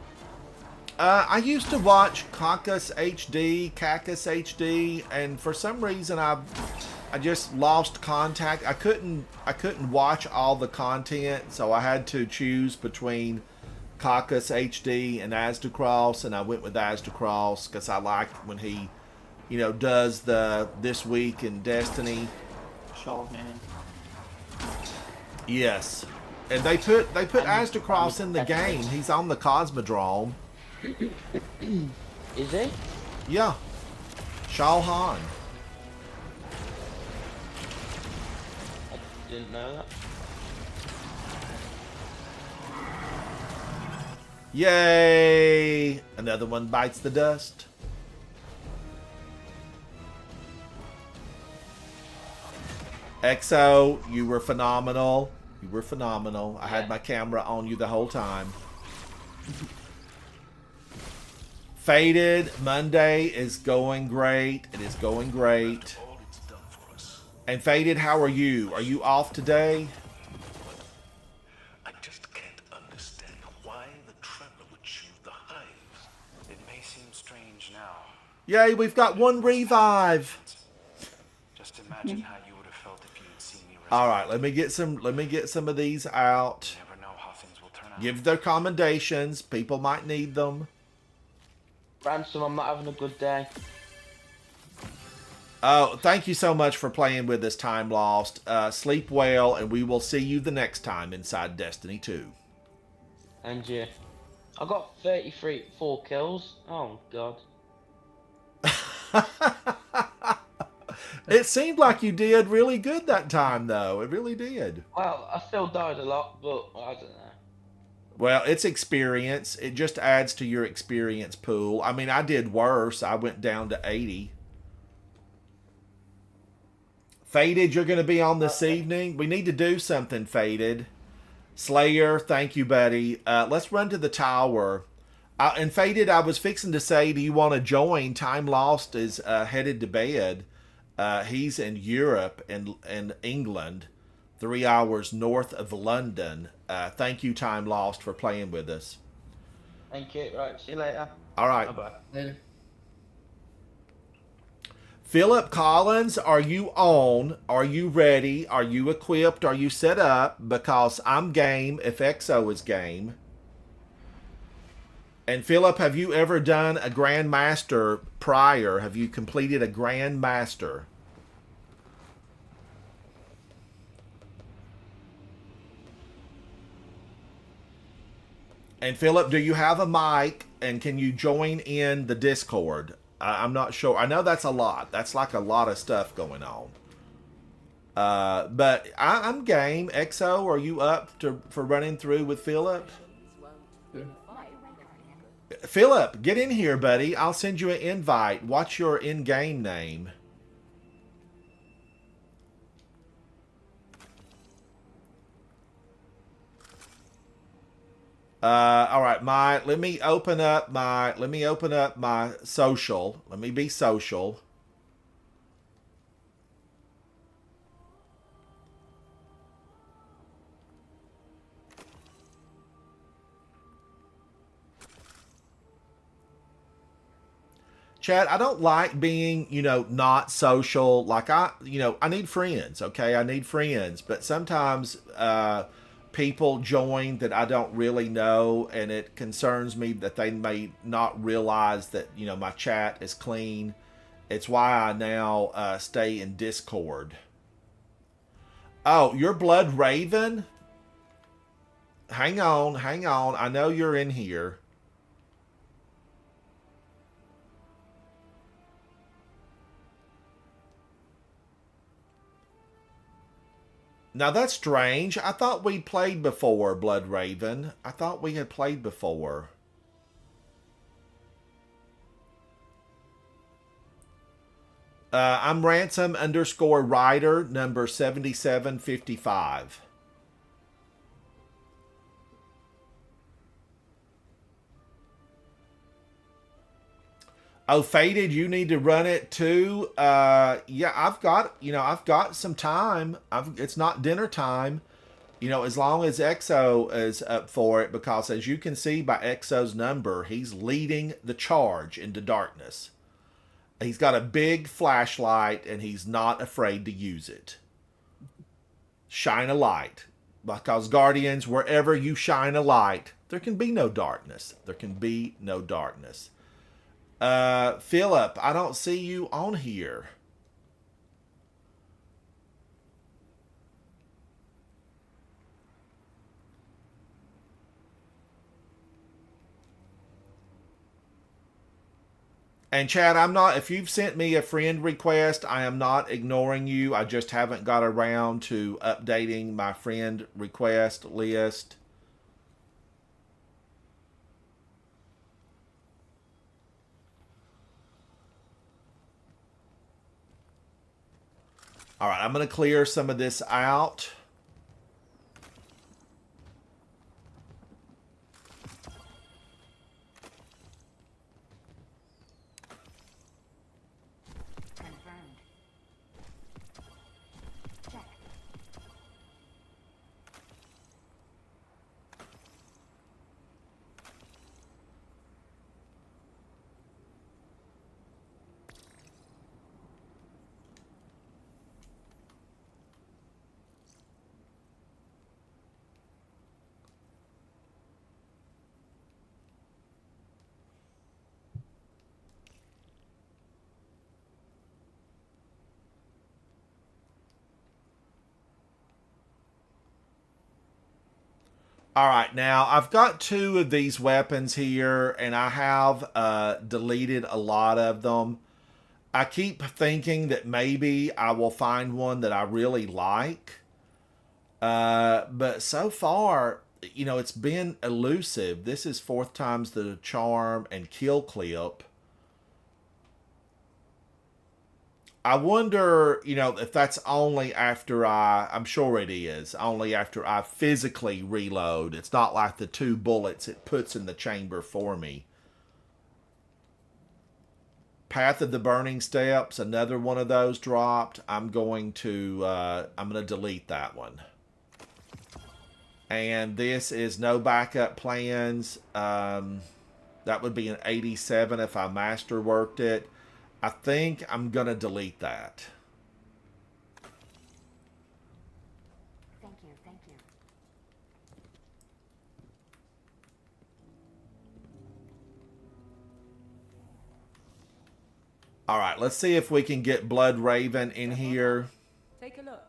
I used to watch Cacus HD, and for some reason I just lost contact. I couldn't watch all the content, so I had to choose between Cacus HD and Astacross, and I went with Astacross because I like when he, you know, does the This Week in Destiny. Shawhan. Yes, and they put Astacross in the game. He's on the Cosmodrome. Is he? Yeah, Shawhan. I didn't know that. Yay! Another one bites the dust. EXO, you were phenomenal. You were phenomenal. I had my camera on you the whole time. Faded, Monday is going great. It is going great. All it's done for us. And Faded, how are you? Are you off today? I just can't understand why the traveler would choose the hive. It may seem strange now. Yay, we've got one revive. Just imagine how you would have felt if you had seen me. All right, let me get some of these out. You never know how things will turn Give their commendations. People might need them. Ransom, I'm not having a good day. Oh, thank you so much for playing with us, Time Lost. Sleep well, and we will see you the next time inside Destiny 2. And yeah. I got 4 kills. Oh, God. It seemed like you did really good that time, though. It really did. Well, I still died a lot, but I don't know. Well, it's experience. It just adds to your experience pool. I mean, I did worse. I went down to 80. Faded, you're going to be on this evening. We need to do something, Faded. Slayer, thank you, buddy. Let's run to the tower. And Faded, I was fixing to say, do you want to join? Time Lost is headed to bed. He's in Europe and England, 3 hours north of London. Thank you, Time Lost, for playing with us. Thank you. Right, see you later. All right. Bye-bye. Later. Philip Collins, are you on? Are you ready? Are you equipped? Are you set up? Because I'm game if EXO is game. And Philip, have you ever done a Grandmaster prior? Have you completed a Grandmaster? And Philip, do you have a mic? And can you join in the Discord? I'm not sure. I know that's a lot. That's like a lot of stuff going on. But I'm game. EXO, are you up for running through with Philip? Sure. Philip, get in here, buddy. I'll send you an invite. What's your in-game name? All right, let me open up my social. Let me be social. Chad, I don't like being, not social. Like I need friends, okay? I need friends, but sometimes people join that I don't really know, and it concerns me that they may not realize that, my chat is clean. It's why I now stay in Discord. Oh, you're Blood Raven? Hang on. I know you're in here. Now that's strange. I thought we played before, Blood Raven. I thought we had played before. I'm Ransom_Rider, number 7755. Oh, Faded, you need to run it too. Yeah, I've got some time. It's not dinner time. As long as EXO is up for it, because as you can see by EXO's number, he's leading the charge into darkness. He's got a big flashlight and he's not afraid to use it. Shine a light. Because Guardians, wherever you shine a light, there can be no darkness. There can be no darkness. Philip, I don't see you on here. And Chad, if you've sent me a friend request, I am not ignoring you. I just haven't got around to updating my friend request list. All right, I'm going to clear some of this out. Confirmed. Check. All right, now I've got 2 of these weapons here, and I have deleted a lot of them. I keep thinking that maybe I will find one that I really like. But so far, you know, it's been elusive. This is 4th time's the charm and kill clip. I wonder, you know, if that's only after I'm sure it is, only after I physically reload. It's not like the 2 bullets it puts in the chamber for me. Path of the Burning Steps, another one of those dropped. I'm going to delete that one. And this is no backup plans. That would be an 87 if I masterworked it. I think I'm going to delete that. Thank you, thank you. All right, let's see if we can get Blood Raven in here. Take a look.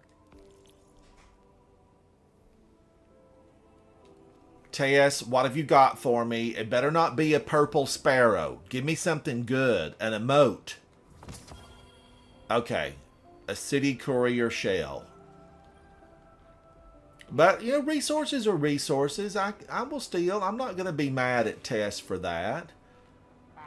Tess, what have you got for me? It better not be a purple sparrow. Give me something good. An emote. Okay. A city courier shell. But, you know, resources are resources. I will steal. I'm not going to be mad at Tess for that. Bye.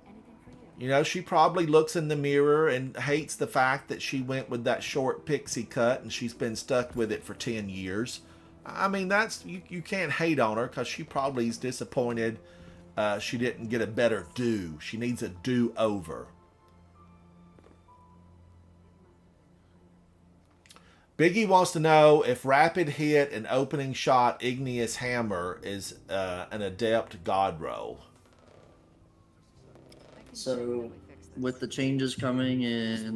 Anything for you? You know, she probably looks in the mirror and hates the fact that she went with that short pixie cut and she's been stuck with it for 10 years. I mean, that's you can't hate on her because she probably is disappointed she didn't get a better do. She needs a do-over. Biggie wants to know if Rapid Hit and Opening Shot Igneous Hammer is an adept god roll. So, with the changes coming in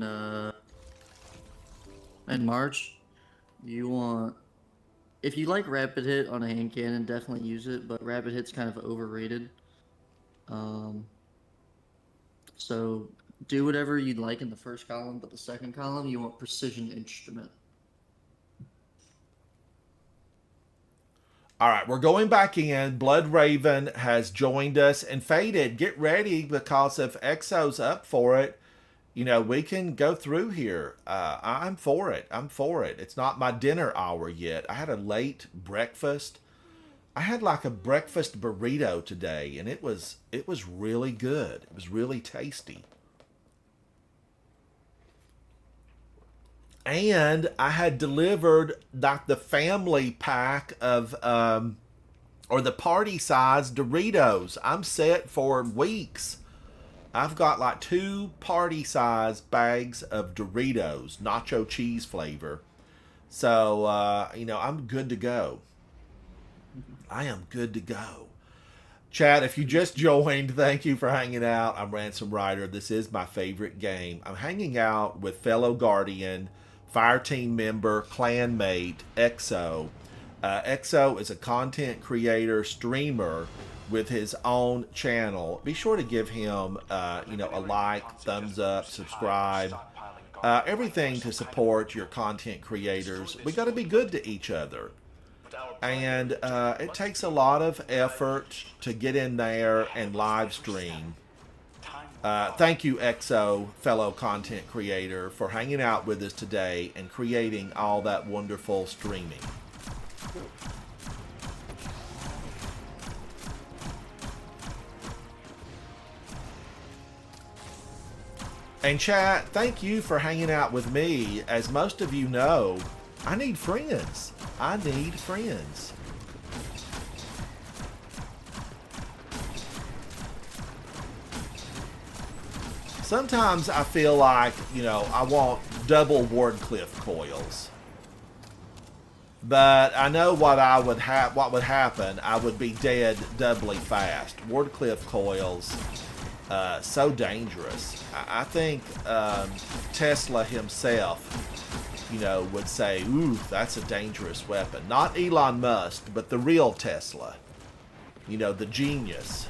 March, you want, if you like Rapid Hit on a hand cannon, definitely use it, but Rapid Hit's kind of overrated. So do whatever you'd like in the first column, but the second column, you want Precision Instrument. All right, we're going back in. Blood Raven has joined us. And Faded, get ready because if Exo's up for it, you know, we can go through here. I'm for it. I'm for it. It's not my dinner hour yet. I had a late breakfast. I had like a breakfast burrito today, and it was really good. It was really tasty. And I had delivered like the family pack of or the party size Doritos. I'm set for weeks. I've got like 2 party size bags of Doritos, nacho cheese flavor. So, you know, I'm good to go. I am good to go. Chat, if you just joined, thank you for hanging out. I'm Ransom Rider. This is my favorite game. I'm hanging out with fellow Guardian, Fire Team member, clanmate, Exo. Exo is a content creator, streamer with his own channel. Be sure to give him, you know, a like, thumbs up, subscribe, everything to support your content creators. We got to be good to each other. And it takes a lot of effort to get in there and live stream. Thank you, Exo, fellow content creator, for hanging out with us today and creating all that wonderful streaming. And chat, thank you for hanging out with me. As most of you know, I need friends. I need friends. Sometimes I feel like, you know, I want double Wardcliff coils. But I know what would happen. I would be dead doubly fast. Wardcliff coils, so dangerous. I think Tesla himself, you know, would say, ooh, that's a dangerous weapon. Not Elon Musk, but the real Tesla. You know, the genius.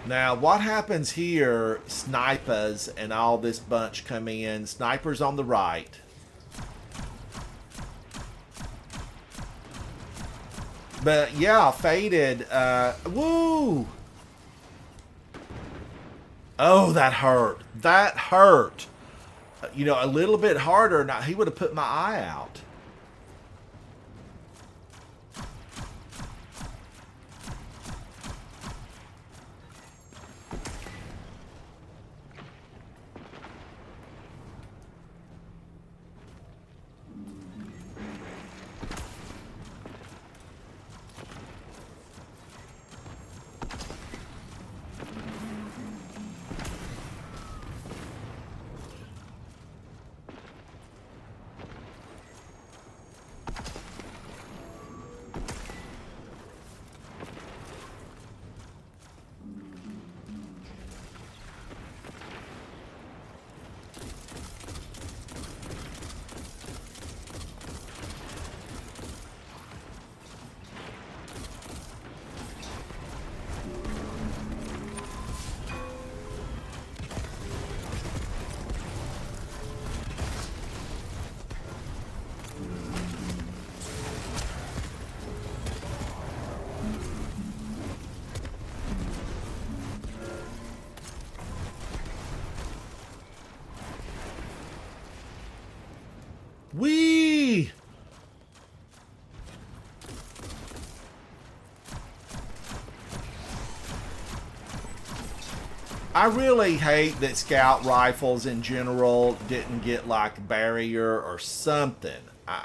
Now, what happens here? Snipers and all this bunch come in. Snipers on the right. But yeah, Faded. Woo! Oh, that hurt. That hurt. You know, a little bit harder. Now, he would have put my eye out. Whee! I really hate that scout rifles in general didn't get like barrier or something.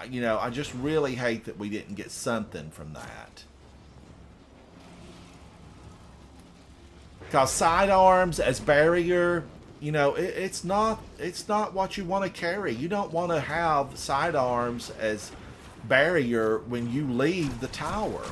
You know, I just really hate that we didn't get something from that. Because sidearms as barrier, you know, it's not what you want to carry. You don't want to have sidearms as barrier when you leave the tower.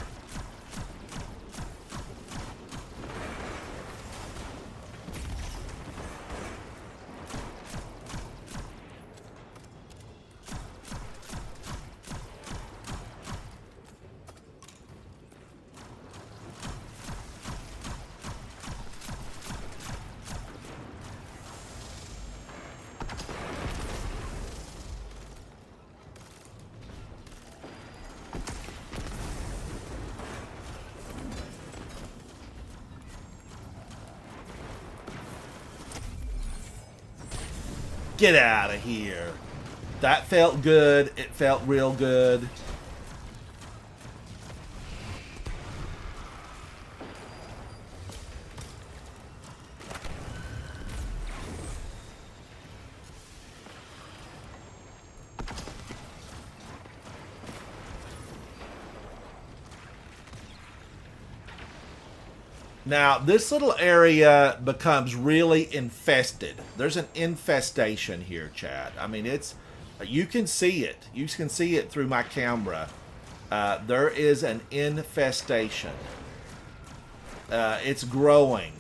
Get out of here. That felt good. It felt real good. Now, this little area becomes really infested. There's an infestation here, chat. I mean, you can see it. You can see it through my camera. There is an infestation. It's growing.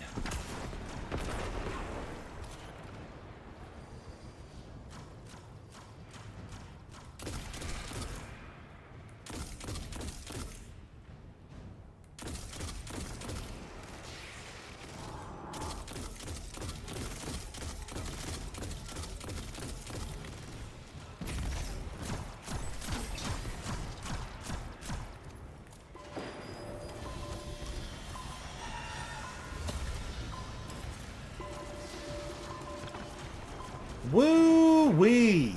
Woo-wee!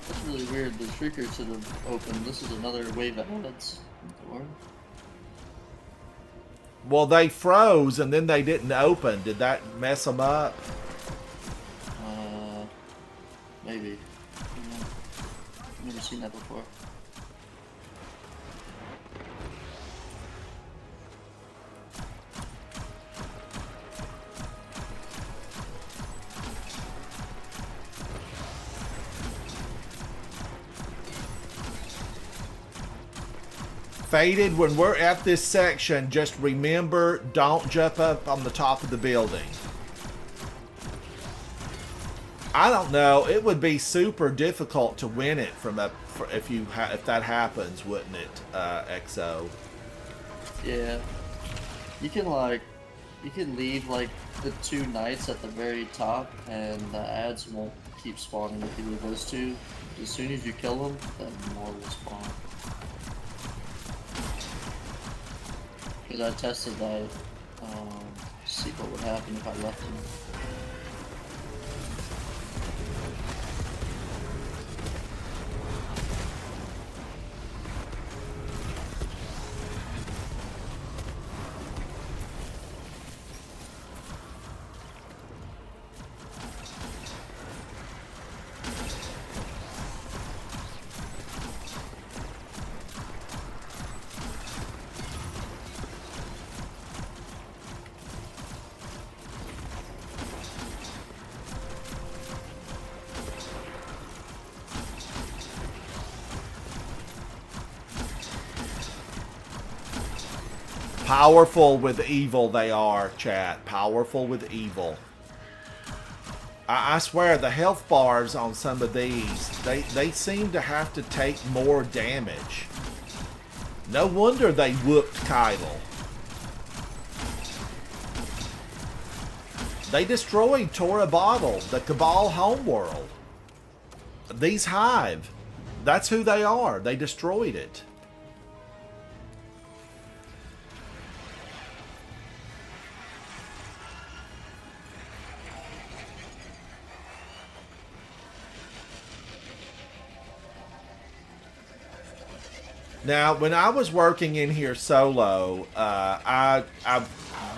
That's really weird. The Shrieker should have opened. This is another wave of heads. Well, they froze and then they didn't open. Did that mess them up? Maybe. Yeah. Never seen that before. Faded, when we're at this section, just remember, don't jump up on the top of the building. I don't know, it would be super difficult to win it from up if that happens, wouldn't it, XO? Yeah. You can leave like the 2 knights at the very top, and the ads won't keep spawning if you leave those 2. As soon as you kill them, then more will spawn. Because I tested that, see what would happen if I left them. Powerful with evil they are, chat. Powerful with evil. I swear, the health bars on some of these, they seem to have to take more damage. No wonder they whooped Keitel. They destroyed Tora Bottle, the Cabal homeworld. These Hive, that's who they are. They destroyed it. Now, when I was working in here solo, I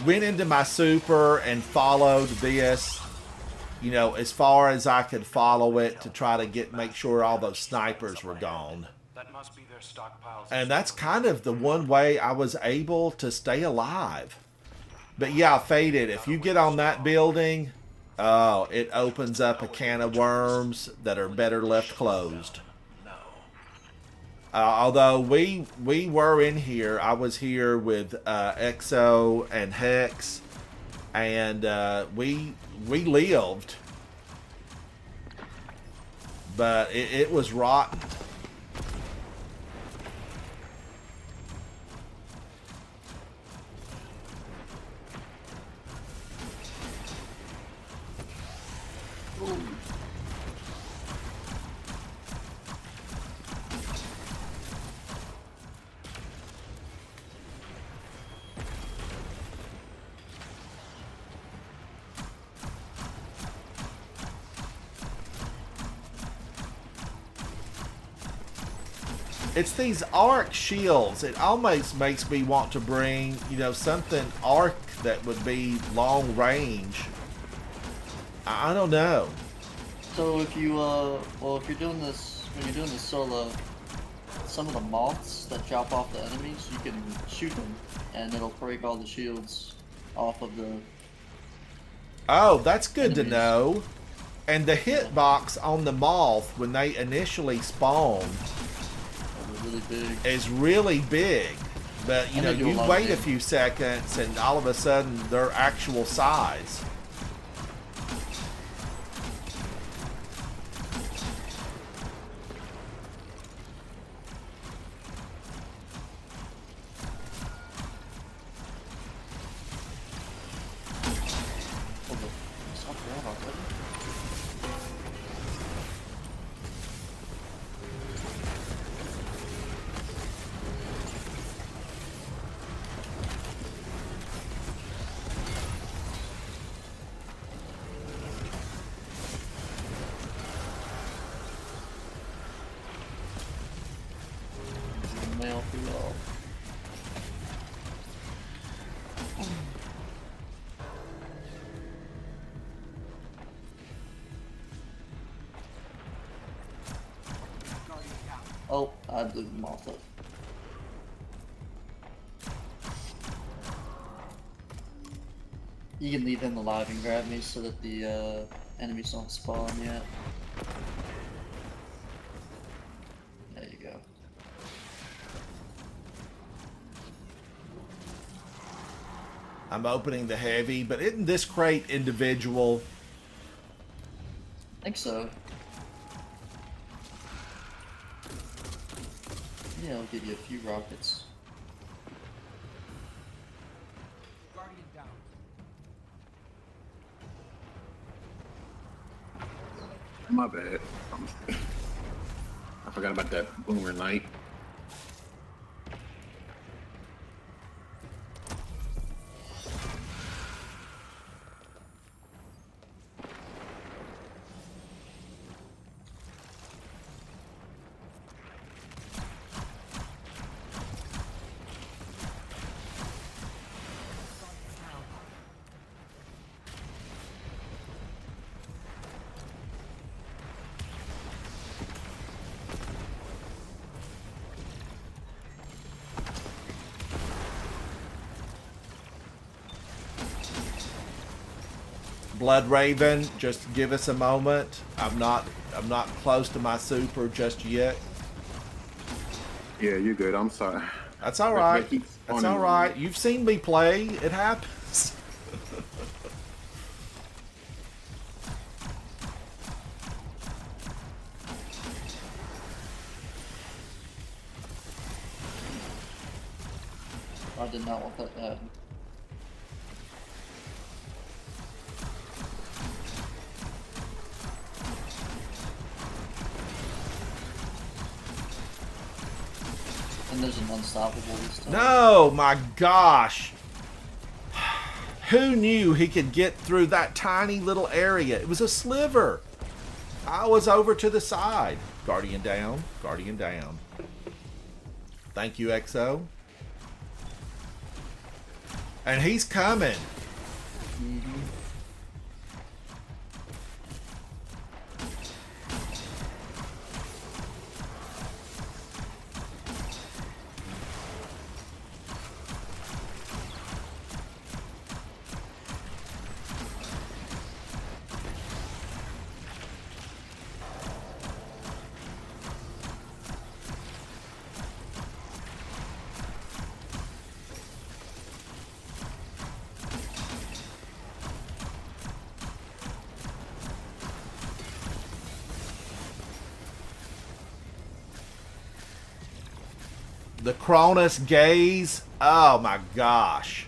went into my super and followed this, you know, as far as I could follow it to try to make sure all those snipers were gone. That must be their stockpiles. And that's kind of the one way I was able to stay alive. But yeah, Faded, if you get on that building, oh, it opens up a can of worms that are better left closed. Although we were in here, I was here with XO and Hex, and we lived, but it was rotten. It's these arc shields. It almost makes me want to bring, you know, something arc that would be long range. I don't know. So if you, well, if you're doing this, when you're doing this solo, some of the moths that drop off the enemies, you can shoot them, and it'll break all the shields off of the... Oh, that's good to enemies. know. And the hitbox on the moth when they initially spawn Really big. is really big. But, you And know, they do a you lot of wait a damage. few seconds and all of a sudden they're actual size. Stop around already. Mail for y'all. Oh, I blew them off up. You can leave him alive and grab me so that the enemies don't spawn yet. There you go. I'm opening the heavy, but isn't this crate individual? I think so. Yeah, I'll give you a few rockets. Guardian down. My bad. I forgot about that boomer knight. Blood Raven, just give us a moment. I'm not close to my super just yet. Yeah, you're good. I'm sorry. That's all right. That keeps That's spawning all on me. right. You've seen me play. It happens. I did not want that to happen. And there's an unstoppable this time. No, my gosh. Who knew he could get through that tiny little area? It was a sliver. I was over to the side. Guardian down. Guardian down. Thank you, XO. And he's coming. The Cronus gaze. Oh my gosh.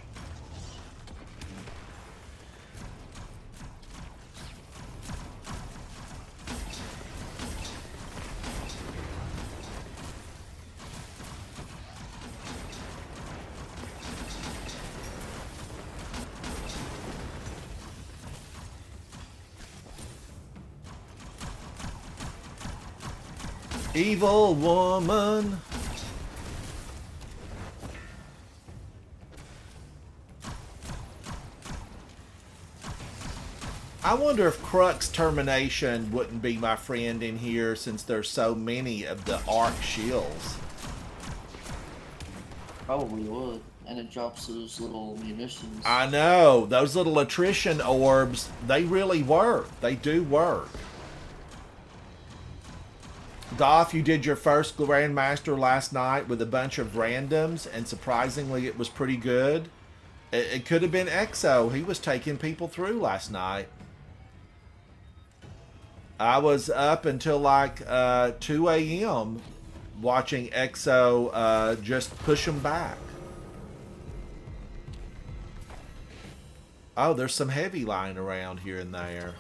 Evil woman. I wonder if Crux Termination wouldn't be my friend in here since there's so many of the arc shields. Probably would. And it drops those little munitions. I know. Those little attrition orbs, they really work. They do work. Goth, you did your first Grandmaster last night with a bunch of randoms, and surprisingly it was pretty good. It could have been EXO. He was taking people through last night. I was up until like 2 a.m. watching EXO just push them back. Oh, there's some heavy lying around here and there.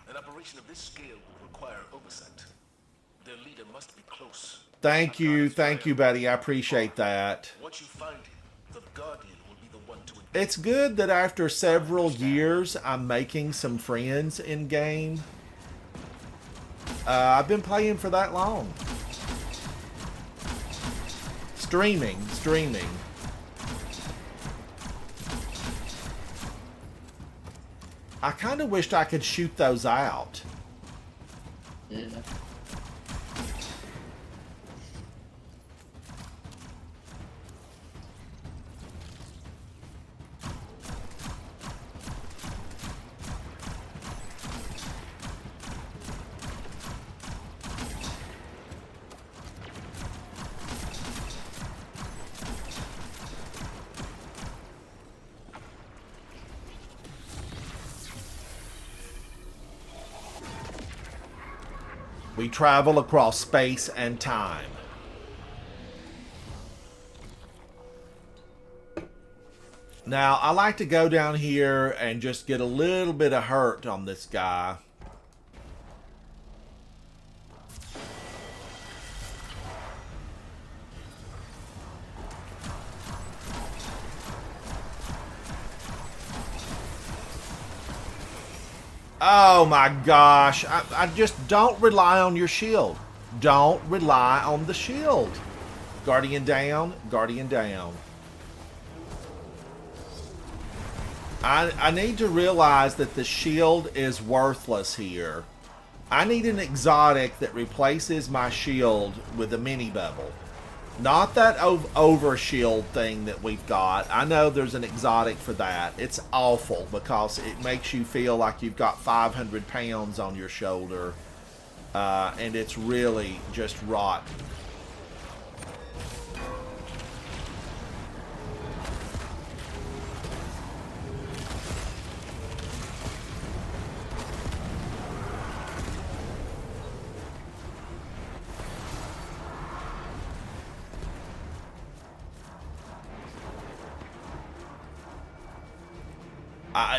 An operation of this scale will require oversight. Their leader must be close. Thank you, buddy. I appreciate that. Once you find him, the Guardian will be the one to engage. It's good that after several years, I'm making some friends in game. I've been playing for that long. Streaming. I kind of wished I could shoot those out. Yeah. We travel across space and time. Now, I like to go down here and just get a little bit of hurt on this guy. Oh my gosh. I just don't rely on your shield. Don't rely on the shield. Guardian down, Guardian down. I need to realize that the shield is worthless here. I need an exotic that replaces my shield with a mini bubble. Not that over shield thing that we've got. I know there's an exotic for that. It's awful because it makes you feel like you've got 500 pounds on your shoulder. And it's really just rotten.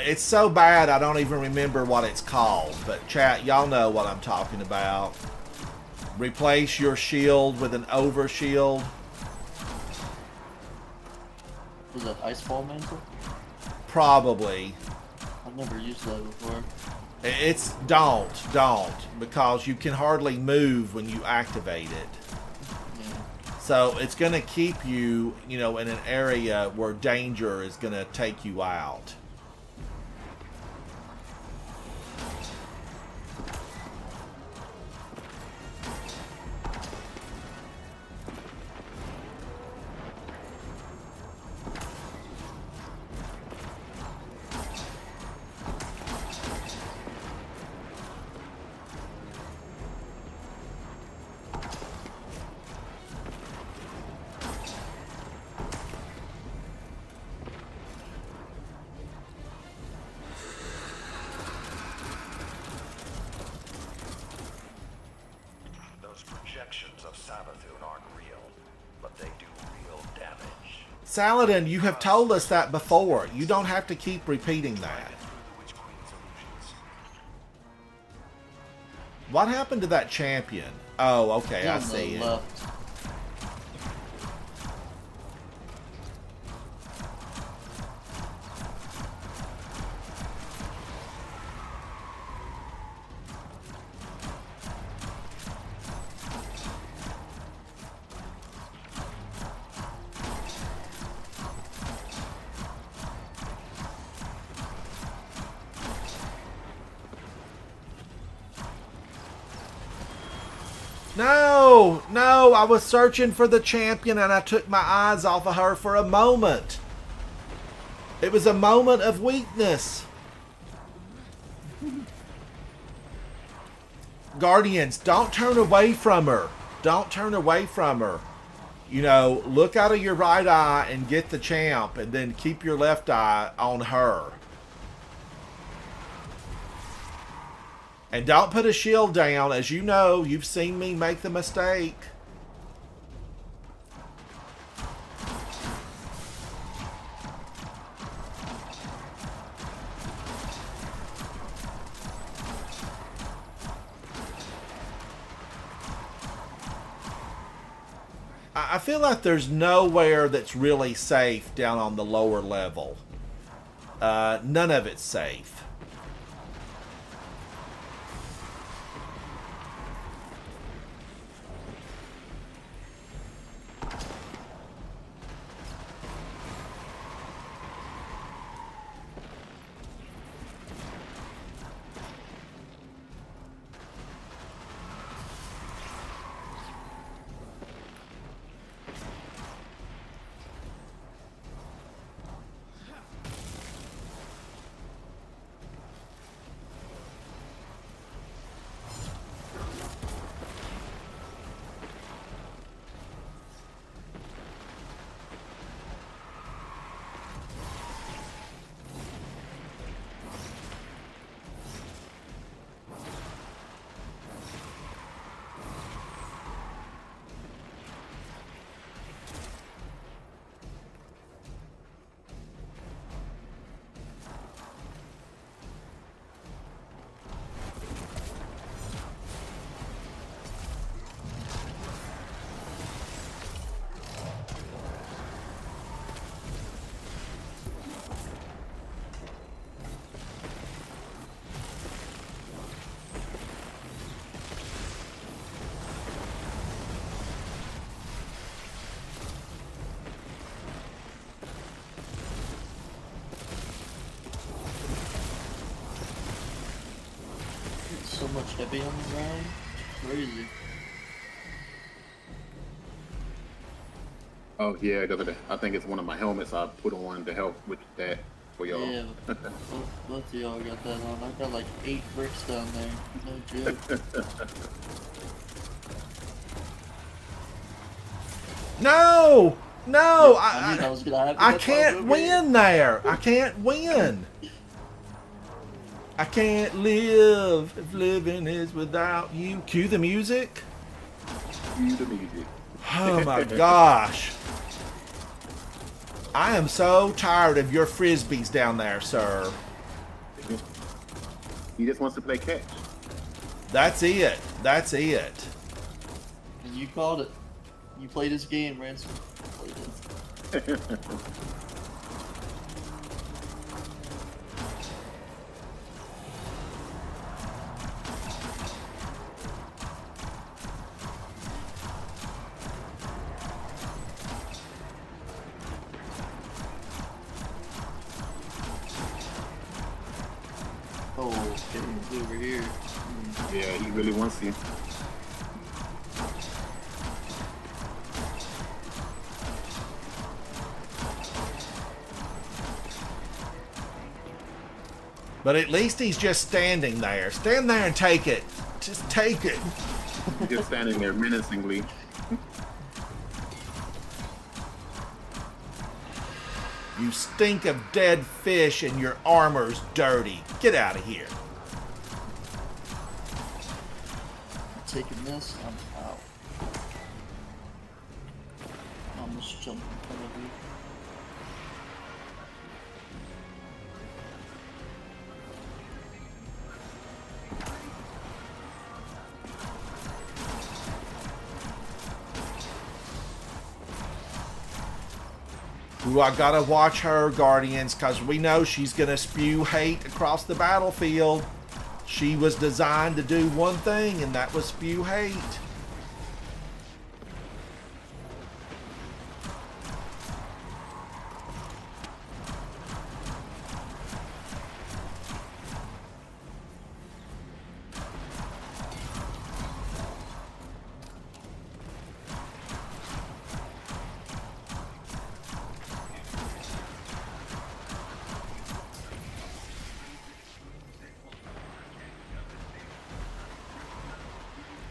It's so bad I don't even remember what it's called. But chat, y'all know what I'm talking about. Replace your shield with an over shield. Was it Ice Ball Mantle? Probably. I've never used that before. It's don't. Because you can hardly move when you activate it. Yeah. So it's going to keep you, in an area where danger is going to take you out. Saladin, you have told us that before. You don't have to keep repeating that. What happened to that champion? Oh, okay, I see it. No, I was searching for the champion and I took my eyes off of her for a moment. It was a moment of weakness. Guardians, don't turn away from her. Don't turn away from her. Look out of your right eye and get the champ and then keep your left eye on her. And don't put a shield down. As you know, you've seen me make the mistake. I feel like there's nowhere that's really safe down on the lower level. None of it's safe. much heavy on the ground. Crazy. Oh yeah, I think it's one of my helmets I put on to help with that for y'all. Yeah, both of y'all got that on. I've got like 8 bricks down there. No joke. No! No! Yep, I knew that was gonna happen. I That's why I was can't over here. win there. I can't win. I can't live if living is without you. Cue the music. Cue the music. Oh my gosh. I am so tired of your frisbees down there, sir. He just wants to play catch. That's it. That's it. And you called it. You played his game, Ransom. Played it. Oh, okay, he's over here. Yeah, he really wants you. But at least he's just standing there. Stand there and take it. Just take it. Just standing there menacingly. You stink of dead fish and your armor's dirty. Get out of here. Taking this, I'm out. I almost jumped in front of you. Ooh, I gotta watch her, Guardians, because we know she's gonna spew hate across the battlefield. She was designed to do one thing, and that was spew hate.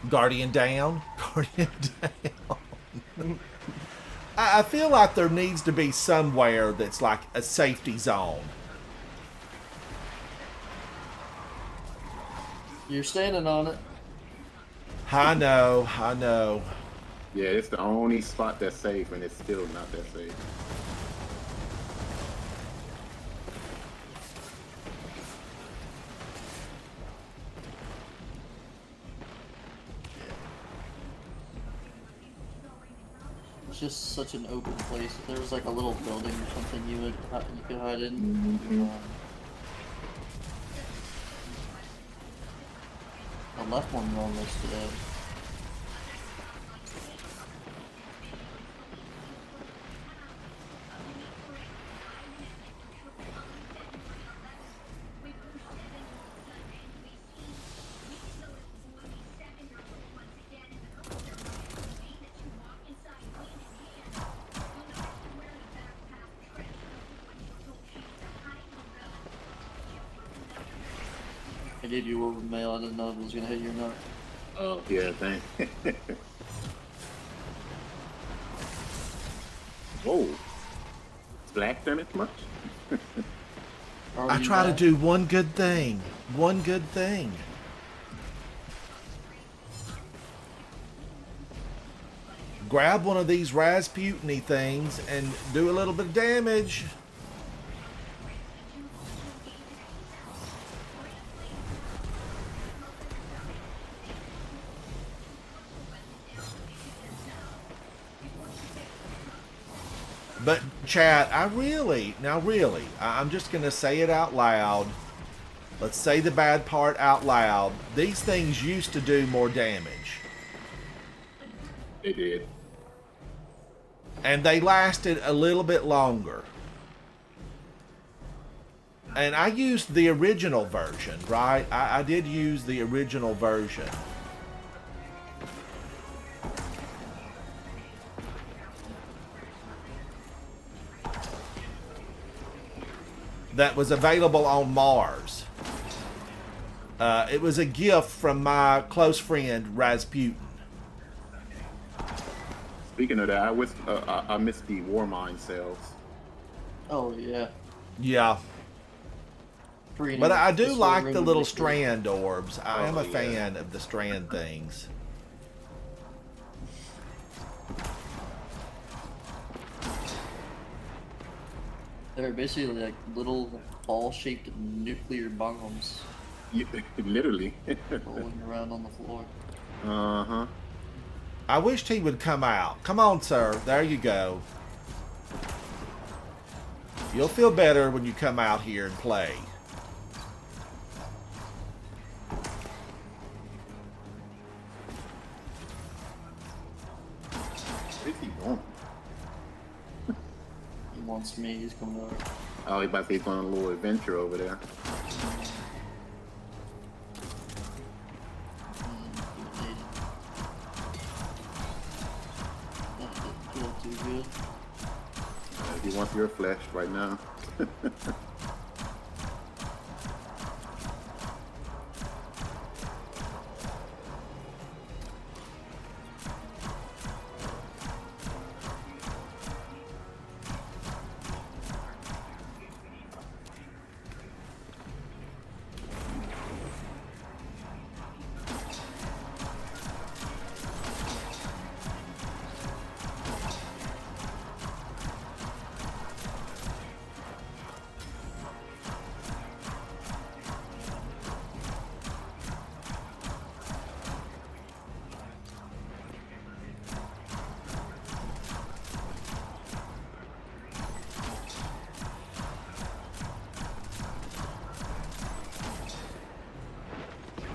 Guardian down. Guardian down. I feel like there needs to be somewhere that's like a safety zone. You're standing on it. I know, I know. Yeah, it's the only spot that's safe, and it's still not that safe. It's just such an open place. If there was like a little building or something you could hide in. The left one we're almost dead. I gave you over mail. I didn't know if it was gonna hit you or not. Oh, yeah, thanks. Whoa. Black damage much? I try to do one good thing. One good thing. Grab one of these Rasputiny things and do a little bit of damage. But chat, I'm just going to say it out loud. Let's say the bad part out loud. These things used to do more damage. They did. And they lasted a little bit longer. And I used the original version, right? I did use the original version. That was available on Mars. It was a gift from my close friend Rasputin. Speaking of that, I miss the Warmind cells. Oh yeah. Yeah. Breeding But I do this like room the would little be cool. strand orbs. I am a yeah. fan of the strand things. They're basically like little ball-shaped nuclear bombs Literally. rolling around on the floor. Uh-huh. I wished he would come out. Come on, sir. There you go. You'll feel better when you come out here and play. Where's he going? He wants me. He's coming over. Oh, he about to say he's going on a little adventure over there. That didn't feel too good. He wants your flesh right now.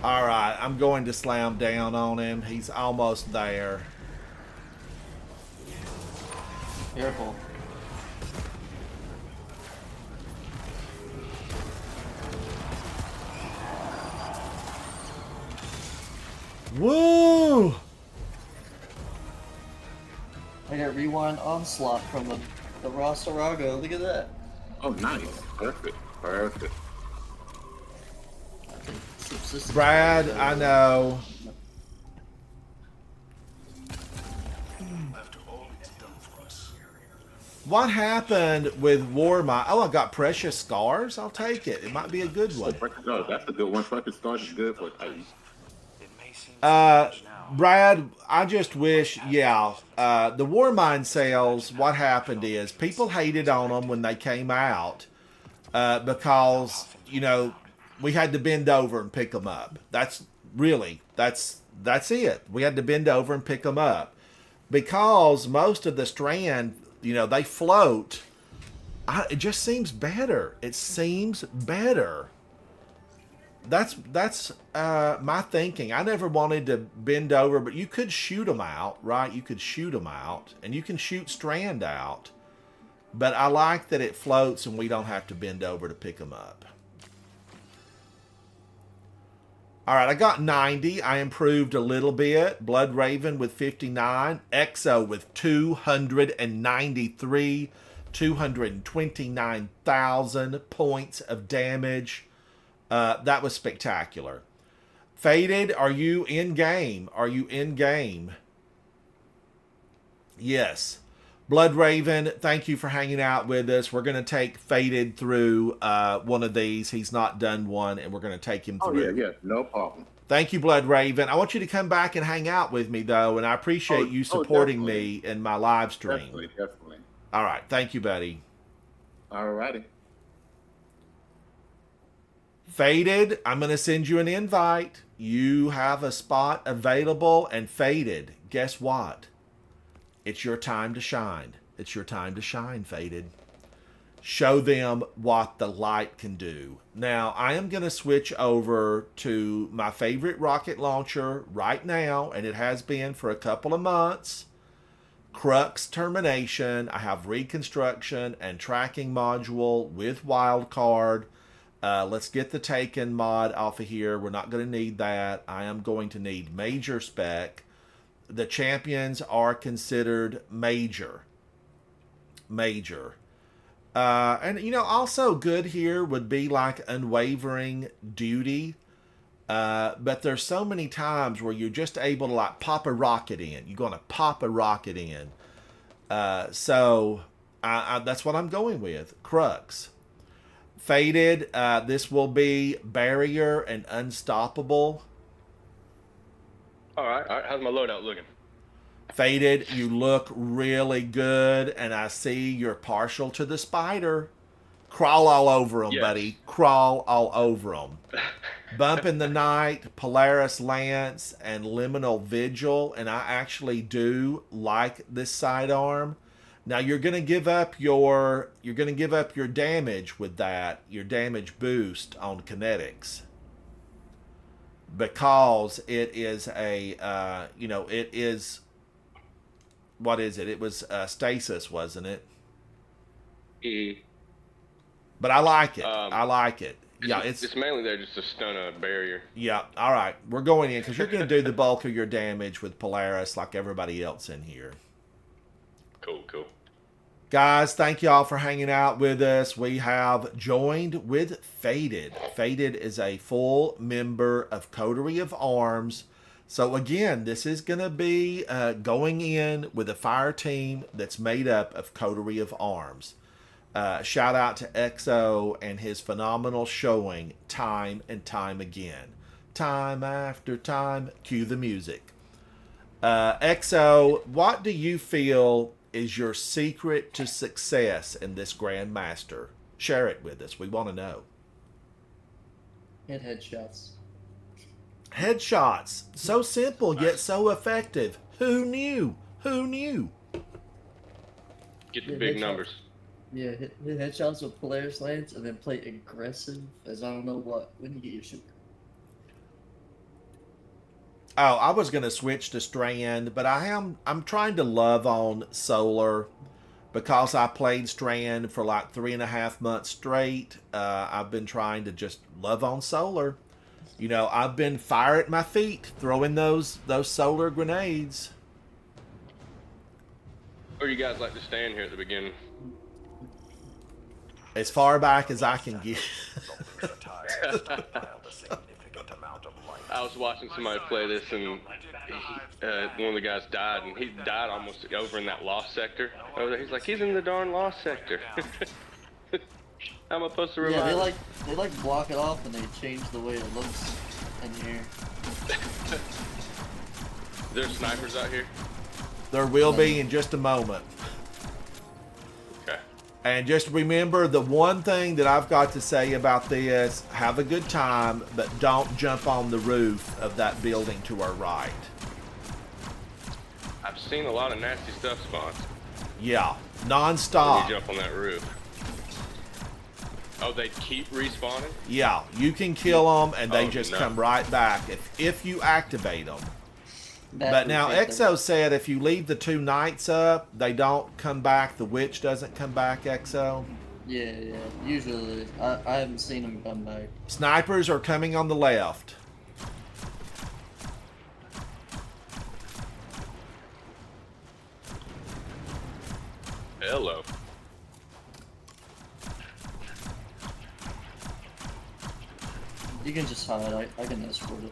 All right, I'm going to slam down on him. He's almost there. Careful. Woo! I got rewind onslaught from the Rosarago. Look at that. Oh, nice. Perfect. Perfect. I think subsistence Brad, is I know. After all it's done for us. What happened with Warmind? Oh, I got Precious Scars. I'll take it. It might be a good one. Oh, that's a good one. Precious Stars is good for a Titan. It may seem strange now. Brad, I just wish, the Warmind sales, what happened is people hated on them when they came out because, we had to bend over and pick them up. That's it. We had to bend over and pick them up because most of the strand, they float. It just seems better. It seems better. That's my thinking. I never wanted to bend over, but you could shoot them out, right? You could shoot them out, and you can shoot strand out. But I like that it floats and we don't have to bend over to pick them up. All right, I got 90. I improved a little bit. Blood Raven with 59. Exo with 293. 229,000 points of damage. That was spectacular. Faded, are you in game? Are you in game? Yes. Blood Raven, thank you for hanging out with us. We're going to take Faded through one of these. He's not done one, and we're going to take him through. Oh, yeah, no problem. Thank you, Blood Raven. I want you to come back and hang out with me, though, and I appreciate you supporting me in my live stream. Definitely. All right. Thank you, buddy. All righty. Faded, I'm going to send you an invite. You have a spot available, and Faded, guess what? It's your time to shine. It's your time to shine, Faded. Show them what the light can do. Now, I am going to switch over to my favorite rocket launcher right now, and it has been for a couple of months. Crux Termination. I have Reconstruction and Tracking Module with Wildcard. Let's get the Taken mod off of here. We're not going to need that. I am going to need major spec. The champions are considered major. Major. And, you know, also good here would be like unwavering duty. But there's so many times where you're just able to like pop a rocket in. You're going to pop a rocket in. So that's what I'm going with. Crux. Faded. This will be barrier and unstoppable. All right. How's my loadout looking? Faded, you look really good, and I see you're partial to the spider. Crawl all over them, Yes. buddy. Crawl all over them. Bump in the Night, Polaris Lance, and Liminal Vigil, and I actually do like this sidearm. Now you're gonna give up your damage with that, your damage boost on kinetics, because it is a it is. What is it? It was stasis, wasn't it? Mm-hmm. But I like it. I like it. Yeah, it's mainly there just to stun a barrier. Yeah, all right. We're going in because you're going to do the bulk of your damage with Polaris like everybody else in here. Cool. Guys, thank y'all for hanging out with us. We have joined with Faded. Faded is a full member of Coterie of Arms. So again, this is going to be going in with a fire team that's made up of Coterie of Arms. Shout out to XO and his phenomenal showing time and time again. Time after time, cue the music. XO, what do you feel is your secret to success in this Grandmaster? Share it with us. We want to know. Hit headshots. Headshots. So simple, yet so effective. Who knew? Get the Yeah, big headshot. numbers. Yeah, hit headshots with Polaris Lance and then play aggressive as I don't know what when you get your super. Oh, I was going to switch to Strand, but I'm trying to love on Solar because I played Strand for like 3.5 months straight. I've been trying to just love on Solar. You know, I've been fire at my feet, throwing those solar grenades. Or you guys like to stand here at the beginning? As far back as I can get. I was watching somebody play this, and one of the guys died, and he died almost over in that lost sector. He's like, he's in the darn lost sector. How am I supposed to revive? Yeah, they like block it off and they change the way it looks in here. There's snipers out here. There will be in just a moment. Okay. And just remember the one thing that I've got to say about this, have a good time, but don't jump on the roof of that building to our right. I've seen a lot of nasty stuff spawn. Yeah, When non-stop. you jump on that roof. Oh, they keep respawning? Yeah, you can kill them and they Oh, just no. come right back if you activate them. That But now would be XO said if you leave the 2 knights up, they don't come back. The witch doesn't come back, XO. Yeah, usually. I haven't seen them come back. Snipers are coming on the left. Hello. You can just hide. I can escort it.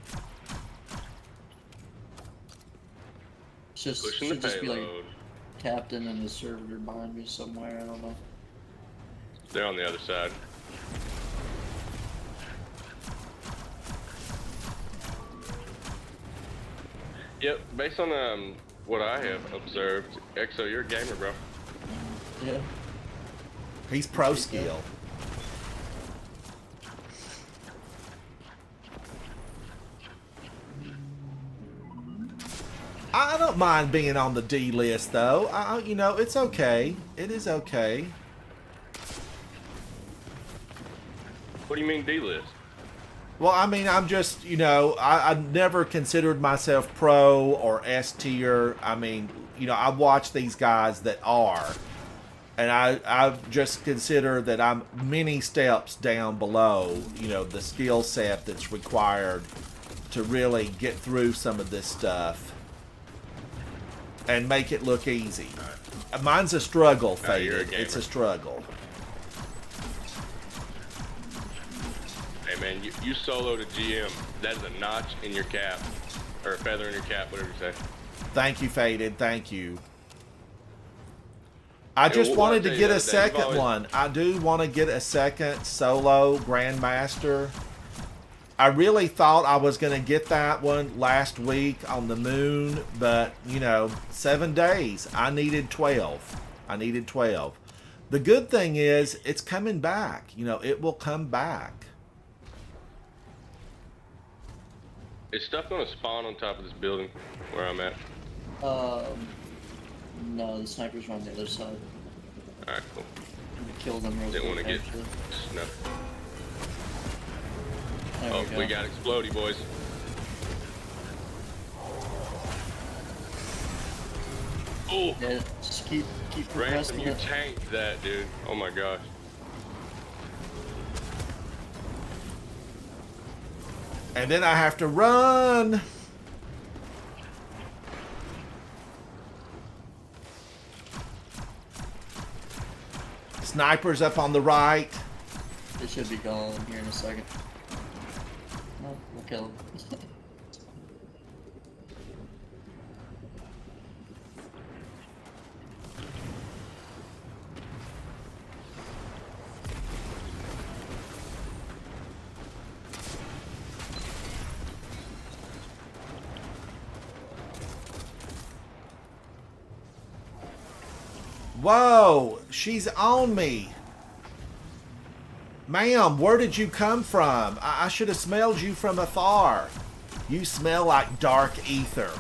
Pushing Should the just be like payload. captain and a servitor behind me somewhere. I don't know. They're on the other side. Yep, based on what I have observed, XO, you're a gamer, bro. Yeah. He's pro skill. I don't mind being on the D list though. You know, it's okay. It is okay. What do you mean D-list? Well, I mean, I'm just, you know, I never considered myself pro or S tier. I mean, you know, I watch these guys that are. And I just consider that I'm many steps down below, you know, the skill set that's required to really get through some of this stuff and make it look easy. Mine's a struggle, Faded. It's a struggle. Hey man, you soloed a GM. That is a notch in your cap, or a feather in your cap, whatever you say. Thank you, Faded. Thank you. I just wanted to get a second one. I do want to get a second solo Grandmaster. I really thought I was going to get that one last week on the moon, but, you know, 7 days. I needed 12. I needed 12. The good thing is, it's coming back. You know, it will come back. Is stuff going to spawn on top of this building where I'm at? No, the snipers are on the other side. Alright, cool. Kill them real quick. Didn't want to get snuffed. Oh, we got explodey, boys. Oh! Yeah, just keep Ransom, progressing you it. tanked that, dude. Oh my gosh. And then I have to run. Snipers up on the right. They should be gone here in a second. No, we'll kill them. Whoa, she's on me. Ma'am, where did you come from? I should have smelled you from afar. You smell like dark ether.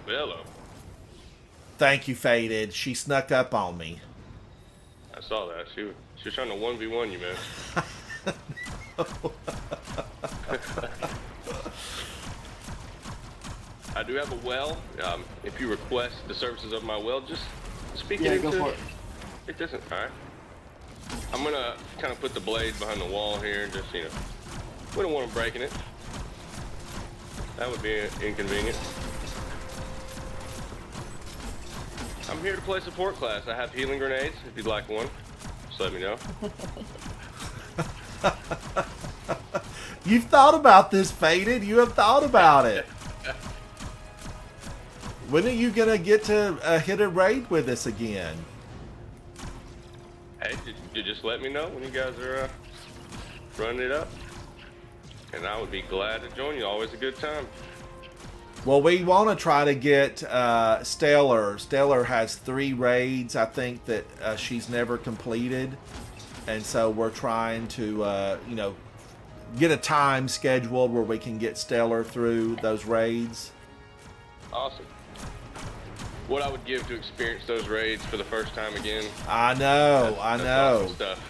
Hello. Thank you, Faded. She snuck up on me. I saw that. She was trying to 1v1 you, man. I do have a well. If you request the services of my well, just speak it into. Go for it. It doesn't. All right. I'm gonna kind of put the blade behind the wall here, just you know. We don't want them breaking it. That would be inconvenient. I'm here to play support class. I have healing grenades. If you'd like one, just let me know. You've thought about this, Faded. You have thought about it. When are you gonna get to hit a raid with us again? Hey, you just let me know when you guys are running it up, and I would be glad to join you. Always a good time. Well, we want to try to get Stellar. Stellar has 3 raids, I think, that she's never completed. And so we're trying to, you know, get a time scheduled where we can get Stellar through those raids. Awesome. What I would give to experience those raids for the first time again. I know, I know. Awesome stuff.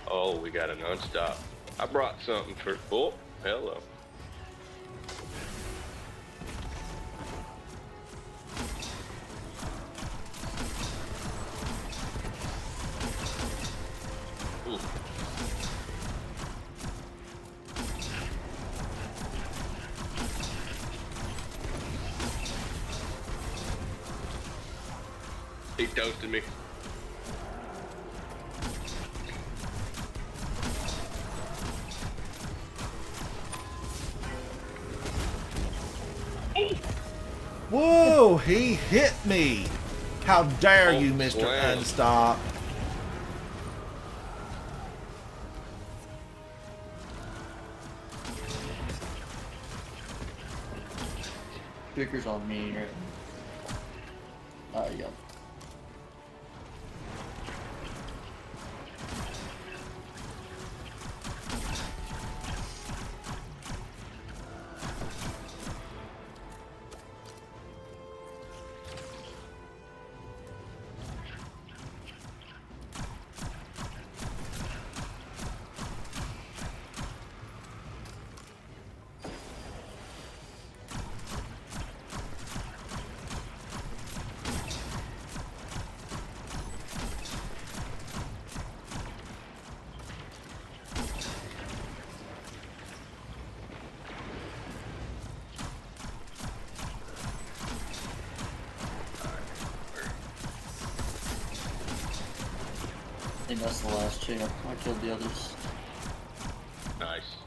Oh, we got a non-stop. I brought something for. Oh, hello. Ooh. He toasted me. Whoa, he hit me. How dare you, Mr. Slam. Unstop. Trigger's on me, right? Yep. think that's the last champ. I killed the others. Nice.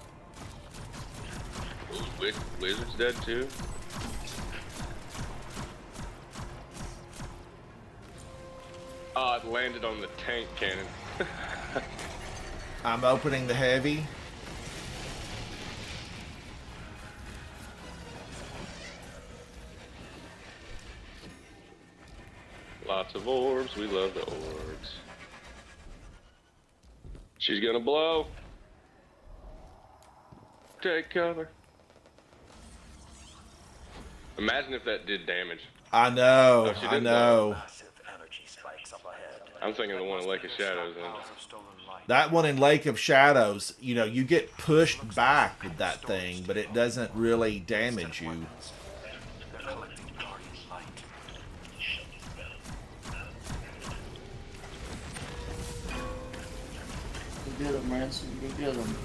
Ooh, Wizard's dead too. Oh, it landed on the tank cannon. I'm opening the heavy. Lots of orbs. We love the orbs. She's gonna blow. Take cover. Imagine if that did damage. I know. No, she I didn't know. Massive energy spikes up ahead. I'm thinking the one in Lake of Shadows. Then. Piles of stolen light. That one in Lake of Shadows, you know, you get pushed back with that thing, but it doesn't really damage you. They're collecting Guardian light. Go get him, Ransom. Go get him.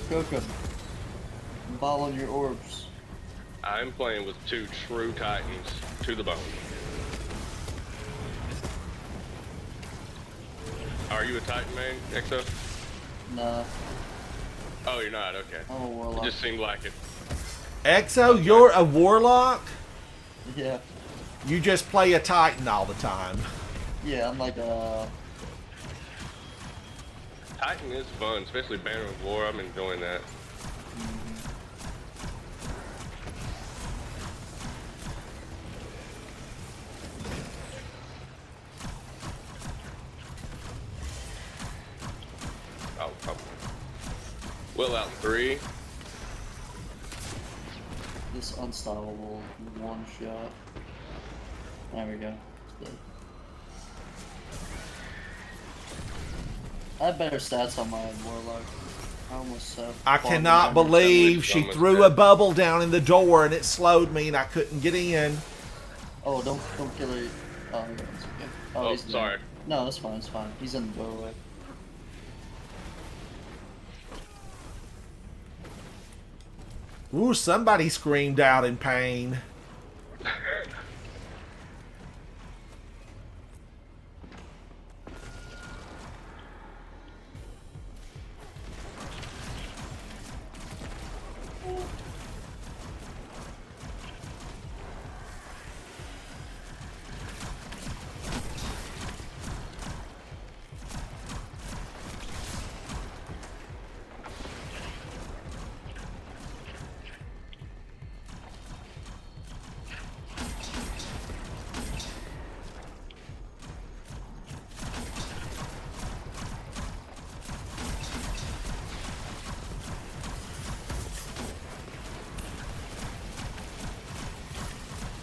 Cook him. Ball on your orbs. I'm playing with two true titans to the bone. Are you a Titan main, Exo? Nah, Oh, you're not. Okay. I'm a It warlock. just seemed like it. Exo, you're a warlock? Yeah. You just play a Titan all the time. Yeah, I'm like a... Titan is fun, especially Banner of War. I'm enjoying that. Oh, come on. Will out 3. This unstoppable one shot. There we go. It's dead. I have better stats on my warlock. I almost I cannot believe she threw a bubble down in the door and it slowed me and I couldn't get in. Oh, don't kill her. Oh, yeah, it's okay. Oh, he's in sorry. there. No, it's fine. It's fine. He's in the doorway. Ooh, somebody screamed out in pain.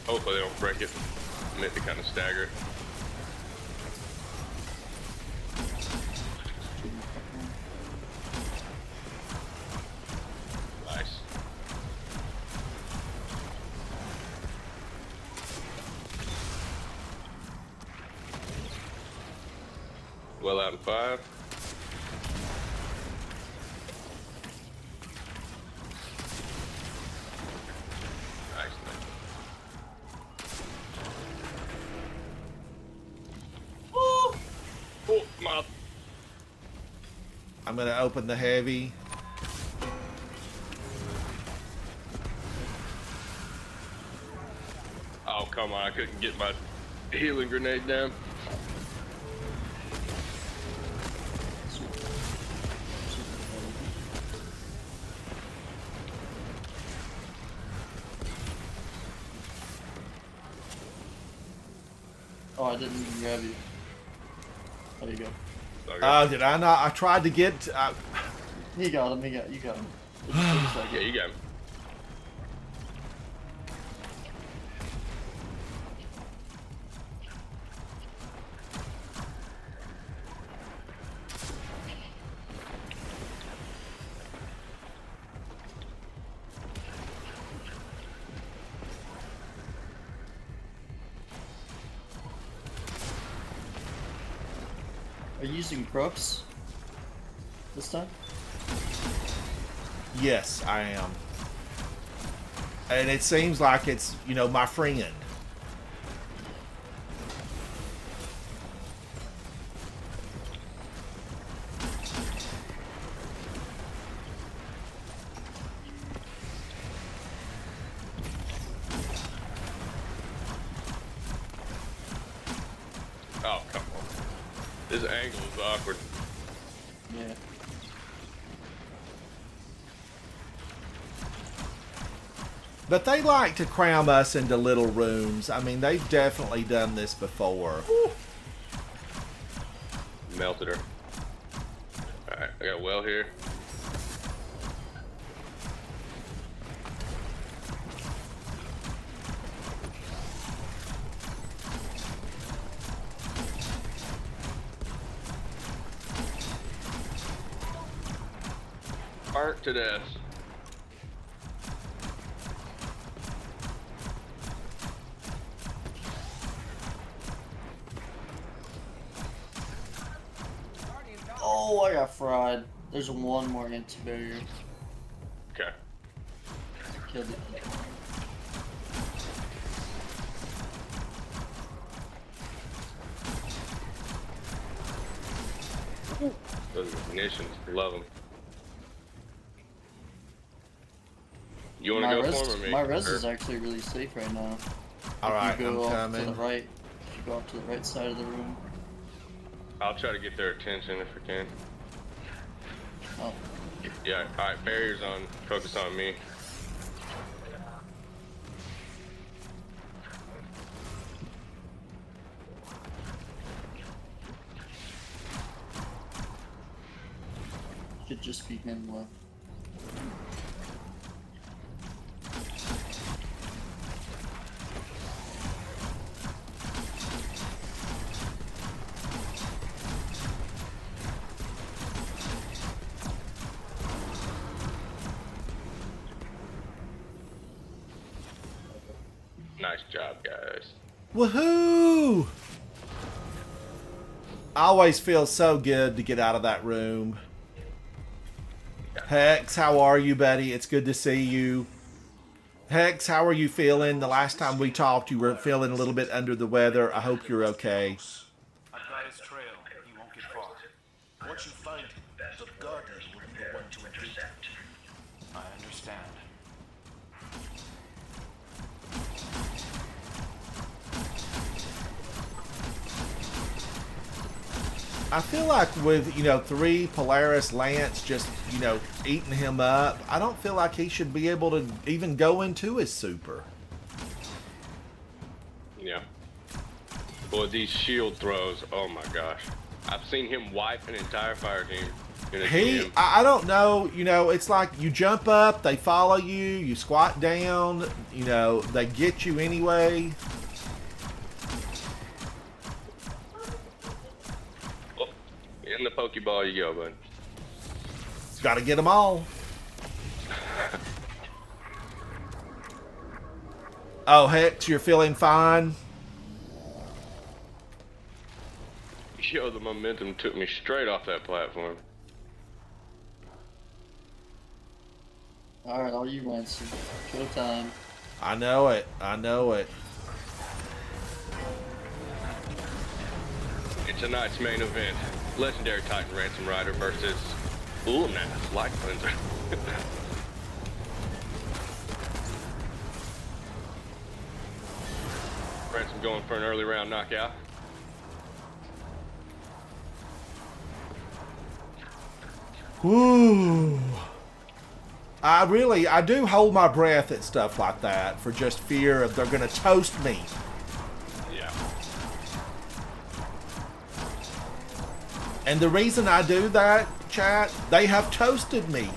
Hopefully they don't break it. Meant to kind of stagger. Nice. Well out in 5. Nice. Oh, my. I'm gonna open the heavy. Oh, come on. I couldn't get my healing grenade down. Oh, I didn't even grab you. There you go. Okay. Oh, did I not? I tried to get... You got him. You got him. Yeah, you got him. Are you using crooks this time? Yes, I am. And it seems like it's, you know, my friend. This angle is awkward. Yeah. But they like to cram us into little rooms. I mean, they've definitely done this before. Melted her. Alright, I got a well here. Burnt to death. Oh, I got fried. There's one more anti-barrier. Okay. Killed it. Those ignitions, love them. You want to go for them or me? My res is actually really safe right now. Alright, If you I'm go off coming. to the right, if you go off to the right side of the room. I'll try to get their attention if I can. Oh, Yeah, alright, barrier's on. Focus on me. should just be him left. Nice job, guys. Woohoo! I always feel so good to get out of that room. Hex, how are you, buddy? It's good to see you. Hex, how are you feeling? The last time we talked, you were feeling a little bit under the weather. I hope you're okay. I've got his trail. He won't get far. Once you find him, the Guardian will be the one to intercept. I understand. I feel like with, 3 Polaris Lance just, eating him up, I don't feel like he should be able to even go into his super. Yeah. Boy, these shield throws, oh my gosh. I've seen him wipe an entire fire team in a game. I don't know, it's like you jump up, they follow you, you squat down, they get you anyway. Oh, in the Pokeball you go, bud. Got to get them all. Oh, Hex, you're feeling fine? Yo, the momentum took me straight off that platform. Alright, all you Ransom. Showtime. I know it. I know it. It's tonight's main event. Legendary Titan Ransom Rider versus nice Light Cleanser. Ransom going for an early round knockout. Ooh. I do hold my breath at stuff like that for just fear of they're going to toast me. Yeah. And the reason I do that, chat, they have toasted me.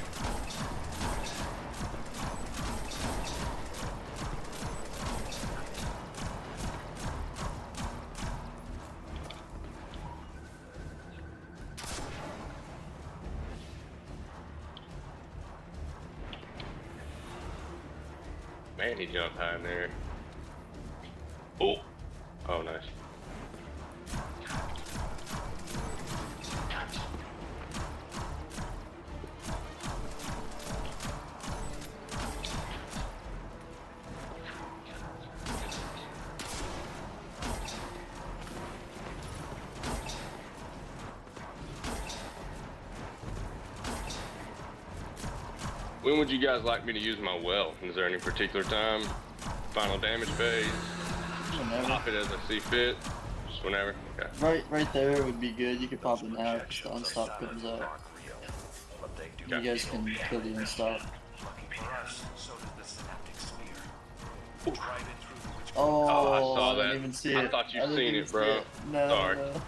Man, he jumped high in there. Oh. Oh, nice. When would you guys like me to use my well? Is there any particular time? Final damage phase? Whenever. Pop it as I see fit. Just whenever. Okay. Right there would be good. You could pop it now because the unstop comes out. You guys can kill the unstop. Oh, I saw I that. didn't even see I it. thought you'd didn't seen even it, see bro. No, Sorry. no.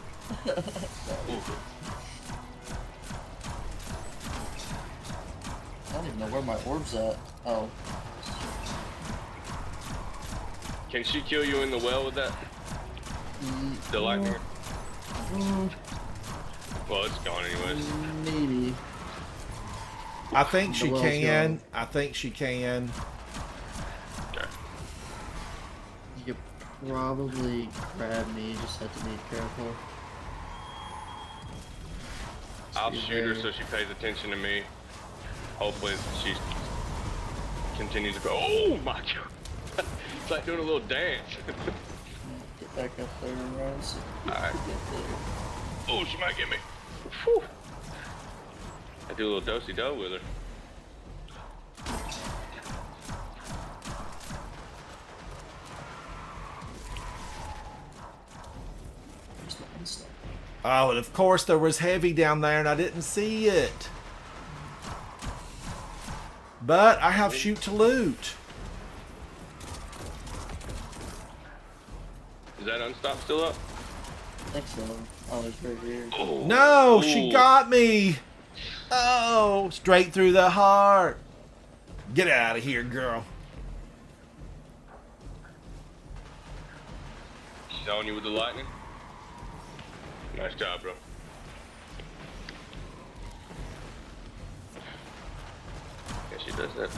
I don't even know where my orb's at. Oh. Can she kill you in the well with that? The lightning? Well, it's gone anyways. Maybe. I think she The well's can. gone. I think she can. Okay. You could probably grab me. You just have to be careful. I'll She's shoot her there. so she pays attention to me. Hopefully she continues to go. Oh my god! It's like doing a little dance. Get back up there and run. So Alright. get there. Oh, she might get me. Whew. I do a little do-si-do with her. Where's the unstop? Oh, and of course there was heavy down there and I didn't see it. But I have shoot to loot. Is that unstop still up? I think so. Oh, it's right here. Oh. No, she Ooh. got me. Oh, straight through the heart. Get out of here, girl. She's on you with the lightning. Nice job, bro. Yeah, she does that.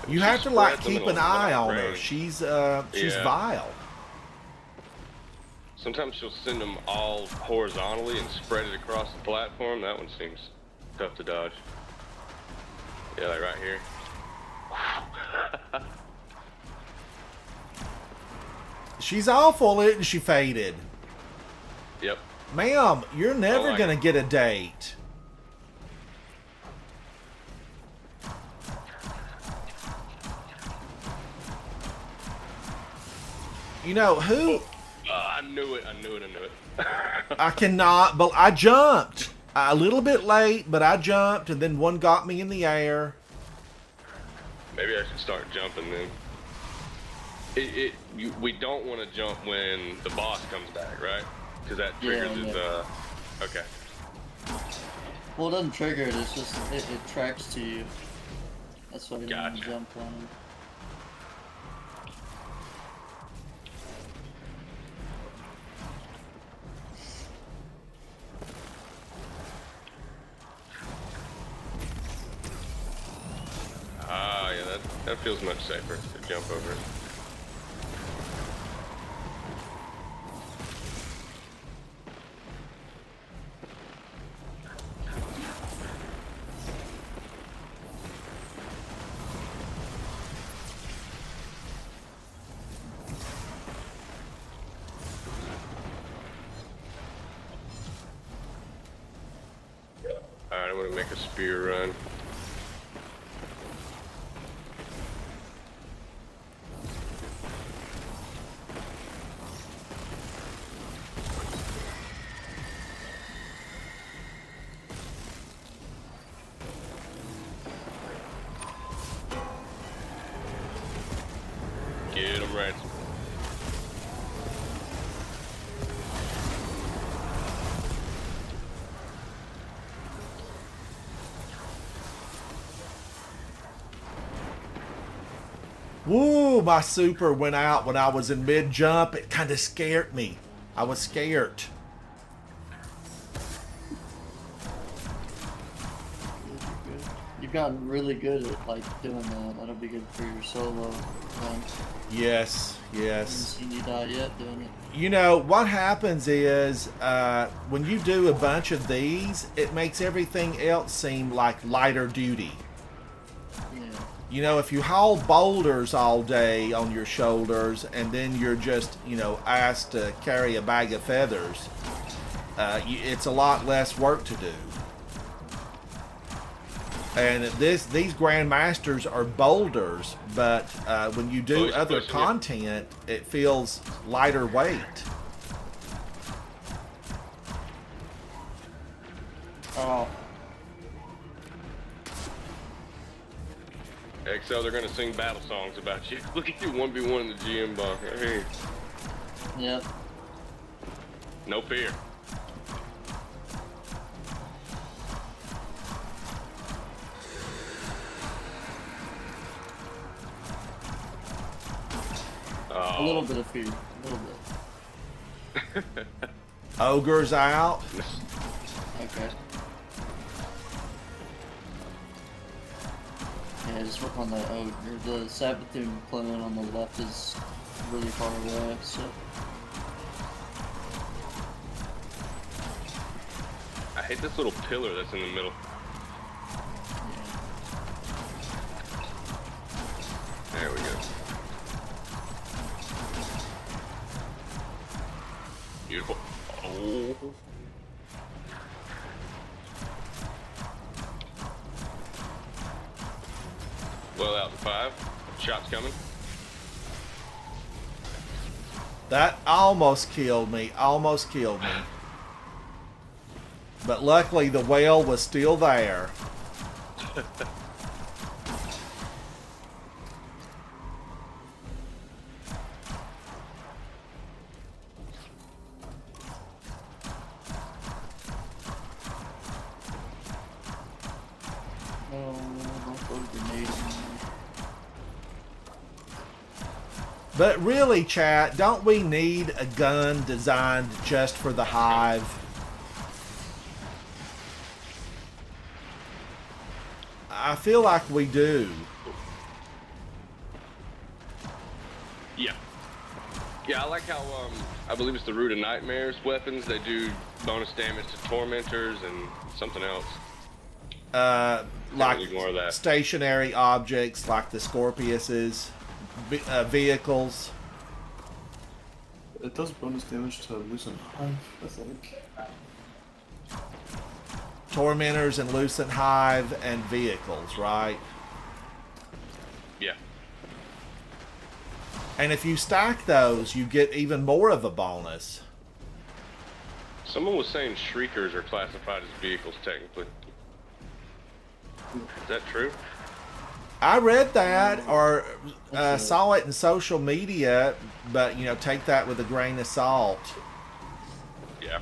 You She have to like spreads them keep in an a eye lot on her. range. She's Yeah. vile. Sometimes she'll send them all horizontally and spread it across the platform. That one seems tough to dodge. Yeah, like right here. She's awful, isn't she, Faded? Yep. Ma'am, you're never like gonna it. get a date. You know who? I knew it. I knew it. I knew it. I cannot, but I jumped. A little bit late, but I jumped, and then one got me in the air. Maybe I should start jumping then. We don't want to jump when the boss comes back, right? Because that triggers his, yeah. Okay. Well, it doesn't trigger it. It's just it tracks to you. That's why you don't want to Gotcha. jump on him. Ah, yeah, that feels much safer to jump over. Alright, I'm gonna make a spear run. Get him, Ransom. Woo, my super went out when I was in mid-jump. It kind of scared me. I was scared. You've gotten really good at like doing that. That'll be good for your solo run. Yes, I haven't yes. seen you die yet doing it. You know, what happens is when you do a bunch of these, it makes everything else seem like lighter duty. Yeah. You know, if you haul boulders all day on your shoulders and then you're just, you know, asked to carry a bag of feathers, it's a lot less work to do. And these Grandmasters are boulders, but when you do Push, other pushing it. content, it feels lighter weight. XL, they're gonna sing battle songs about you. Look at you 1v1 in the GM bar. Right here. Yep. No fear. A little bit of fear. A little bit. Ogre's out. Okay. Yeah, just work on the ogre. The Sabathun clone on the left is really far away, so. I hate this little pillar that's in the middle. There we go. Beautiful. Oh. Well out in 5. Shots coming. That almost killed me. Almost killed me. But luckily the whale was still there. But really, chat, don't we need a gun designed just for the hive? I feel like we do. Yeah. Yeah, I like how, I believe it's the Root of Nightmares weapons. They do bonus damage to tormentors and something else. Like more of that. stationary objects like the Scorpiuses, vehicles. It does bonus damage to Lucent Hive, I think. Tormentors and Lucent Hive and vehicles, right? Yeah. And if you stack those, you get even more of a bonus. Someone was saying Shriekers are classified as vehicles, technically. Is that true? I read that or saw it in social media, but, you know, take that with a grain of salt. Yeah.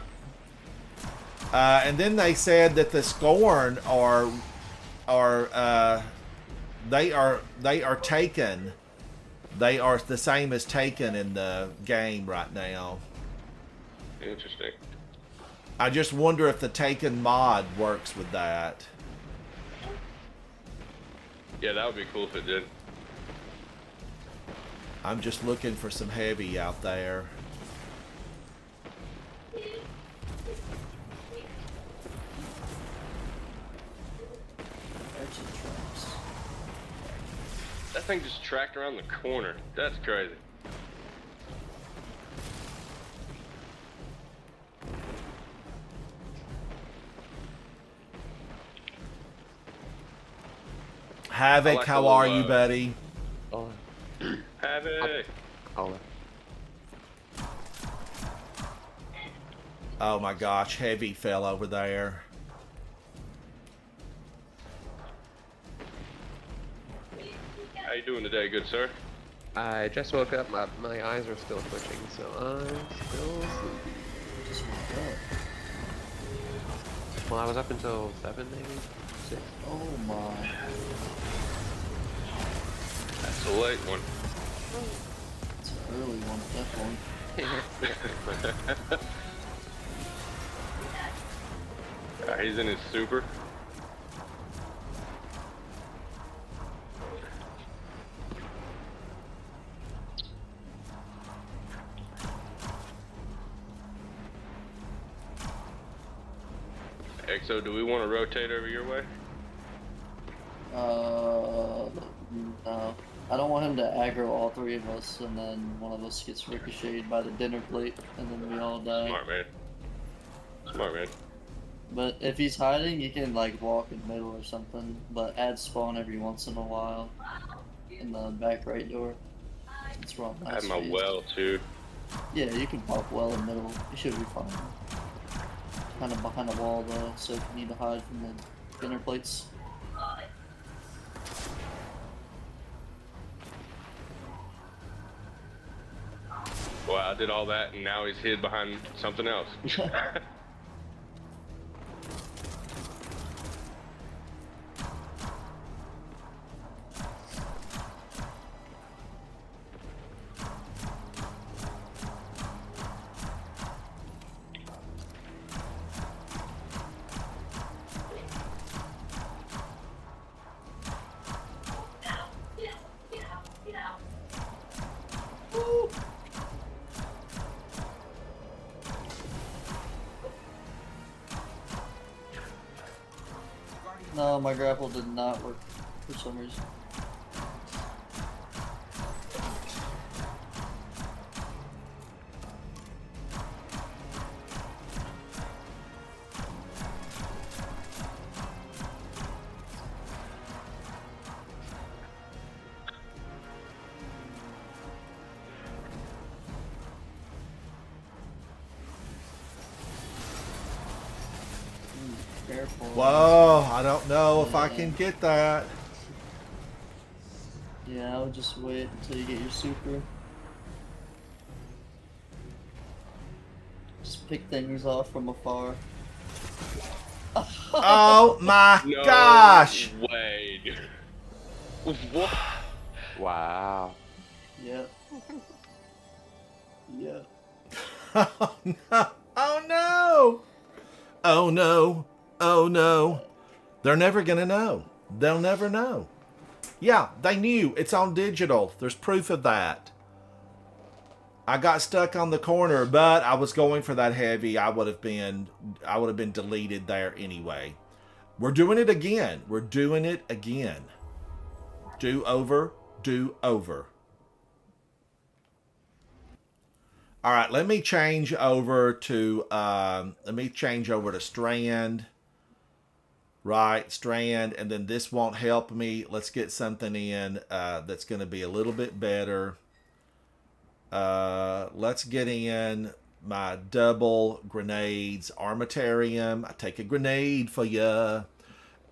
And then they said that the Scorn they are taken. They are the same as Taken in the game right now. Interesting. I just wonder if the Taken mod works with that. Yeah, that would be cool if it did. I'm just looking for some heavy out there. That thing just tracked around the corner. That's crazy. Havoc, like how the are little, you, buddy? Havoc. Oh my gosh, Heavy fell over there. How you doing today, good sir? I just woke up. My eyes are still twitching, so I'm still sleepy. Just woke up. Well, I was up until 7, maybe 6. Oh my. That's a late one. It's an early one, definitely. He's in his super. XO, do we want to rotate over your way? No. I don't want him to aggro all three of us, and then one of us gets ricocheted by the dinner plate, and then we all die. Smart man. Smart man. But if he's hiding, you can like walk in the middle or something, but add spawn every once in a while in the back right door. It's wrong. I have my well too. Yeah, you can pop well in the middle. You should be fine. Kind of behind a wall though, so if you need to hide from the dinner plates. Well, I did all that, and now he's hid behind something else. No, my grapple did not work for some reason. Careful. Whoa, I don't know if I can get that. Yeah, I would just wait until you get your super. Just pick things off from afar. Oh my No gosh! way. What? Wow. Yep. Yep. Oh no! Oh no! Oh no! Oh no! They're never gonna know. They'll never know. Yeah, they knew. It's on digital. There's proof of that. I got stuck on the corner, but I was going for that heavy. I would have been deleted there anyway. We're doing it again. We're doing it again. Do over. Do over. All right, let me change over to strand. Right, strand, and then this won't help me. Let's get something in that's going to be a little bit better. Let's get in my double grenades, armatarium. I take a grenade for ya.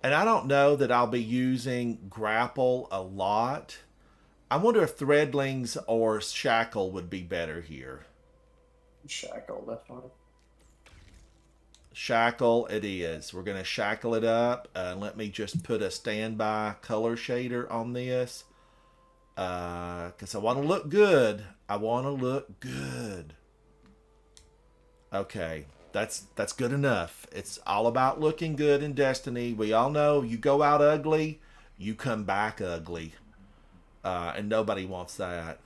And I don't know that I'll be using grapple a lot. I wonder if threadlings or shackle would be better here. Shackle, definitely. Shackle it is. We're going to shackle it up. Let me just put a standby color shader on this. Because I want to look good. I want to look good. Okay. That's good enough. It's all about looking good in Destiny. We all know you go out ugly, you come back ugly. And nobody wants that.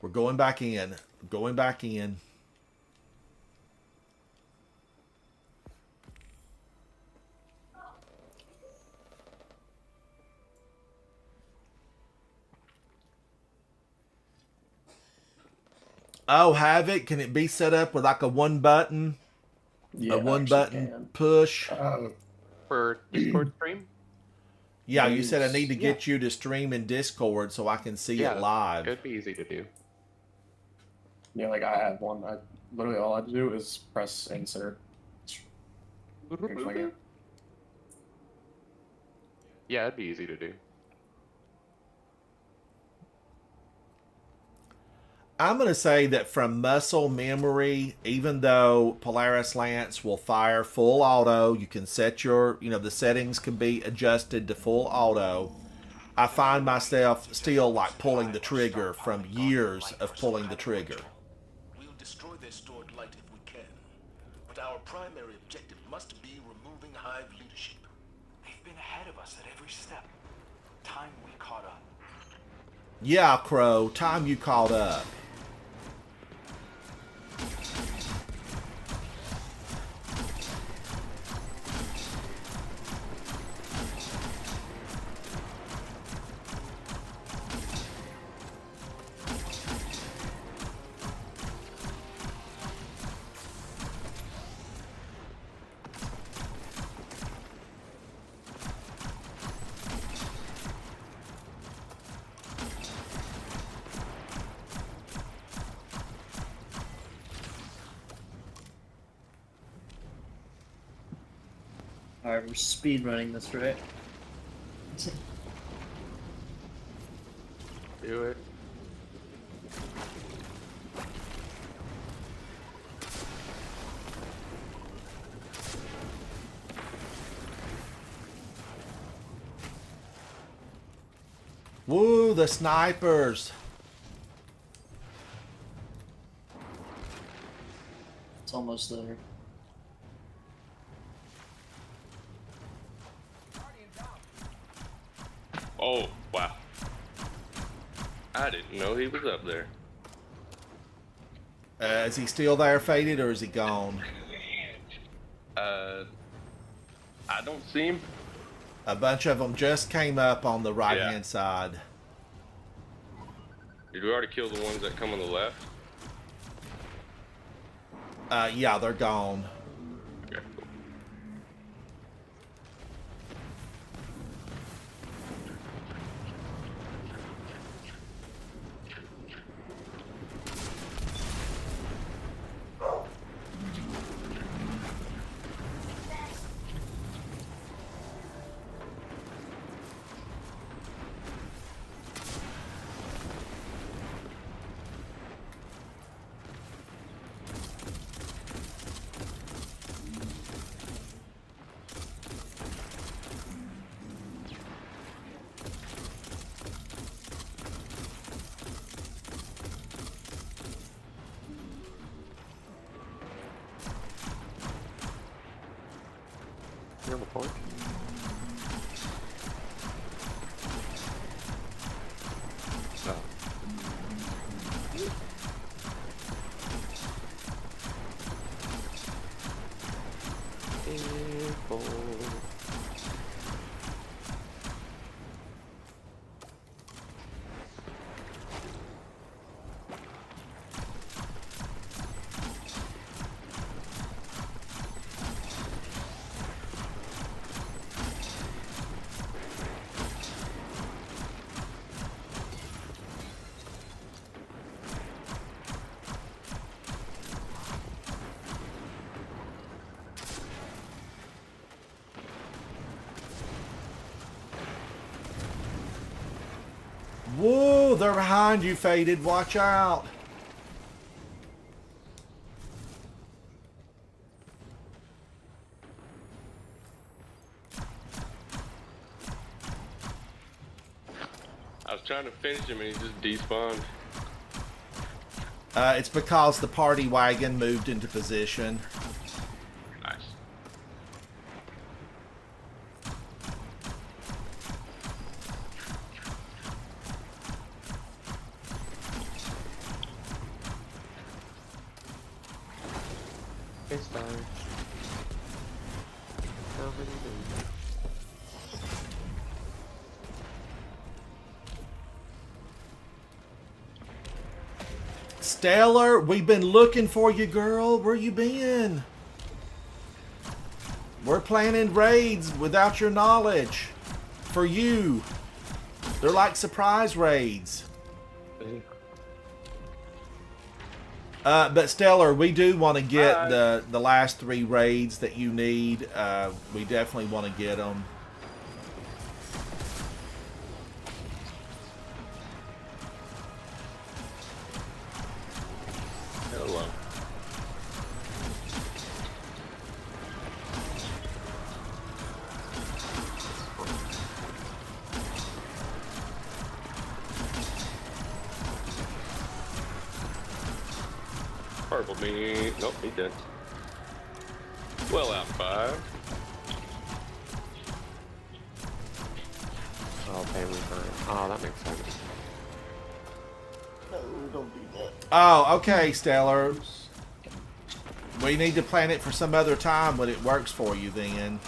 We're going back in. Going back in. Oh, Havoc, can it be set up with like a one button? Yeah, a one button push? For Discord stream? Yeah, you said I need to get you to stream in Discord so I can see it live. Could be easy to do. Yeah, like I have one. I literally all I do is press insert. Yeah, it'd be easy to do. I'm going to say that from muscle memory, even though Polaris Lance will fire full auto, you can set your, the settings can be adjusted to full auto. I find myself still like pulling the trigger from years of pulling the trigger. We'll destroy their stored light if we can, but our primary objective must be removing Hive leadership. They've been ahead of us at every step. Time we caught up. Yeah, Crow, time you caught up. Alright, we're speed running this, right? Do it. Ooh, the snipers. It's almost there. Oh, wow. I didn't know he was up there. Is he still there, Faded, or is he gone? I don't see him. A bunch of them just came up on the right-hand side. Did we already kill the ones that come on the left? Yeah, they're gone. Okay, cool. You on the porch? Oh. Careful. Whoa, they're behind you, Faded. Watch out. I was trying to finish him and he just despawned. It's because the party wagon moved into position. Nice. It's fire. How many do? Stellar, we've been looking for you, girl. Where you been? We're planning raids without your knowledge. For you. They're like surprise raids. But Stellar, we do want to get the last 3 raids that you need. We definitely want to get them. Hello. Purple bean. Nope, he dead. Well out 5. Oh, family time. Oh, that makes sense. No, don't do that. Oh, okay, Stellar. We need to plan it for some other time when it works for you then.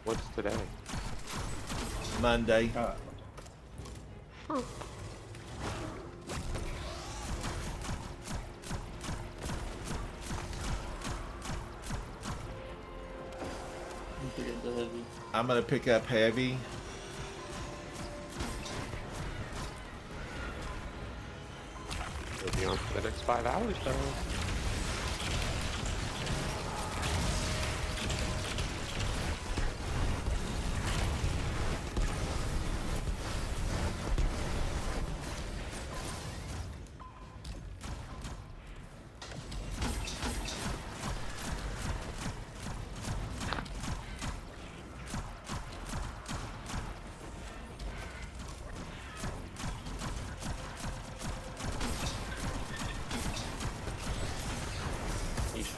What's today? Monday. Pick up the heavy. I'm going to pick up heavy. We'll be on for the next 5 hours, though.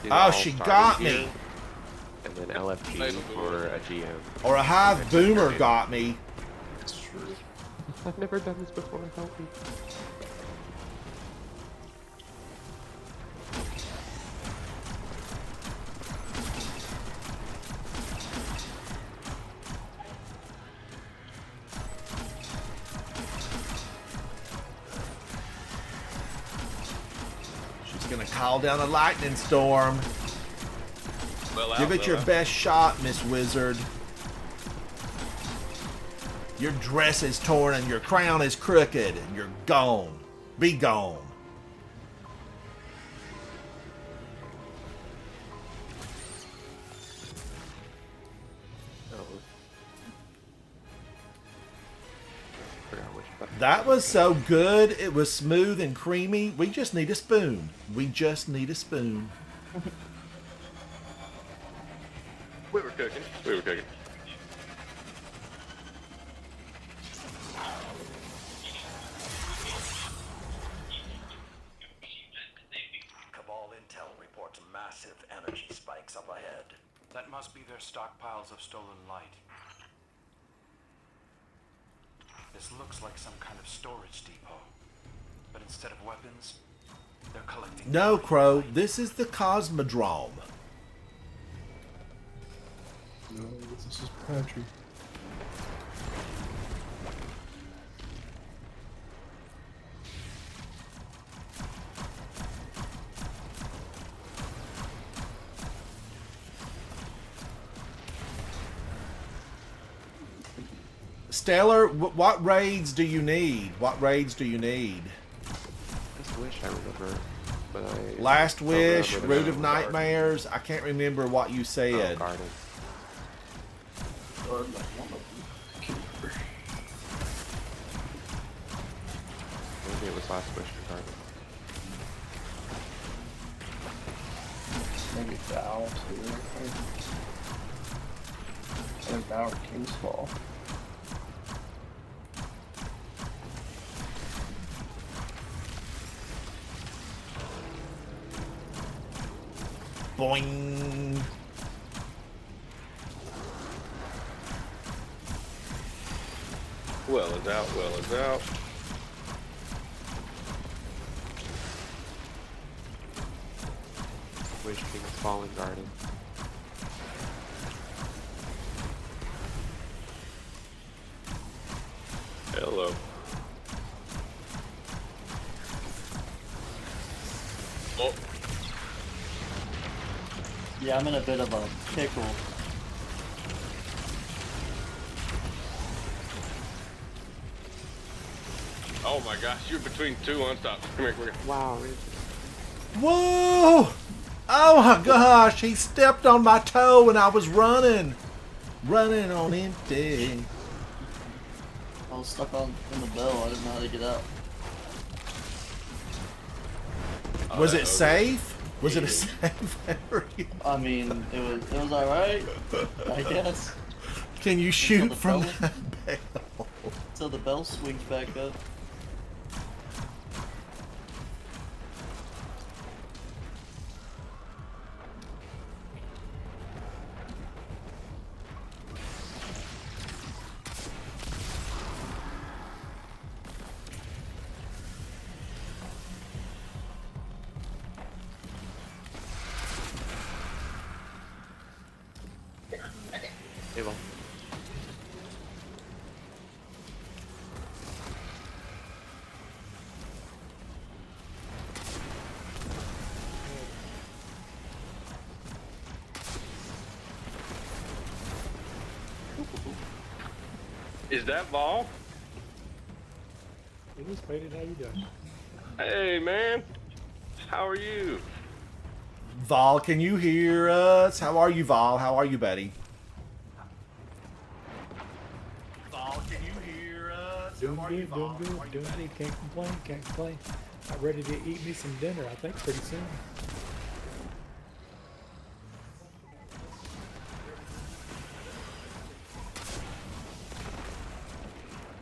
do the Oh, she all-star got region, me. And then LFG for a GM. Or a hive boomer got me. It's true. I've never done this before. Help me. She's gonna call down a lightning storm. Give it your best shot, Miss Wizard. Your dress is torn and your crown is crooked and you're gone. Be gone. Oh. Forgot which button. That was so good. It was smooth and creamy. We just need a spoon. We just need a spoon. We were cooking. We were cooking. Cabal intel reports massive energy spikes up ahead. That must be their stockpiles of stolen light. This looks like some kind of storage depot. But instead of weapons, they're collecting... No, Crow. This is the Cosmodrome. No, this is Patrick. Stellar, what raids do you need? What raids do you need? Last Wish, I remember. But I Last don't Wish, remember the Root of name of the Nightmares. I can't remember what you said. garden. Or like one of them. I can't remember. Maybe it was Last Wish or garden. Maybe Val too. I think Val or King's Fall. Boing. Well is out, well is out. Wish King's Fallen Garden. Hello. Oh. Yeah, I'm in a bit of a pickle. Oh my gosh, you're between two unstops. Come here, come here. Wow. Whoa! Oh my gosh, he stepped on my toe when I was running. Running on empty. I was stuck in the bell. I didn't know how to get out. Was it safe? Was it a safe area? I mean, it was alright, I guess. Can you shoot the from bell? that bell? Until the bell swings back up. Hey, well. Is that Vol? It is faded. How you doing? Hey man, how are you? Vol, can you hear us? How are you, Vol? How are you, buddy? Vol, can you hear us? Doing good, doing good, doing good. Can't complain, can't complain. I'm ready to eat me some dinner, I think, pretty soon.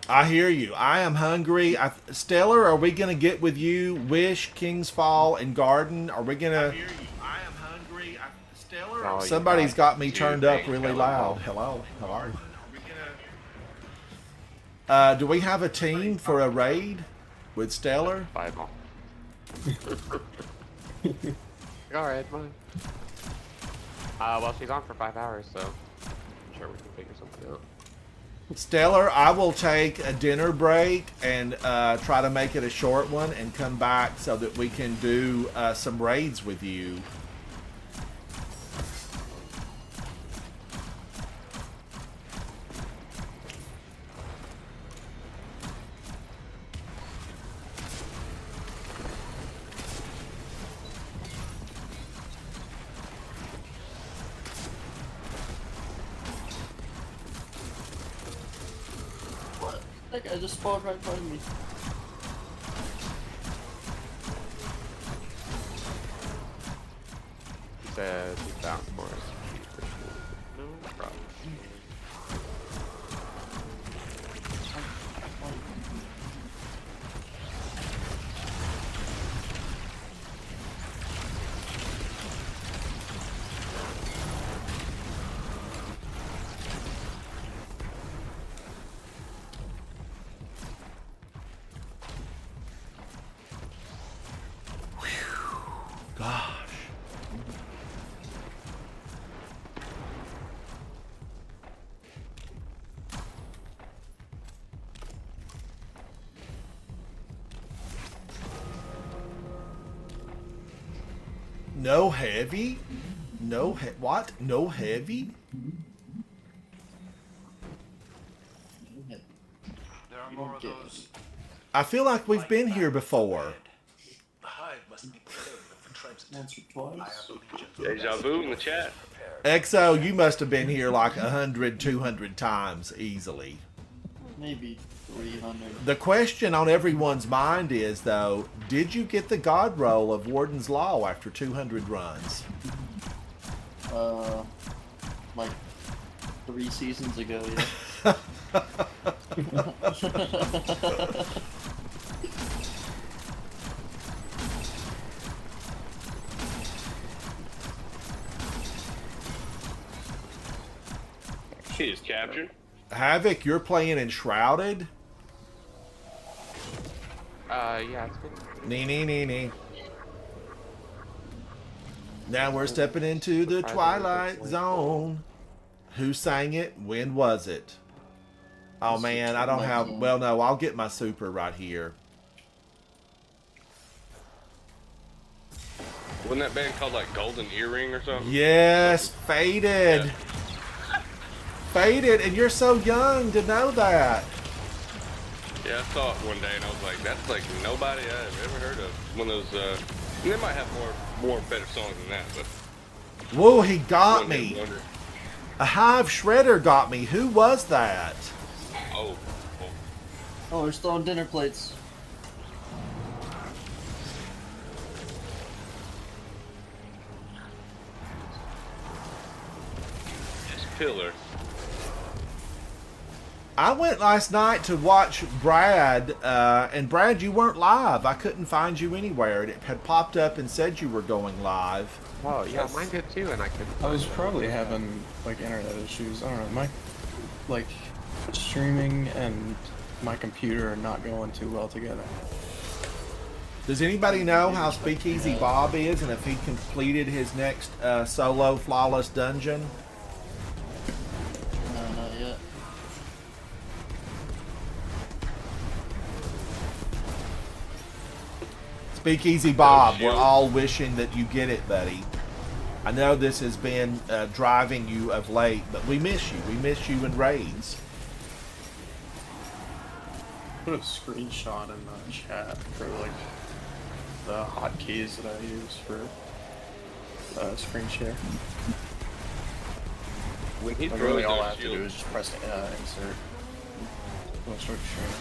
I hear you. I am hungry. Stellar, are we going to get with you? Wish, King's Fall, and Garden? Are we going to... I hear you. I am hungry. Oh, Somebody's got me turned up really Hello. loud. Hello, how are you? Do we have a team for a raid with Stellar? Fireball. Alright, fine. Well, she's on for 5 hours, so I'm sure we can figure something out. Stellar, I will take a dinner break and try to make it a short one and come back so that we can do some raids with you. What? That guy just spawned right in front of me. He says he's down for us. No problem. Gosh. No heavy? No what? No heavy? There are more of those. I feel like we've been here before. The hive must be cleared of the transit. Once or twice. Deja vu in the chat. XO, you must have been here like 100, 200 times easily. Maybe 300. The question on everyone's mind is, though, did you get the god roll of Warden's Law after 200 runs? Like 3 seasons ago, yeah. She is captured. Havoc, you're playing Enshrouded? Yeah, it's good. Nee. Now we're stepping into the Twilight Zone. Who sang it? When was it? Oh man, I don't have... Well, no, I'll get my super right here. Wasn't that band called like Golden Earring or something? Yes, Faded. Yeah. Faded, and you're so young to know that. Yeah, I saw it one day and I was like, that's like nobody I've ever heard of. One of those, and they might have more better songs than that, but... Whoa, he got One me. Hit Wonder. A Hive Shredder got me. Who was that? Oh. Oh, they're throwing dinner plates. It's Pillar. I went last night to watch Brad, and Brad, you weren't live. I couldn't find you anywhere. It had popped up and said you were going live. Oh, yeah, mine did too, and I couldn't. I was probably having like internet issues. I don't know. My like streaming and my computer are not going too well together. Does anybody know how Speakeasy Bob is and if he completed his next solo flawless dungeon? No, not yet. Speakeasy Bob, we're all wishing that you get it, buddy. I know this has been driving you of late, but we miss you. We miss you in raids. Put a screenshot in the chat for like the hotkeys that I use for screen share. When he Like, throws really all I those have to do shields, is just press insert. We'll start streaming.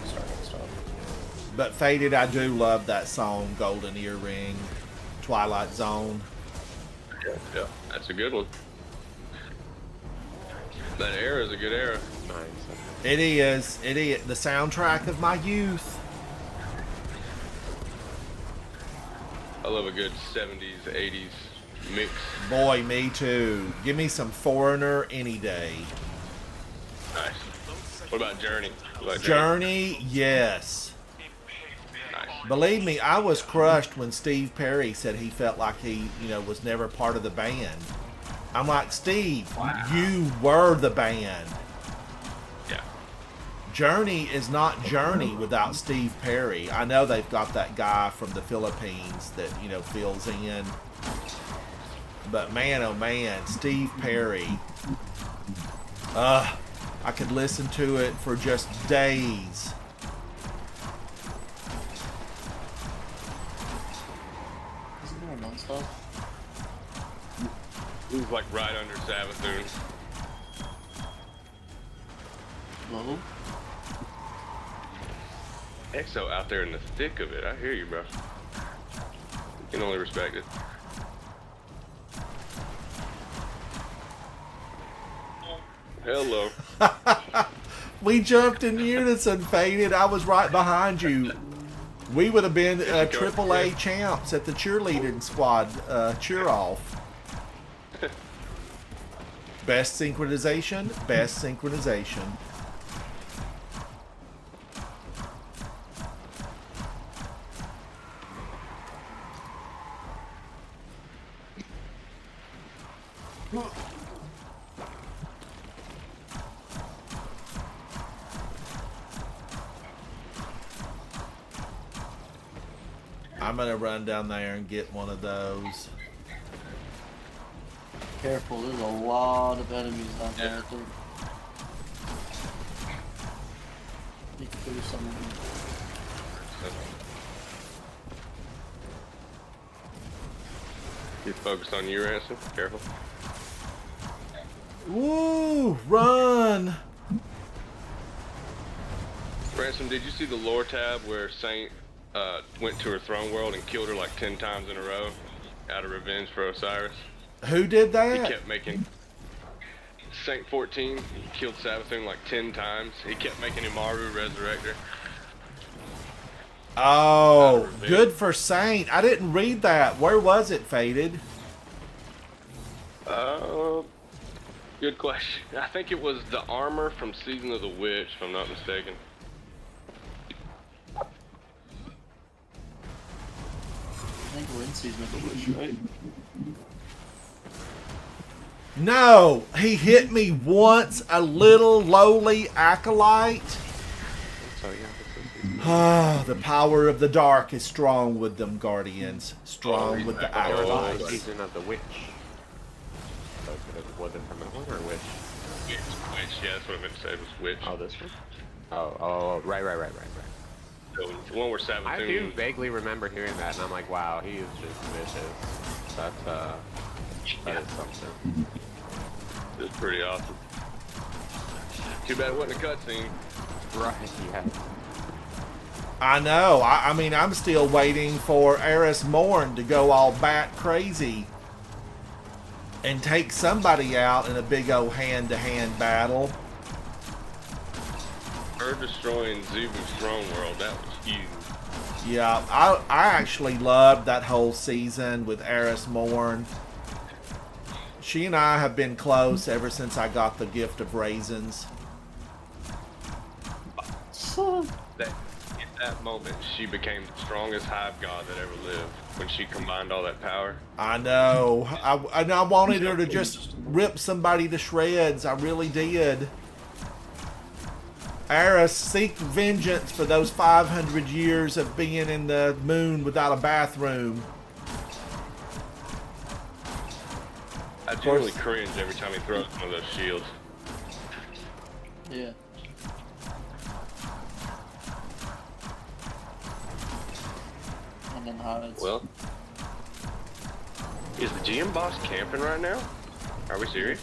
Start and stop. But Faded, I do love that song, Golden Earring, Twilight Zone. yeah, that's a good one. That era is a good era. Nice. It is. It is the soundtrack of my youth. I love a good 70s, 80s mix. Boy, me too. Give me some Foreigner any day. Nice. What about Journey? Journey, yes. Nice. Believe me, I was crushed when Steve Perry said he felt like he, was never part of the band. I'm like, Steve, you were the band. Yeah. Journey is not Journey without Steve Perry. I know they've got that guy from the Philippines that, fills in. But man, oh man, Steve Perry. I could listen to it for just days. Isn't there a non-stop? It was like right under Savathun. Low? EXO out there in the thick of it. I hear you, bro. You can only respect it. Hello. We jumped in unison, Faded. I was right behind you. We would have been AAA champs at the cheerleading squad cheer off. Best synchronization, best synchronization. I'm gonna run down there and get one of those. Careful, there's a lot of enemies down there. I think. You can do something. You're focused on you, Ransom. Careful. Woo! Run! Ransom, did you see the lore tab where Saint went to her throne world and killed her like 10 times in a row out of revenge for Osiris? Who did that? He kept making Saint 14. He killed Savathun like 10 times. He kept making Imaru resurrect her. Oh, good for Saint. I didn't read that. Where was it, Faded? Good question. I think it was the armor from Season of the Witch, if I'm not mistaken. I think we're in Season of the Witch, right? No, he hit me once, a little lowly acolyte. Ah, the power of the dark is strong with them, Guardians. Strong with the acolytes. Season of the Witch. So it wasn't from that one, or Witch? Witch, yeah, that's what I meant to say, was Witch. Oh, this one? Oh, right. So the one where Savathun... I do vaguely remember hearing that, and I'm like, wow, he is just vicious. That is something. It's pretty awesome. Too bad it wasn't a cutscene. Right, yeah. I know. I mean, I'm still waiting for Eris Morn to go all bat crazy and take somebody out in a big old hand-to-hand battle. Her destroying Zubu's throne world, that was huge. Yeah, I actually loved that whole season with Eris Morn. She and I have been close ever since I got the gift of raisins. In that moment, she became the strongest hive god that ever lived when she combined all that power. I know. I wanted her to just rip somebody to shreds. I really did. Eris, seek vengeance for those 500 years of being in the moon without a bathroom. I generally cringe every time he throws one of those shields. Yeah. And then hides. Well, is the GM boss camping right now? Are we serious?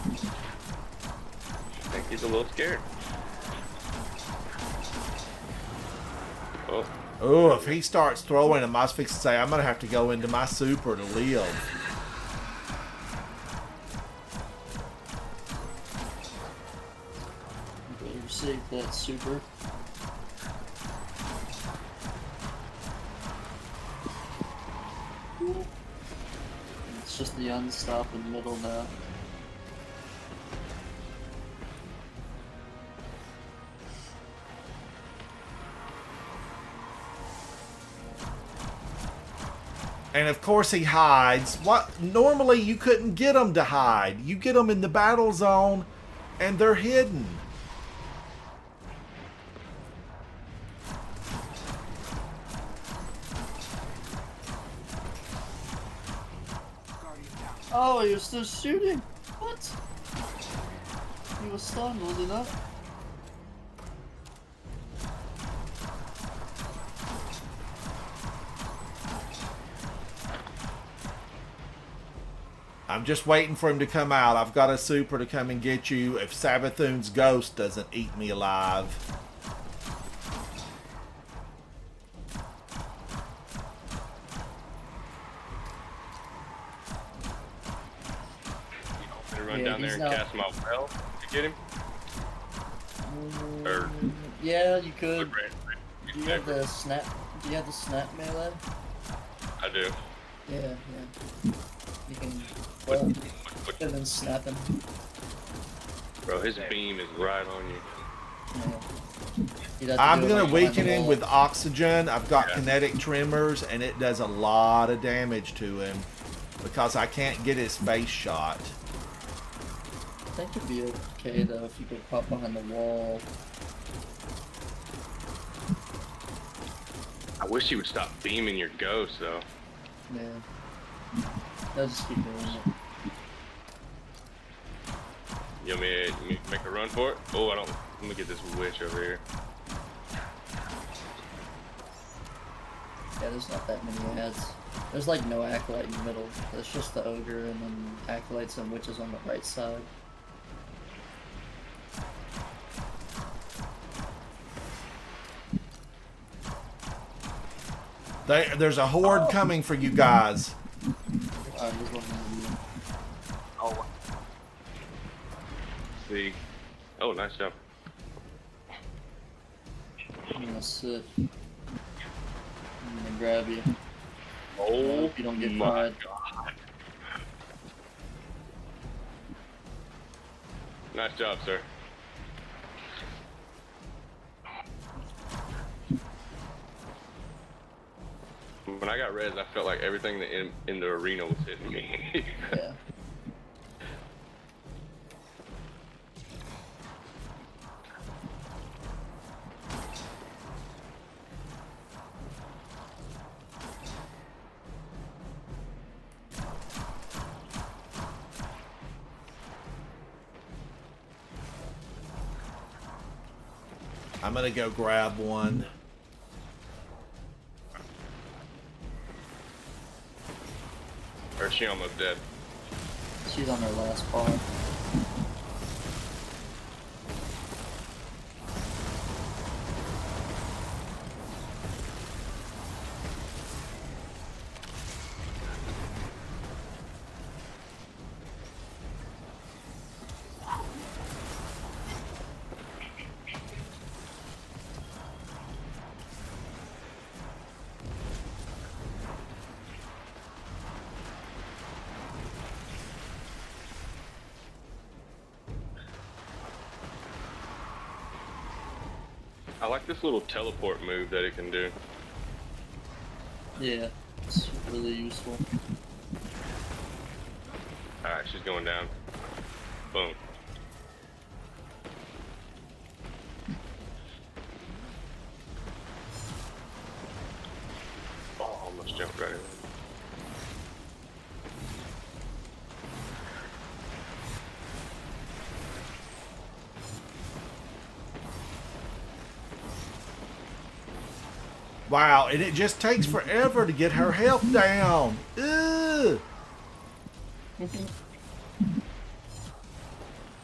I think he's a little scared. Oh, if he starts throwing them, I was fixing to say, I'm going to have to go into my super to live. Better save that super. cool. It's just the unstopping middle now. And of course he hides. What normally you couldn't get them to hide. You get them in the battle zone and they're hidden. Oh, he was still shooting. What? He was stunned, was he not? I'm just waiting for him to come out. I've got a super to come and get you if Sabathoon's ghost doesn't eat me alive. Gonna run down there and cast my well to get him? Or yeah, you could. Do you have the snap? Do you have the snap melee? I do. Yeah. You can and then snap him. Bro, his beam is right on you. Yeah. I'm going to weaken him with oxygen. I've got kinetic tremors, and it does a lot of damage to him because I can't get his face shot. I think it'd be okay though if you could pop behind the wall. I wish he would stop beaming your ghost, though. Yeah. I'll just keep doing it. You want me to make a run for it? Oh, I don't. Let me get this witch over here. Yeah, there's not that many ads. There's like no acolyte in the middle. It's just the ogre and then acolytes and witches on the right side. There's a horde coming for you guys. Oh. See. Oh, nice job. I'm gonna sit. I'm gonna grab you. Oh, if you don't get my fried. God. Nice job, sir. When I got res, I felt like everything in the arena was hitting me. Yeah. I'm going to go grab one. Or is she almost dead? She's on her last bar. I like this little teleport move that it can do. Yeah, it's really useful. Alright, she's going down. Boom. Oh, almost jumped right in. Wow, and it just takes forever to get her health down. Ugh.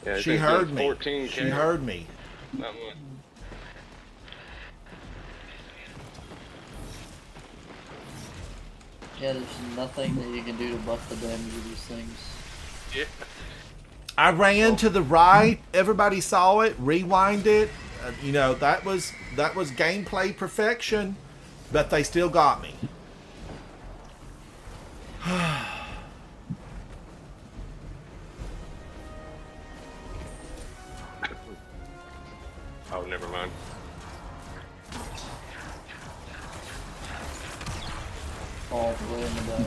Yeah, She heard me. 14K. She heard me. Not much. Yeah, there's nothing that you can do to buff the damage of these things. Yeah. I ran to the right. Everybody saw it. Rewind it. You know, that was gameplay perfection, but they still got me. all the way in the back.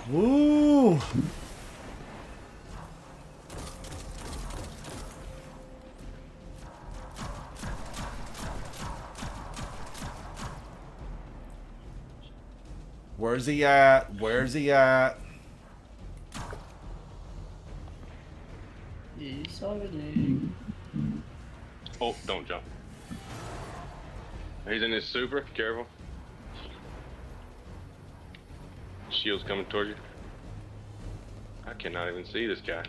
Woo! Where's he at? Where's he at? He's already. Oh, don't jump. He's in his super. Careful. Shield's coming toward you. I cannot even see this guy.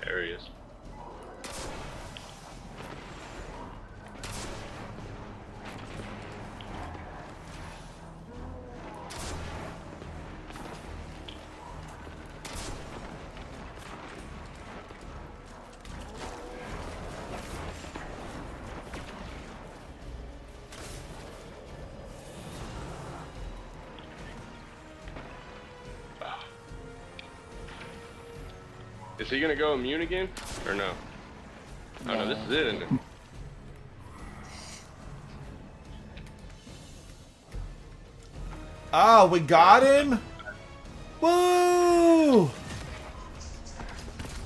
There he is. Is he gonna go immune again, or no? Oh no, this is it, isn't it? Oh, we got him? Woo!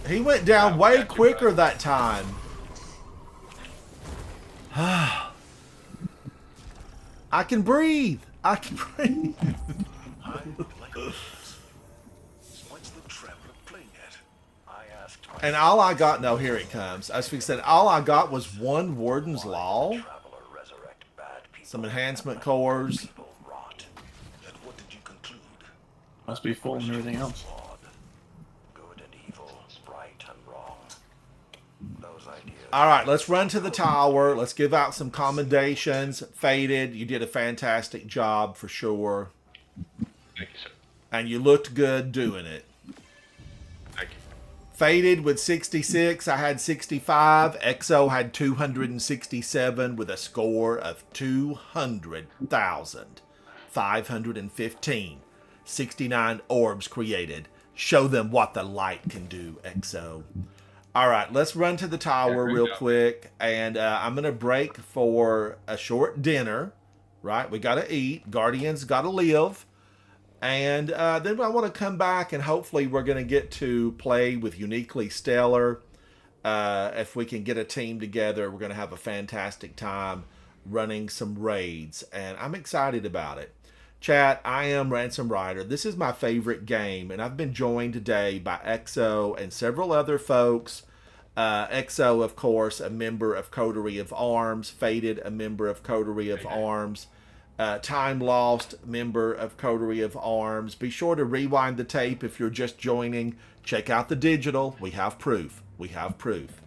He went down way quicker that time. I can breathe. I can breathe. And all I got, no, here it comes. As we said, all I got was one Warden's Law, some enhancement cores. Must be full and everything else. All right, let's run to the tower. Let's give out some commendations. Faded, you did a fantastic job for sure. Thank you, sir. And you looked good doing it. Thank you. Faded with 66. I had 65. EXO had 267 with a score of 200,515. 69 orbs created. Show them what the light can do, EXO. All right, let's run to the tower real quick. And I'm going to break for a short dinner. Right? We got to eat. Guardians got to live. And then I want to come back and hopefully we're going to get to play with Uniquely Stellar. If we can get a team together, we're going to have a fantastic time running some raids. And I'm excited about it. Chat, I am Ransom Rider. This is my favorite game. And I've been joined today by EXO and several other folks. EXO, of course, a member of Coterie of Arms. Faded, a member of Coterie of Arms. Time Lost, member of Coterie of Arms. Be sure to rewind the tape if you're just joining. Check out the digital. We have proof. We have proof.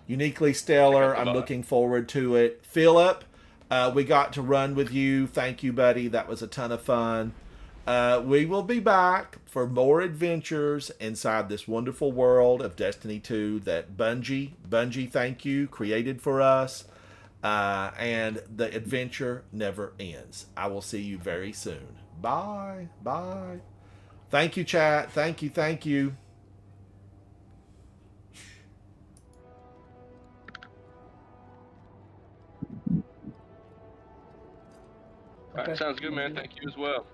Uniquely Stellar, I'm looking forward to it. Philip, we got to run with you. Thank you, buddy. That was a ton of fun. We will be back for more adventures inside this wonderful world of Destiny 2 that Bungie, thank you, created for us. And the adventure never ends. I will see you very soon. Bye. Bye. Thank you, chat. Thank you. Thank you. All right, sounds good, man. Thank you as well.